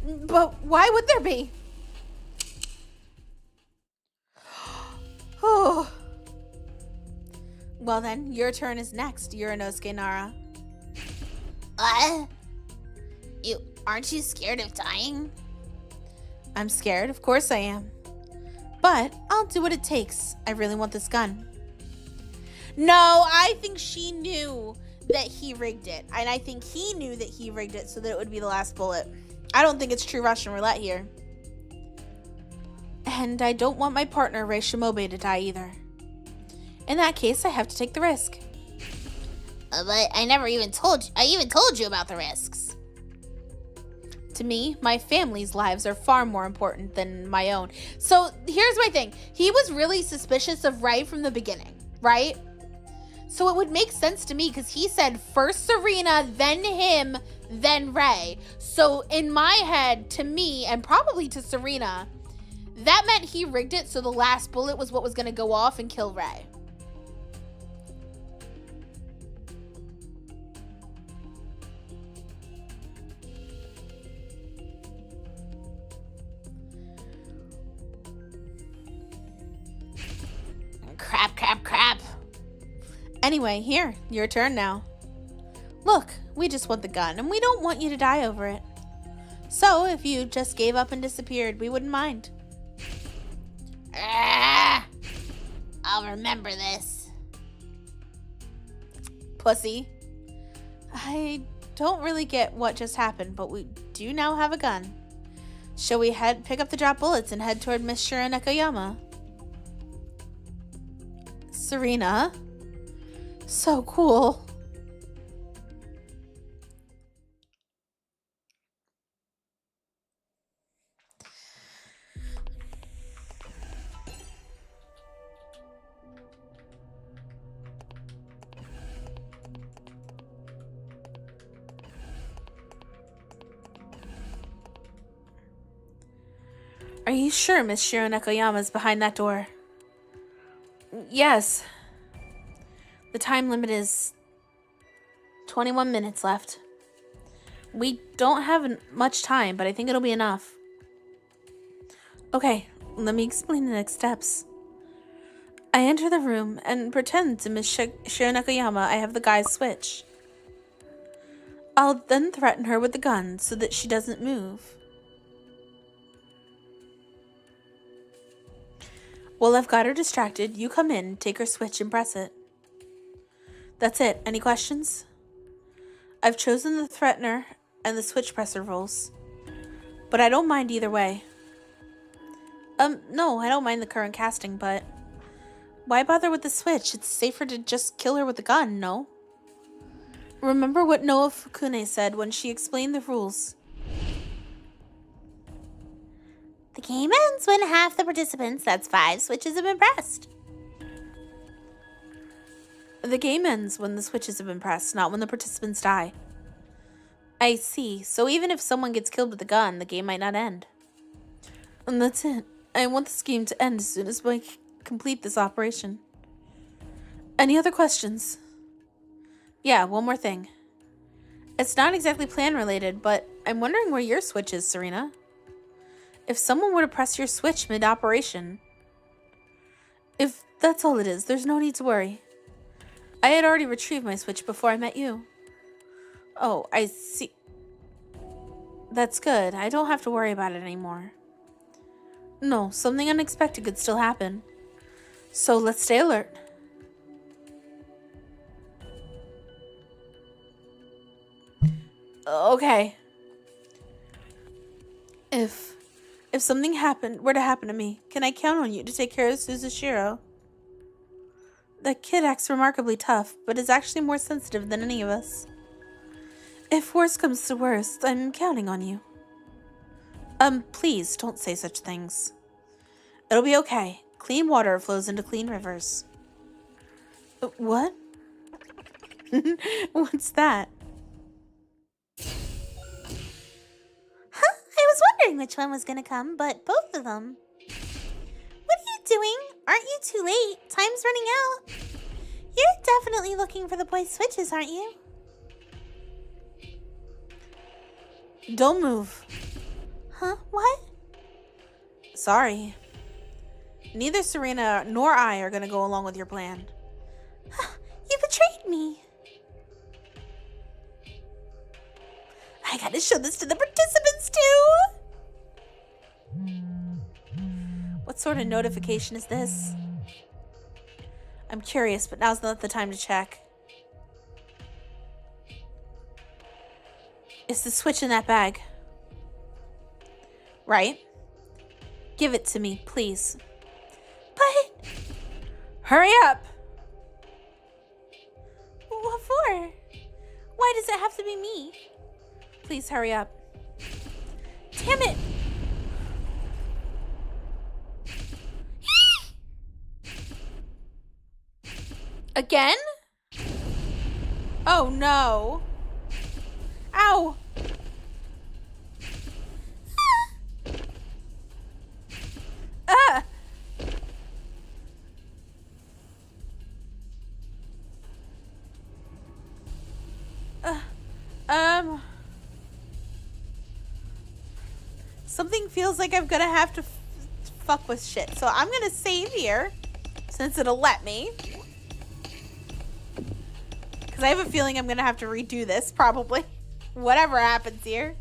But why would there be? Oh. Well then, your turn is next, Uranosuke Nara. Aren't you scared of dying? I'm scared, of course I am. But I'll do what it takes. I really want this gun. No, I think she knew that he rigged it. And I think he knew that he rigged it so that it would be the last bullet. I don't think it's true Russian roulette here. And I don't want my partner, Rei Shimobe, to die either. In that case, I have to take the risk. But I even told you about the risks. To me, my family's lives are far more important than my own. So here's my thing. He was really suspicious of Rei from the beginning, right? So it would make sense to me because he said first Serena, then him, then Rei. So in my head, to me, and probably to Serena, that meant he rigged it so the last bullet was what was going to go off and kill Rei. Crap. Anyway, here, your turn now. Look, we just want the gun, and we don't want you to die over it. So, if you just gave up and disappeared, we wouldn't mind. I'll remember this. Pussy. I don't really get what just happened, but we do now have a gun. Shall we pick up the drop bullets and head toward Miss Shiro Nekoyama? Serena. So cool. Are you sure Miss Shiro Nekoyama is behind that door? Yes. The time limit is 21 minutes left. We don't have much time, but I think it'll be enough. Okay, let me explain the next steps. I enter the room and pretend to Miss Shiro Nekoyama I have the guy's switch. I'll then threaten her with the gun so that she doesn't move. While I've got her distracted, you come in, take her switch, and press it. That's it. Any questions? I've chosen the threatener and the switch presser roles, but I don't mind either way. No, I don't mind the current casting, but why bother with the switch? It's safer to just kill her with the gun, no? Remember what Noa Fukune said when she explained the rules. The game ends when half the participants, that's 5, switches have been pressed. The game ends when the switches have been pressed, not when the participants die. I see. So even if someone gets killed with a gun, the game might not end. And that's it. I want this game to end as soon as we complete this operation. Any other questions? Yeah, one more thing. It's not exactly plan related, but I'm wondering where your switch is, Serena. If someone were to press your switch mid-operation. If that's all it is, there's no need to worry. I had already retrieved my switch before I met you. Oh, I see. That's good. I don't have to worry about it anymore. No, something unexpected could still happen. So let's stay alert. Okay. If something were to happen to me, can I count on you to take care of Suzushiro? That kid acts remarkably tough, but is actually more sensitive than any of us. If worst comes to worst, I'm counting on you. Please don't say such things. It'll be okay. Clean water flows into clean rivers. What? What's that? Huh? I was wondering which one was gonna come, but both of them. What are you doing? Aren't you too late? Time's running out. You're definitely looking for the boy's switches, aren't you? Don't move. Huh? What? Sorry. Neither Serena nor I are gonna go along with your plan. You betrayed me. I gotta show this to the participants too! What sort of notification is this? I'm curious, but now's not the time to check. Is the switch in that bag? Right? Give it to me, please. But... Hurry up! What for? Why does it have to be me? Please hurry up. Damn it! Again? Oh no. Ow! Ah! Something feels like I'm gonna have to fuck with shit. So I'm gonna save here, since it'll let me. Because I have a feeling I'm gonna have to redo this, probably. Whatever happens here.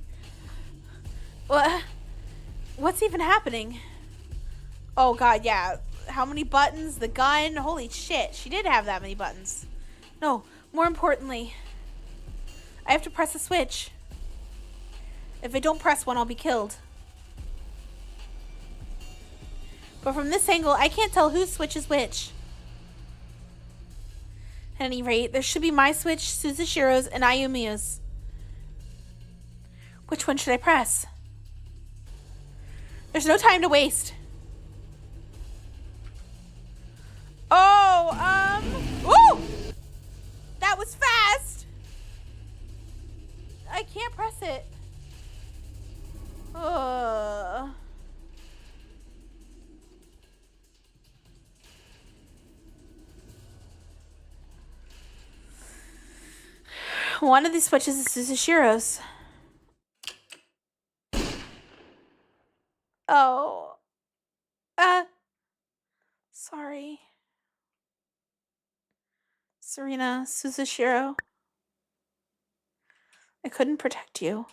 What's even happening? Oh god, yeah. How many buttons? The gun? Holy shit, she did have that many buttons. No, more importantly, I have to press a switch. If I don't press one, I'll be killed. But from this angle, I can't tell whose switch is which. At any rate, there should be my switch, Suzushiro's, and Ayumi's. Which one should I press? There's no time to waste. Oh, ooh! That was fast! I can't press it. One of these switches is Suzushiro's. Oh. Sorry. Serena, Suzushiro. I couldn't protect you.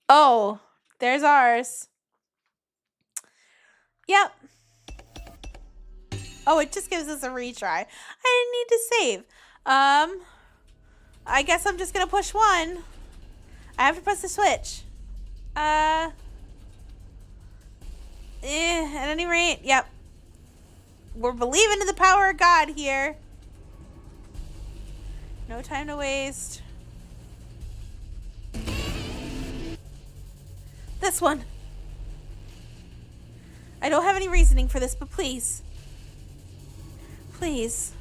Oh, there's ours. Yep. Oh, it just gives us a retry. I didn't need to save. I guess I'm just gonna push one. I have to press the switch. At any rate, yep. We're believing in the power of God here. No time to waste. This one. I don't have any reasoning for this, but please. Please.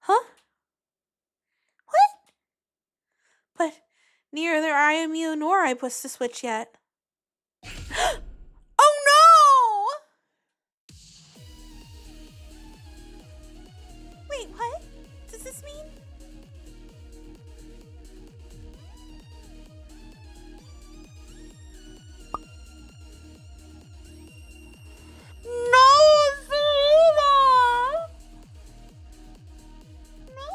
Huh? What? But neither Ayumu nor I pushed the switch yet. Oh no! Wait, what? Does this mean? No, Serena! No.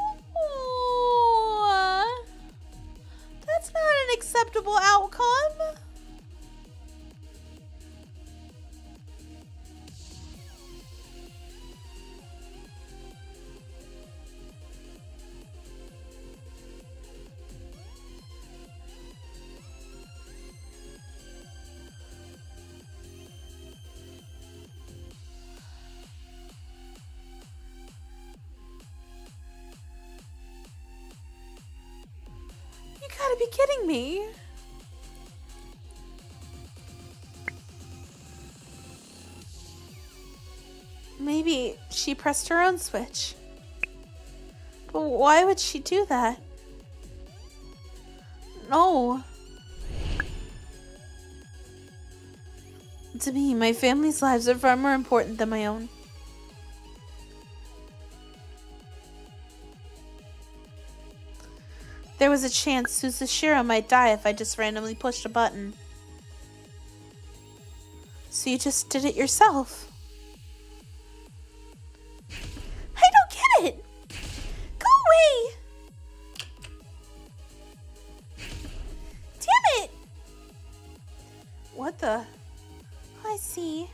be kidding me? Maybe she pressed her own switch. But why would she do that? No. To me, my family's lives are far more important than my own. There was a chance Suzushiro might die if I just randomly pushed a button. So you just did it yourself. I don't get it! Go away! Damn it! What the? I see.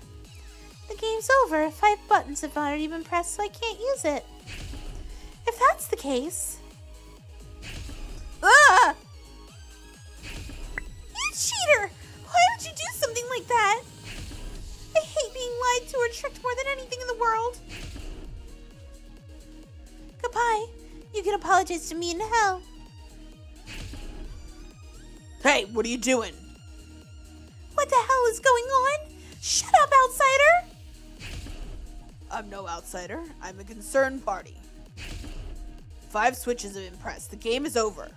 The game's over. 5 buttons have already been pressed, so I can't use it. If that's the case... Ah! You cheater! Why would you do something like that? I hate being lied to or tricked more than anything in the world. Goodbye. You can apologize to me in hell. Hey, what are you doing? What the hell is going on? Shut up, outsider! I'm no outsider. I'm a concerned party. 5 switches have been pressed. The game is over.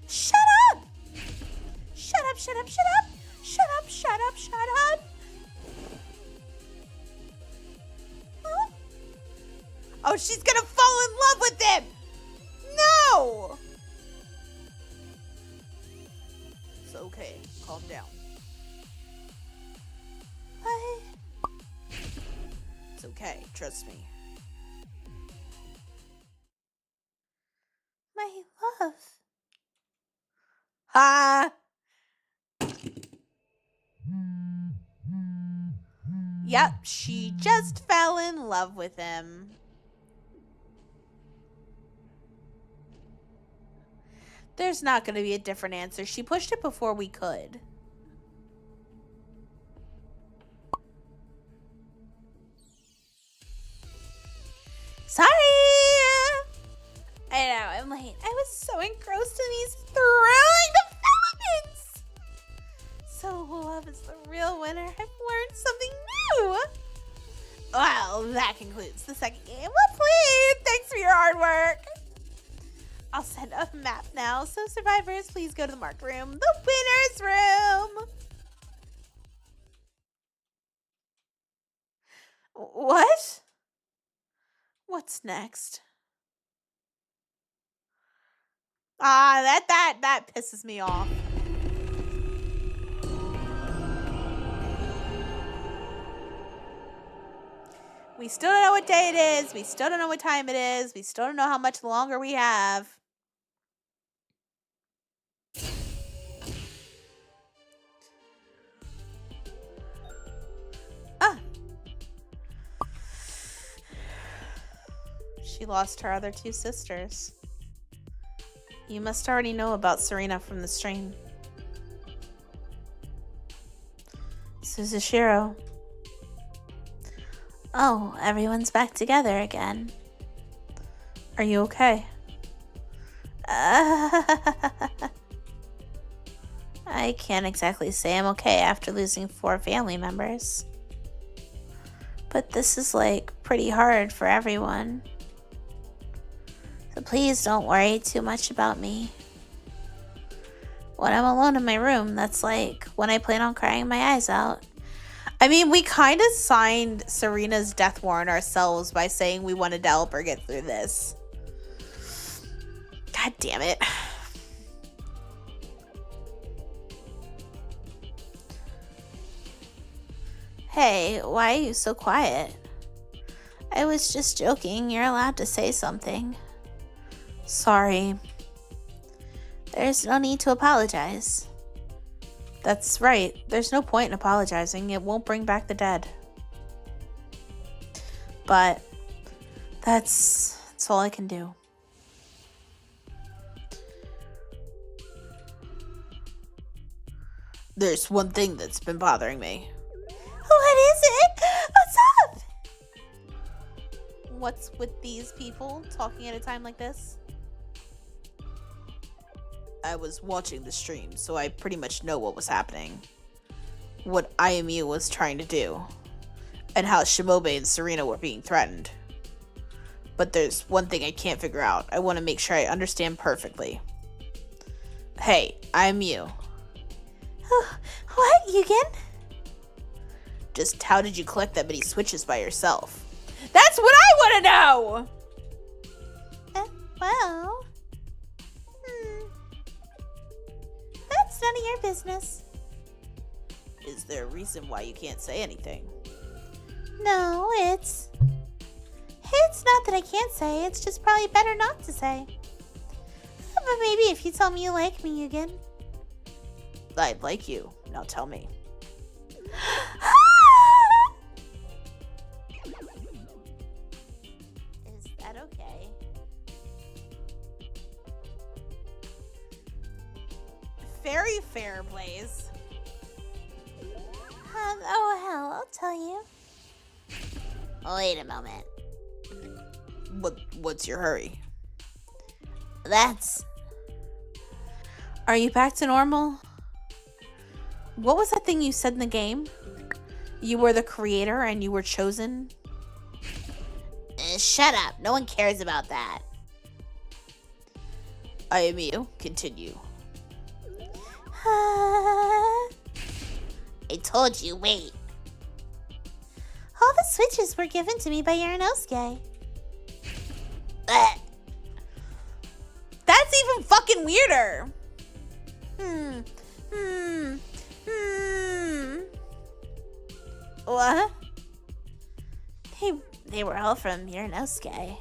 Shut up! Shut up, shut up, shut up! Shut up, shut up, shut up! Huh? Oh, she's gonna fall in love with him! No! It's okay. Calm down. It's okay. Trust me. My love. Ha! Yep, she just fell in love with him. There's not going to be a different answer. She pushed it before we could. Sorry! I know, I'm late. I was so engrossed in these thrilling developments! So love is the real winner. I've learned something new! Well, that concludes the second game. Well played! Thanks for your hard work! I'll send a map now, so survivors, please go to the marked room, the winner's room! What? What's next? That pisses me off. We still don't know what day it is. We still don't know what time it is. We still don't know how much longer we have. She lost her other 2 sisters. You must already know about Serena from the stream. Suzushiro. Oh, everyone's back together again. Are you okay? I can't exactly say I'm okay after losing 4 family members. But this is like pretty hard for everyone. So please don't worry too much about me. When I'm alone in my room, that's like when I plan on crying my eyes out. I mean, we kind of signed Serena's death warrant ourselves by saying we wanted to help her get through this. God damn it. Hey, why are you so quiet? I was just joking. You're allowed to say something. Sorry. There's no need to apologize. That's right. There's no point in apologizing. It won't bring back the dead. But that's all I can do. There's one thing that's been bothering me. What is it? What's up? What's with these people talking at a time like this? I was watching the stream, so I pretty much know what was happening. What IMU was trying to do. And how Shimobe and Serena were being threatened. But there's one thing I can't figure out. I want to make sure I understand perfectly. Hey, IMU. What, Yugen? Just how did you collect that many switches by yourself? That's what I want to know! Well... That's none of your business. Is there a reason why you can't say anything? No, it's not that I can't say, it's just probably better not to say. But maybe if you tell me you like me again. I'd like you. Now tell me. Is that okay? Very fair, Blaze. Oh hell, I'll tell you. Wait a moment. What's your hurry? That's... Are you back to normal? What was that thing you said in the game? You were the creator and you were chosen? Shut up. No one cares about that. IMU, continue. I told you, wait. All the switches were given to me by Uranosuke. That's even fucking weirder. What? They were all from Uranosuke.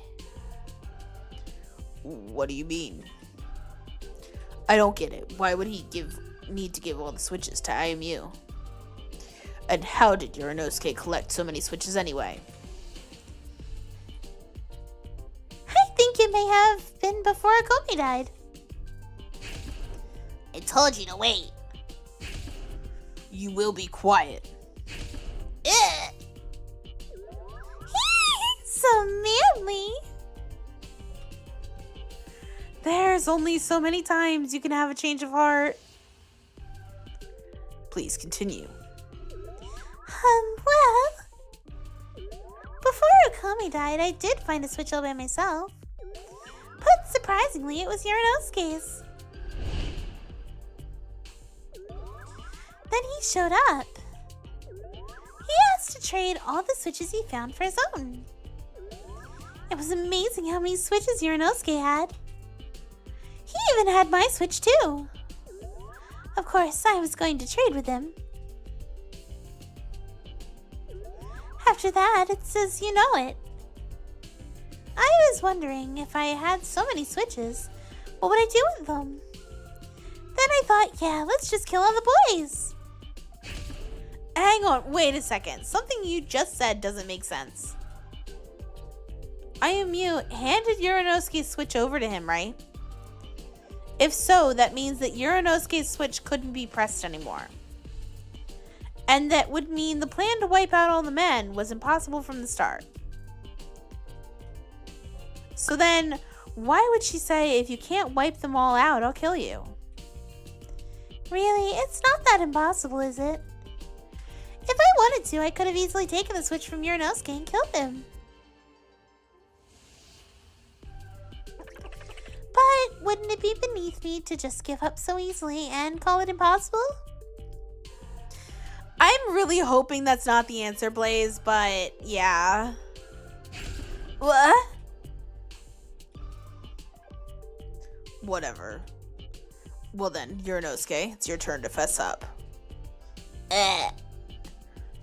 What do you mean? I don't get it. Why would he need to give all the switches to IMU? And how did Uranosuke collect so many switches anyway? I think it may have been before Akomi died. I told you to wait. You will be quiet. So manly. There's only so many times you can have a change of heart. Please continue. Well, before Okami died, I did find a switch all by myself. But surprisingly, it was Uranosuke's. Then he showed up. He asked to trade all the switches he found for his own. It was amazing how many switches Uranosuke had. He even had my switch too. Of course, I was going to trade with him. After that, it's as you know it. I was wondering if I had so many switches, what would I do with them? Then I thought, yeah, let's just kill all the boys. Hang on, wait a second. Something you just said doesn't make sense. IMU handed Uranosuke's switch over to him, right? If so, that means that Uranosuke's switch couldn't be pressed anymore. And that would mean the plan to wipe out all the men was impossible from the start. So then, why would she say, if you can't wipe them all out, I'll kill you? Really, it's not that impossible, is it? If I wanted to, I could have easily taken the switch from Uranosuke and killed him. But wouldn't it be beneath me to just give up so easily and call it impossible? I'm really hoping that's not the answer, Blaze, but yeah. What? Whatever. Well then, Uranosuke, it's your turn to fess up.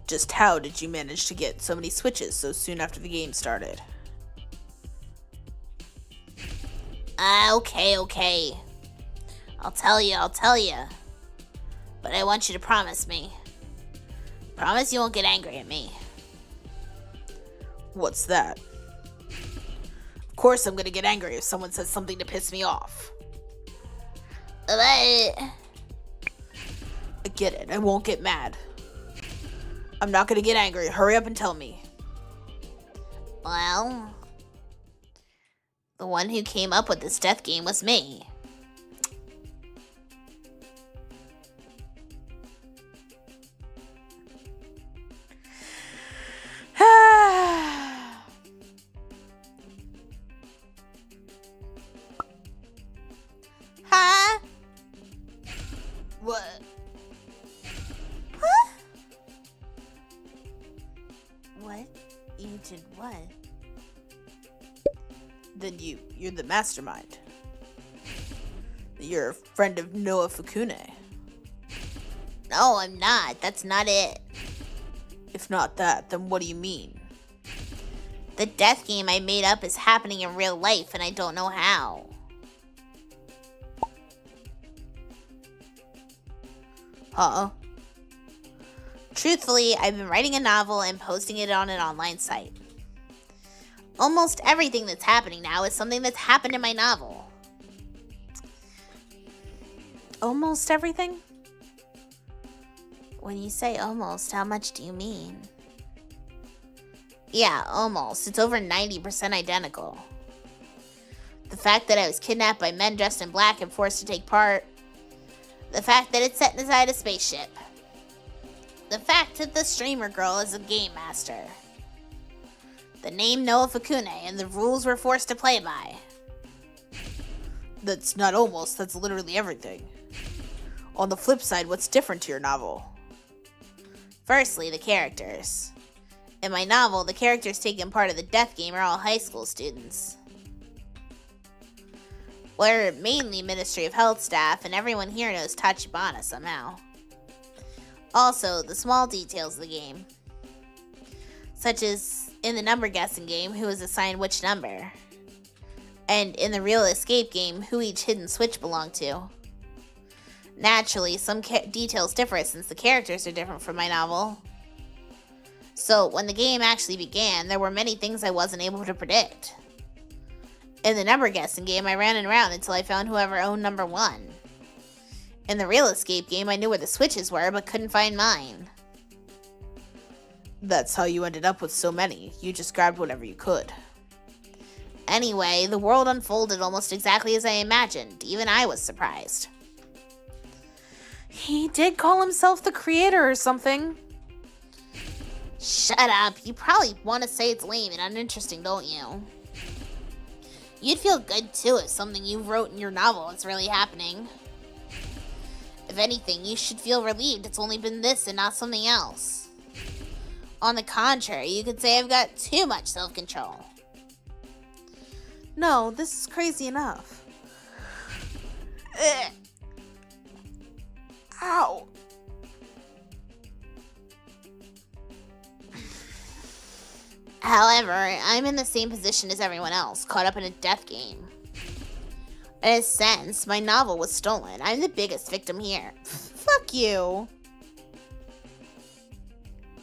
Just how did you manage to get so many switches so soon after the game started? Okay. I'll tell you. But I want you to promise me. Promise you won't get angry at me. What's that? Of course I'm gonna get angry if someone says something to piss me off. But... I get it, I won't get mad. I'm not gonna get angry, hurry up and tell me. Well... the one who came up with this death game was me. What? Huh? What? You did what? Then you're the mastermind. You're a friend of Noah Fukune. No, I'm not. That's not it. If not that, then what do you mean? The death game I made up is happening in real life, and I don't know how. Huh? Truthfully, I've been writing a novel and posting it on an online site. Almost everything that's happening now is something that's happened in my novel. Almost everything? When you say almost, how much do you mean? Yeah, almost. It's over 90% identical. The fact that I was kidnapped by men dressed in black and forced to take part. The fact that it's set inside a spaceship. The fact that the streamer girl is a game master. The name Noah Fukune and the rules we're forced to play by. That's not almost, that's literally everything. On the flip side, what's different to your novel? Firstly, the characters. In my novel, the characters taking part of the death game are all high school students. We're mainly Ministry of Health staff, and everyone here knows Tachibana somehow. Also, the small details of the game. Such as, in the number guessing game, who is assigned which number. And in the real escape game, who each hidden switch belonged to. Naturally, some details differ since the characters are different from my novel. So, when the game actually began, there were many things I wasn't able to predict. In the number guessing game, I ran around until I found whoever owned number 1. In the real escape game, I knew where the switches were, but couldn't find mine. That's how you ended up with so many. You just grabbed whatever you could. Anyway, the world unfolded almost exactly as I imagined. Even I was surprised. He did call himself the creator or something. Shut up. You probably want to say it's lame and uninteresting, don't you? You'd feel good too if something you wrote in your novel is really happening. If anything, you should feel relieved it's only been this and not something else. On the contrary, you could say I've got too much self-control. No, this is crazy enough. Ugh. Ow. However, I'm in the same position as everyone else, caught up in a death game. In a sense, my novel was stolen. I'm the biggest victim here. Fuck you.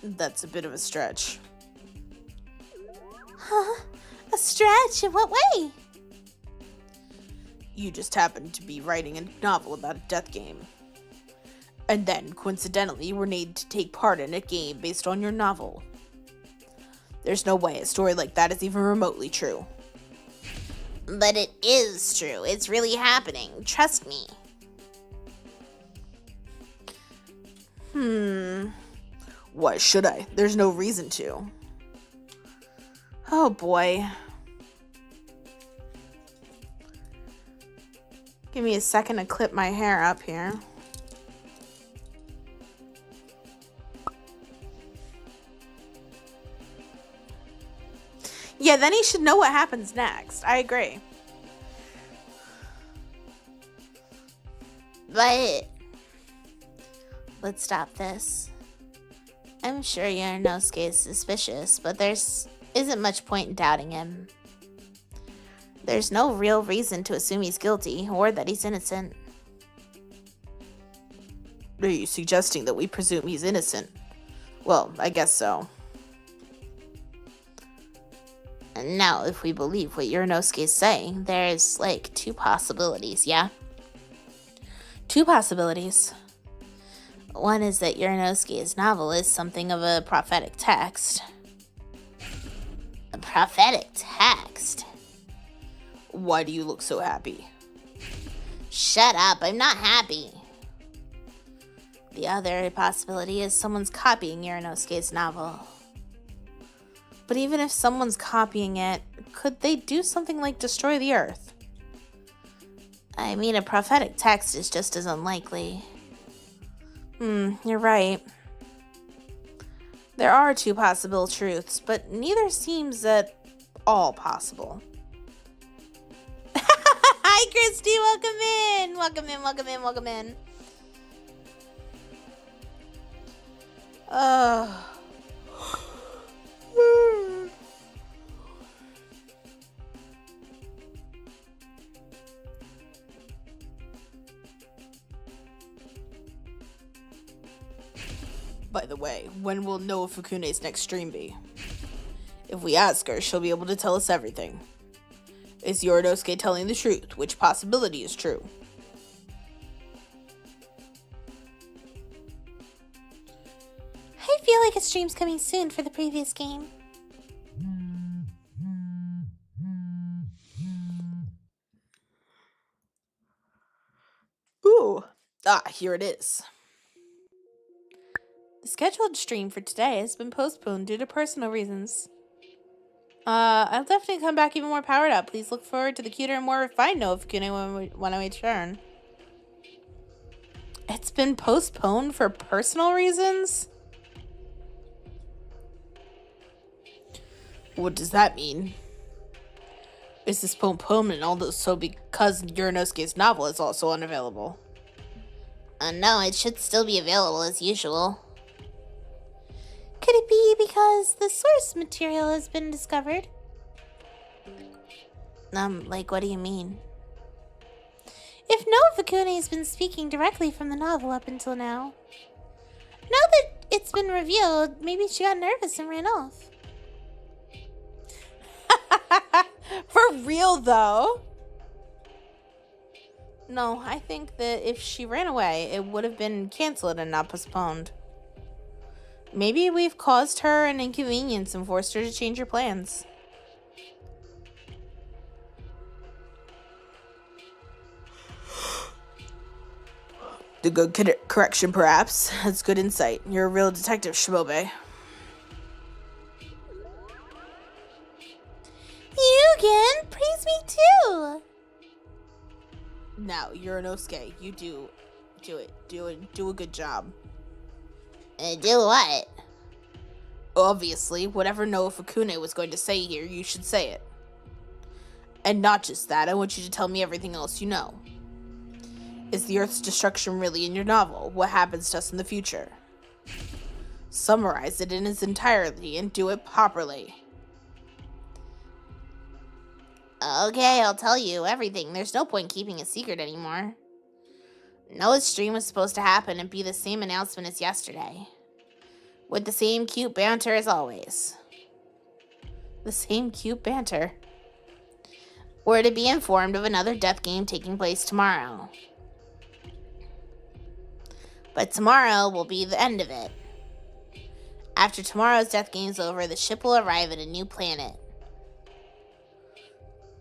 That's a bit of a stretch. Huh? A stretch? In what way? You just happened to be writing a novel about a death game. And then, coincidentally, were made to take part in a game based on your novel. There's no way a story like that is even remotely true. But it is true. It's really happening. Trust me. Why should I? There's no reason to. Oh boy. Give me a second to clip my hair up here. Yeah, then he should know what happens next. I agree. But let's stop this. I'm sure Yaranosuke is suspicious, but isn't much point in doubting him. There's no real reason to assume he's guilty or that he's innocent. Are you suggesting that we presume he's innocent? Well, I guess so. And now, if we believe what Yaranosuke is saying, there's like 2 possibilities, yeah? 2 possibilities. One is that Yaranosuke's novel is something of a prophetic text. A prophetic text? Why do you look so happy? Shut up, I'm not happy. The other possibility is someone's copying Yaranosuke's novel. But even if someone's copying it, could they do something like destroy the Earth? I mean, a prophetic text is just as unlikely. You're right. There are two possible truths, but neither seems at all possible. Hi, Christy. Welcome in. Welcome in. Welcome in. Welcome in. By the way, when will Noa Fukune's next stream be? If we ask her, she'll be able to tell us everything. Is Yorinosuke telling the truth? Which possibility is true? I feel like a stream's coming soon for the previous game. Ooh. Here it is. The scheduled stream for today has been postponed due to personal reasons. I'll definitely come back even more powered up. Please look forward to the cuter and more refined Noa Fukune when I return. It's been postponed for personal reasons? What does that mean? Is this postponement also because Yorinosuke's novel is also unavailable? No, it should still be available as usual. Could it be because the source material has been discovered? Like, what do you mean? If Noa Fukune has been speaking directly from the novel up until now that it's been revealed, maybe she got nervous and ran off. For real, though? No, I think that if she ran away, it would have been canceled and not postponed. Maybe we've caused her an inconvenience and forced her to change her plans. The good correction, perhaps. That's good insight. You're a real detective, Shimobe. You again? Praise me too! Now, Yorinosuke, you do it. Do a good job. Do what? Obviously, whatever Noa Fukune was going to say here, you should say it. And not just that, I want you to tell me everything else you know. Is the Earth's destruction really in your novel? What happens to us in the future? Summarize it in its entirety and do it properly. Okay, I'll tell you everything. There's no point keeping a secret anymore. Noah's stream was supposed to happen and be the same announcement as yesterday. With the same cute banter as always. The same cute banter. We're to be informed of another death game taking place tomorrow. But tomorrow will be the end of it. After tomorrow's death game's over, the ship will arrive at a new planet.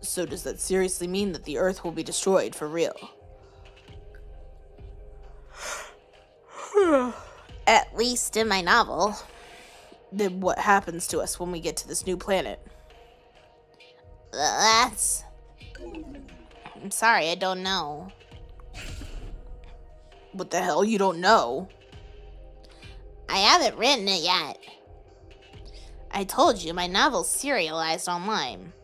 So does that seriously mean that the Earth will be destroyed for real? At least in my novel. Then what happens to us when we get to this new planet? I'm sorry, I don't know. What the hell? You don't know? I haven't written it yet. I told you, my novel's serialized online.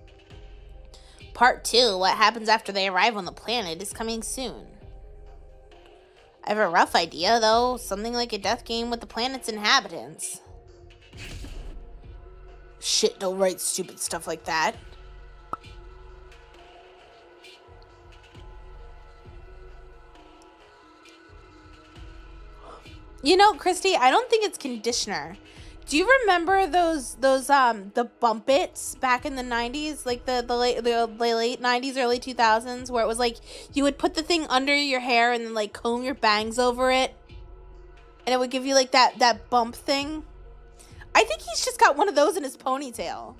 Part 2, what happens after they arrive on the planet, is coming soon. I have a rough idea, though. Something like a death game with the planet's inhabitants. Shit, don't write stupid stuff like that. You know, Christy, I don't think it's conditioner. Do you remember those the bump its back in the 90s, like the late 90s, early 2000s, where it was like you would put the thing under your hair and then like comb your bangs over it, and it would give you like that bump thing? I think he's just got one of those in his ponytail.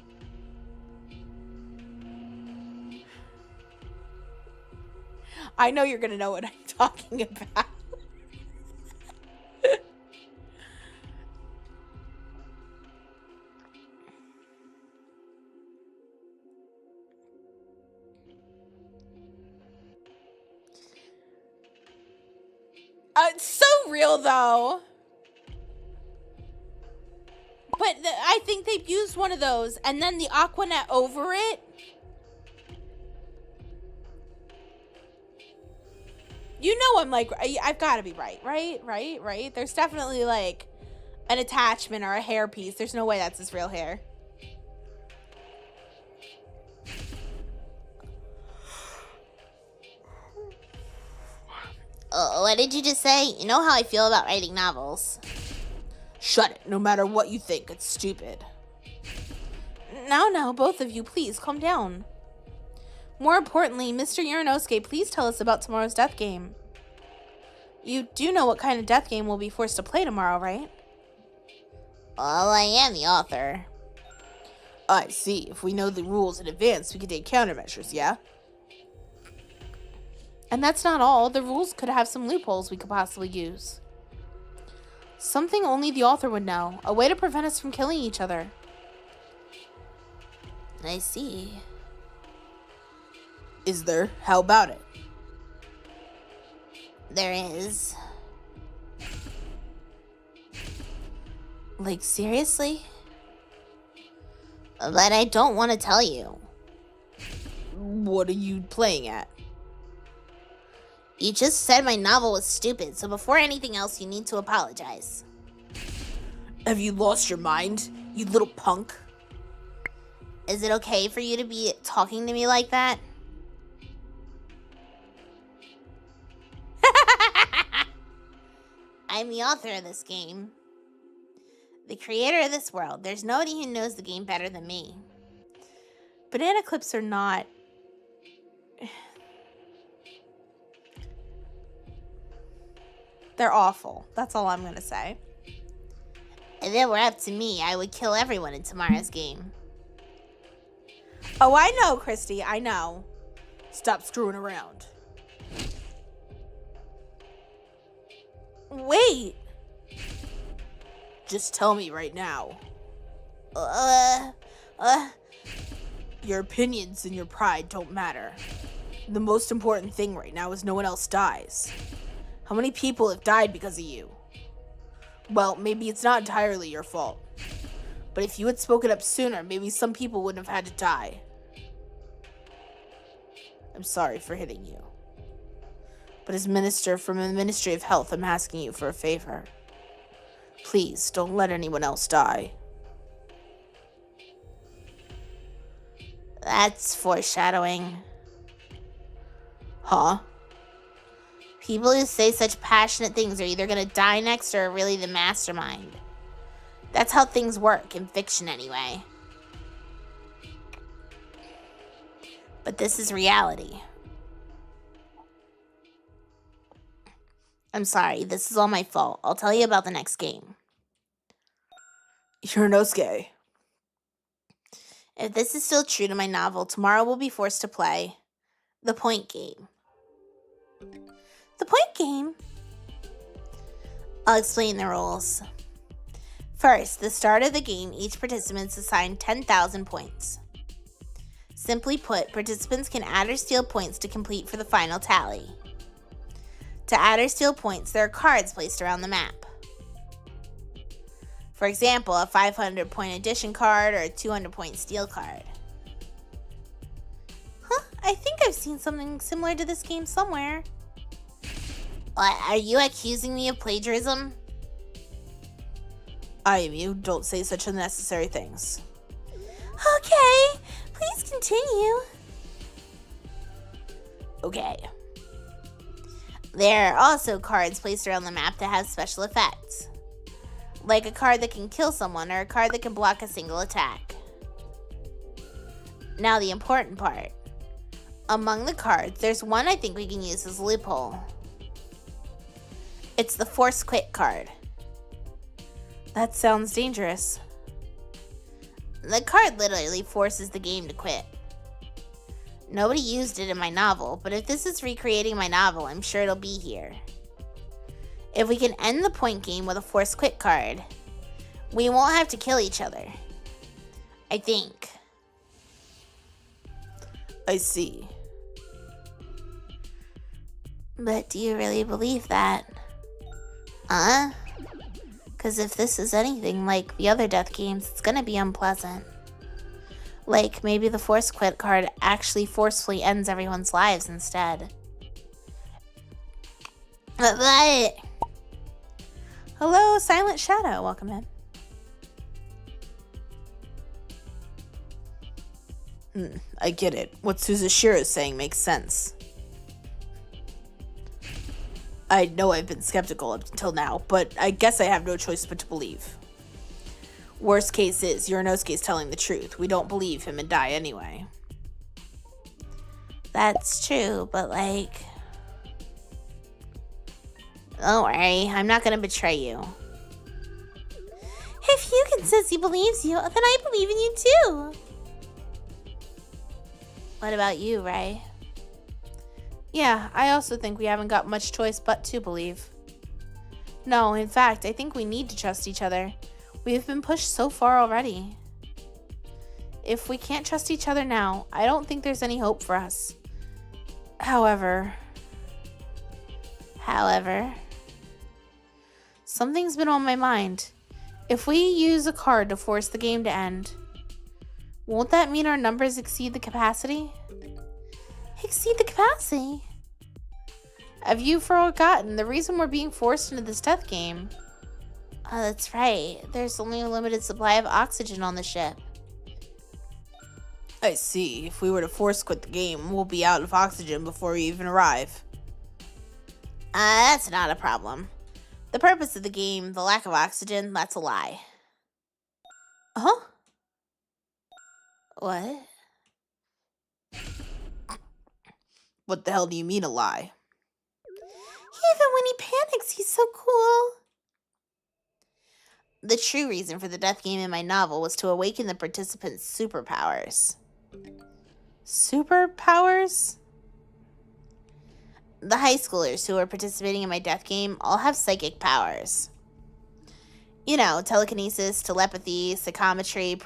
I know you're gonna know what I'm talking about. It's so real, though. But I think they've used one of those, and then the Aquanet over it. You know I'm like, I've got to be right? There's definitely, like, an attachment or a hair piece. There's no way that's his real hair. What did you just say? You know how I feel about writing novels. Shut it. No matter what you think, it's stupid. Now, both of you, please, calm down. More importantly, Mr. Uranosuke, please tell us about tomorrow's death game. You do know what kind of death game we'll be forced to play tomorrow, right? Well, I am the author. I see. If we know the rules in advance, we can take countermeasures, yeah? And that's not all. The rules could have some loopholes we could possibly use. Something only the author would know. A way to prevent us from killing each other. I see. Is there? How about it? There is. Like, seriously? But I don't want to tell you. What are you playing at? You just said my novel was stupid, so before anything else, you need to apologize. Have you lost your mind, you little punk? Is it okay for you to be talking to me like that? I'm the author of this game. The creator of this world. There's nobody who knows the game better than me. Banana clips are not... They're awful. That's all I'm going to say. If it were up to me, I would kill everyone in tomorrow's game. Oh, I know, Christy. I know. Stop screwing around. Wait. Just tell me right now. Your opinions and your pride don't matter. The most important thing right now is no one else dies. How many people have died because of you? Well, maybe it's not entirely your fault. But if you had spoken up sooner, maybe some people wouldn't have had to die. I'm sorry for hitting you. But as minister from the Ministry of Health, I'm asking you for a favor. Please, don't let anyone else die. That's foreshadowing. Huh? People who say such passionate things are either gonna die next or are really the mastermind. That's how things work, in fiction anyway. But this is reality. I'm sorry, this is all my fault. I'll tell you about the next game. Uranosuke. If this is still true to my novel, tomorrow we'll be forced to play the point game. The point game? I'll explain the rules. First, the start of the game, each participant is assigned 10,000 points. Simply put, participants can add or steal points to complete for the final tally. To add or steal points, there are cards placed around the map. For example, a 500-point addition card or a 200-point steal card. Huh, I think I've seen something similar to this game somewhere. What, are you accusing me of plagiarism? I am you. Don't say such unnecessary things. Okay, please continue. Okay. There are also cards placed around the map that have special effects. Like a card that can kill someone or a card that can block a single attack. Now the important part. Among the cards, there's one I think we can use as a loophole. It's the Force Quit card. That sounds dangerous. The card literally forces the game to quit. Nobody used it in my novel, but if this is recreating my novel, I'm sure it'll be here. If we can end the point game with a Force Quit card, we won't have to kill each other. I think. I see. But do you really believe that? Because if this is anything like the other death games, it's gonna be unpleasant. Like, maybe the Force Quit card actually forcefully ends everyone's lives instead. But... Hello, Silent Shadow. Welcome in. I get it. What Suzashira is saying makes sense. I know I've been skeptical up until now, but I guess I have no choice but to believe. Worst case is, Uranosuke's telling the truth. We don't believe him and die anyway. That's true, but like... Don't worry, I'm not gonna betray you. If Yukin says he believes you, then I believe in you too. What about you, Ray? Yeah, I also think we haven't got much choice but to believe. No, in fact, I think we need to trust each other. We have been pushed so far already. If we can't trust each other now, I don't think there's any hope for us. However, something's been on my mind. If we use a card to force the game to end, won't that mean our numbers exceed the capacity? Exceed the capacity? Have you forgotten the reason we're being forced into this death game? Oh, that's right. There's only a limited supply of oxygen on the ship. I see. If we were to force quit the game, we'll be out of oxygen before we even arrive. That's not a problem. The purpose of the game, the lack of oxygen, that's a lie. Huh? What? What the hell do you mean a lie? Even when he panics, he's so cool. The true reason for the death game in my novel was to awaken the participants' superpowers. Superpowers? The high schoolers who are participating in my death game all have psychic powers. You know, telekinesis, telepathy, psychometry,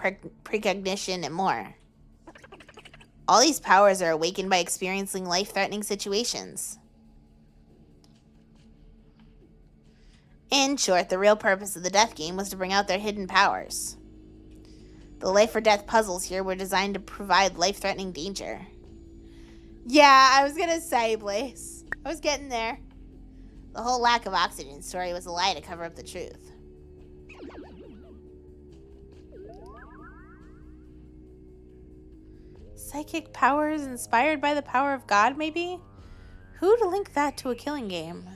precognition, and more. All these powers are awakened by experiencing life-threatening situations. In short, the real purpose of the death game was to bring out their hidden powers. The life or death puzzles here were designed to provide life-threatening danger. Yeah, I was gonna say, Blaze. I was getting there. The whole lack of oxygen story was a lie to cover up the truth. Psychic powers inspired by the power of God, maybe? Who'd link that to a killing game?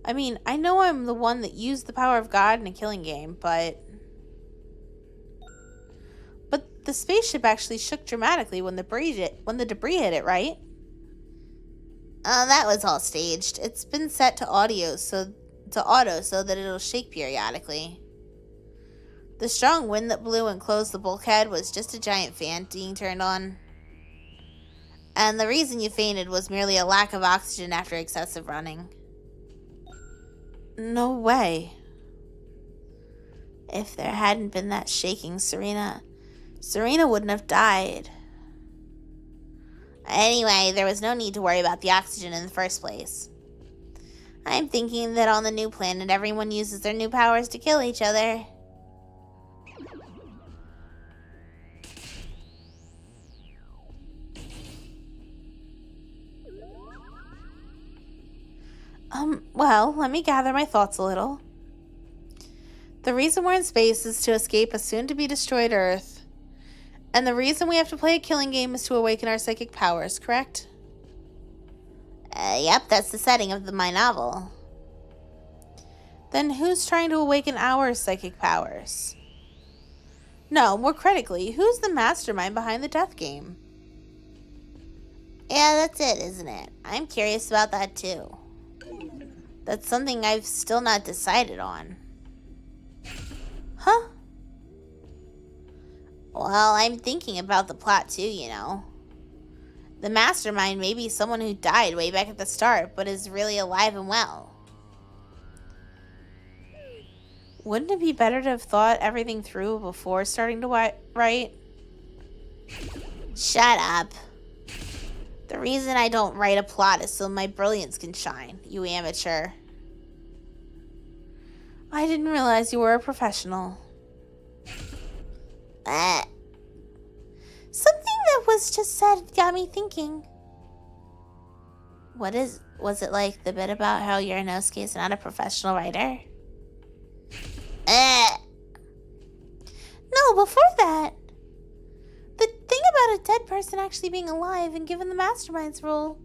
I mean, I know I'm the one that used the power of God in a killing game, but the spaceship actually shook dramatically when the debris hit it, right? That was all staged. It's been set to auto so that it'll shake periodically. The strong wind that blew and closed the bulkhead was just a giant fan being turned on. And the reason you fainted was merely a lack of oxygen after excessive running. No way. If there hadn't been that shaking, Serena wouldn't have died. Anyway, there was no need to worry about the oxygen in the first place. I'm thinking that on the new planet, everyone uses their new powers to kill each other. Well, let me gather my thoughts a little. The reason we're in space is to escape a soon-to-be-destroyed Earth. And the reason we have to play a killing game is to awaken our psychic powers, correct? Yep, that's the setting of my novel. Then who's trying to awaken our psychic powers? No, more critically, who's the mastermind behind the death game? Yeah, that's it, isn't it? I'm curious about that too. That's something I've still not decided on. Huh? Well, I'm thinking about the plot too, you know. The mastermind may be someone who died way back at the start, but is really alive and well. Wouldn't it be better to have thought everything through before starting to write? Shut up. The reason I don't write a plot is so my brilliance can shine, you amateur. I didn't realize you were a professional. Something that was just said got me thinking. Was it like the bit about how Yaranosuke is not a professional writer? No, before that. The thing about a dead person actually being alive and given the mastermind's role.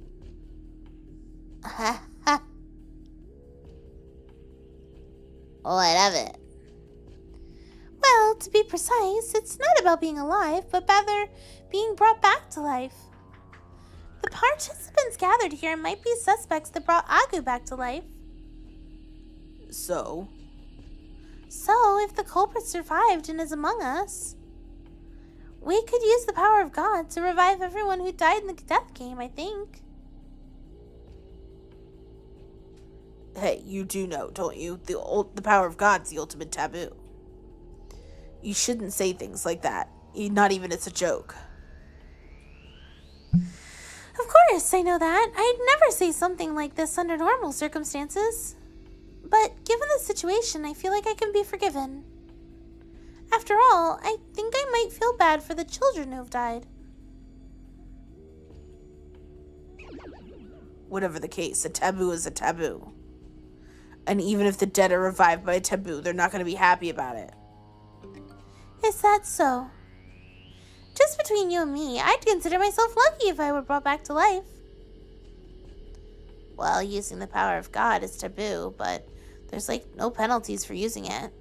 What of it? Well, to be precise, it's not about being alive, but rather being brought back to life. The participants gathered here might be suspects that brought Agu back to life. So, if the culprit survived and is among us, we could use the power of God to revive everyone who died in the death game, I think. hey, you do know, don't you? The power of God's the ultimate taboo. You shouldn't say things like that. Not even it's a joke. Of course, I know that. I'd never say something like this under normal circumstances. But given the situation, I feel like I can be forgiven. After all, I think I might feel bad for the children who have died. Whatever the case, a taboo is a taboo. And even if the dead are revived by a taboo, they're not going to be happy about it. Is that so? Just between you and me, I'd consider myself lucky if I were brought back to life. Well, using the power of God is taboo, but there's no penalties for using it.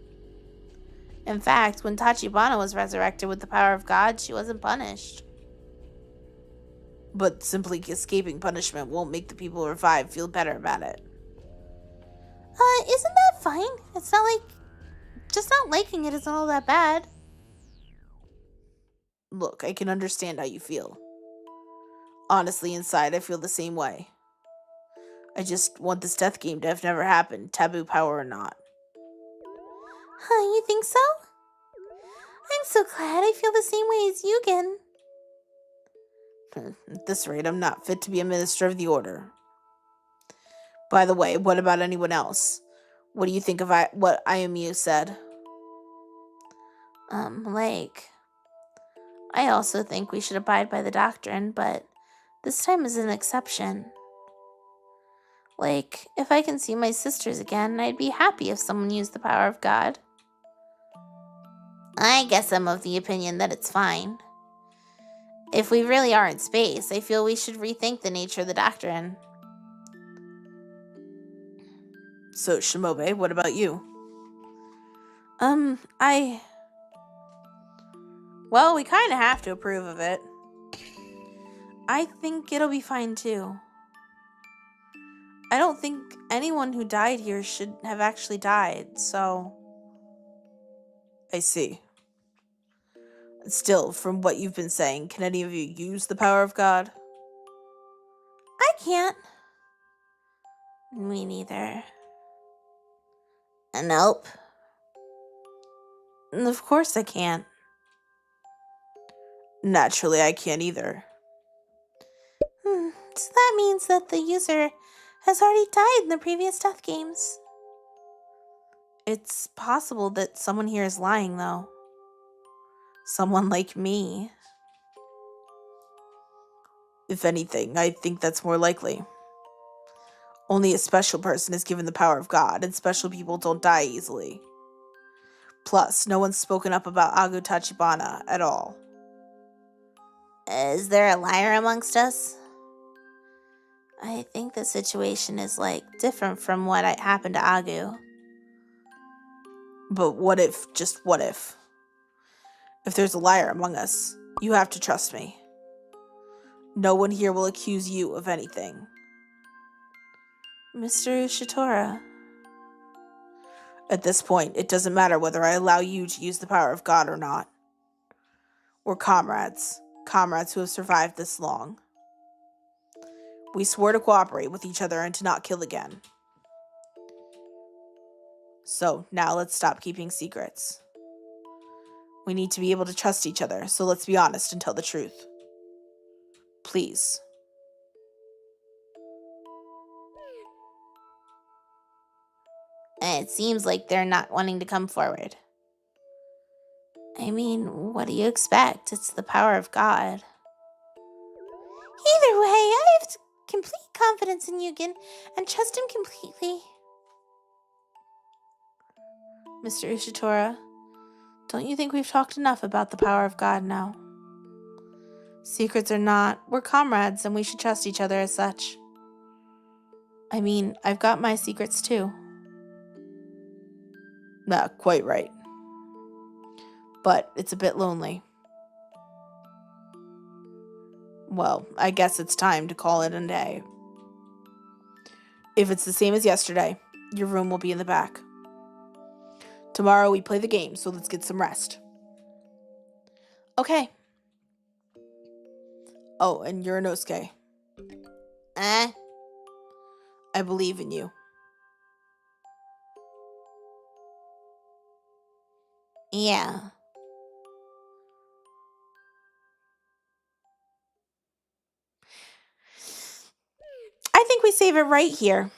In fact, when Tachibana was resurrected with the power of God, she wasn't punished. But simply escaping punishment won't make the people revived feel better about it. Isn't that fine? It's not just not liking it isn't all that bad. Look, I can understand how you feel. Honestly, inside, I feel the same way. I just want this death game to have never happened, taboo power or not. You think so? I'm so glad I feel the same way as you, Gin. At this rate, I'm not fit to be a minister of the order. By the way, what about anyone else? What do you think of what IMU said? I also think we should abide by the doctrine, but this time is an exception. If I can see my sisters again, I'd be happy if someone used the power of God. I guess I'm of the opinion that it's fine. If we really are in space, I feel we should rethink the nature of the doctrine. So, Shimobe, what about you? Well, we kind of have to approve of it. I think it'll be fine too. I don't think anyone who died here should have actually died, so... I see. Still, from what you've been saying, can any of you use the power of God? I can't. Me neither. Nope. Of course I can't. Naturally, I can't either. So that means that the user has already died in the previous death games. It's possible that someone here is lying, though. Someone like me. If anything, I think that's more likely. Only a special person is given the power of God, and special people don't die easily. Plus, no one's spoken up about Agu Tachibana at all. Is there a liar amongst us? I think the situation is, different from what happened to Agu. But what if, just what if? If there's a liar among us, you have to trust me. No one here will accuse you of anything. Mr. Ushitora. At this point, it doesn't matter whether I allow you to use the power of God or not. We're comrades who have survived this long. We swore to cooperate with each other and to not kill again. So, now let's stop keeping secrets. We need to be able to trust each other, so let's be honest and tell the truth. Please. And it seems like they're not wanting to come forward. I mean, what do you expect? It's the power of God. Either way, I have complete confidence in Yugen and trust him completely. Mr. Ushitora, don't you think we've talked enough about the power of God now? Secrets or not, we're comrades and we should trust each other as such. I mean, I've got my secrets too. Not quite right. But it's a bit lonely. Well, I guess it's time to call it a day. If it's the same as yesterday, your room will be in the back. Tomorrow we play the game, so let's get some rest. Okay. Oh, and Uranosuke, Eh? I believe in you. Yeah. I think we save it right here.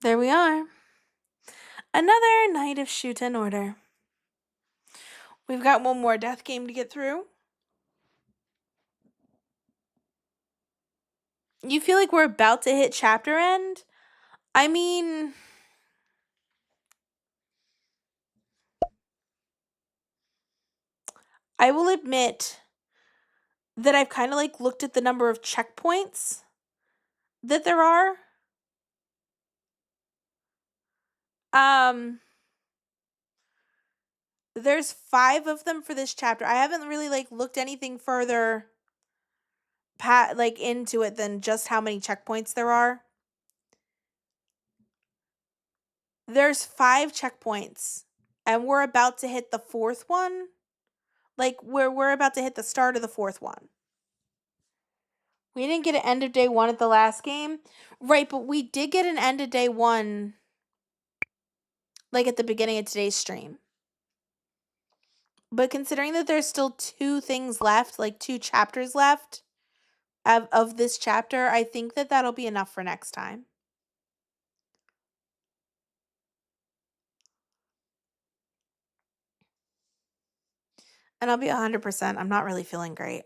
There we are. Another night of SHUTEN order. We've got one more death game to get through. You feel like we're about to hit chapter end? I mean, I will admit that I've kind of like looked at the number of checkpoints that there are. There's 5 of them for this chapter. I haven't really like looked anything further like into it than just how many checkpoints there are. There's 5 checkpoints and we're about to hit the 4th one. Like we're about to hit the start of the 4th one. We didn't get an end of day 1 at the last game. Right, but we did get an end of day 1 like at the beginning of today's stream. But considering that there's still 2 things left, like 2 chapters left of this chapter, I think that that'll be enough for next time. And I'll be 100%. I'm not really feeling great.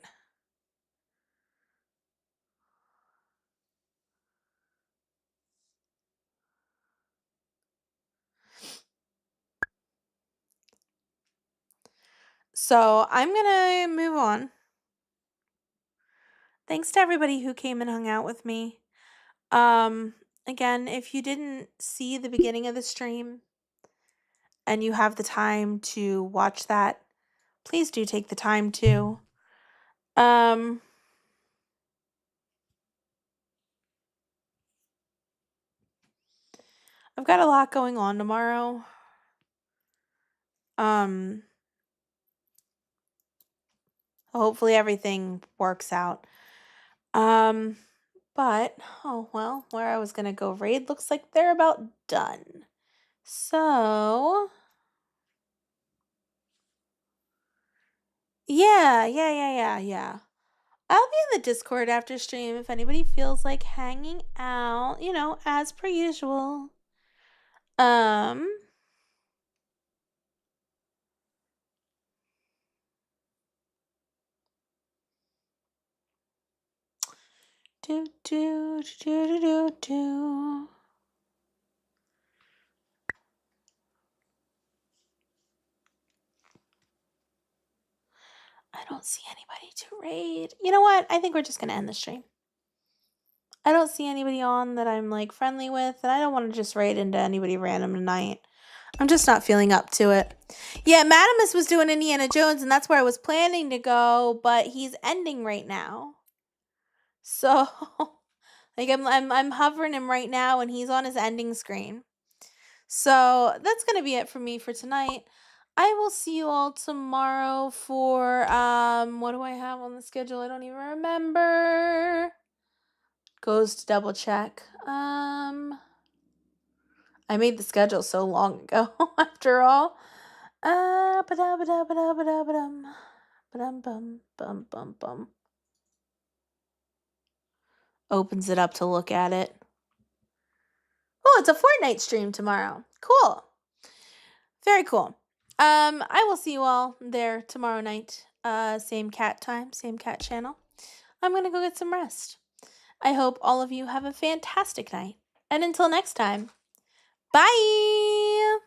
So I'm going to move on. Thanks to everybody who came and hung out with me. Again, if you didn't see the beginning of the stream and you have the time to watch that, please do take the time to. I've got a lot going on tomorrow. Hopefully everything works out. But, oh well, where I was gonna go raid looks like they're about done. So, yeah. I'll be in the Discord after stream if anybody feels like hanging out, you know, as per usual. Do. I don't see anybody to raid. You know what? I think we're just gonna end the stream. I don't see anybody on that I'm like friendly with, and I don't want to just raid into anybody random tonight. I'm just not feeling up to it. Yeah, Madamus was doing Indiana Jones, and that's where I was planning to go, but he's ending right now. So, like I'm hovering him right now, and he's on his ending screen. So that's gonna be it for me for tonight. I will see you all tomorrow for what do I have on the schedule? I don't even remember. Goes to double check. I made the schedule so long ago after all. Ba-da-ba-da-ba-da-ba-da-ba-dum. Ba-dum-bum-bum-bum-bum. opens it up to look at it. Oh, it's a Fortnite stream tomorrow. Cool. Very cool. I will see you all there tomorrow night. Same cat time, same cat channel. I'm going to go get some rest. I hope all of you have a fantastic night. And until next time, bye!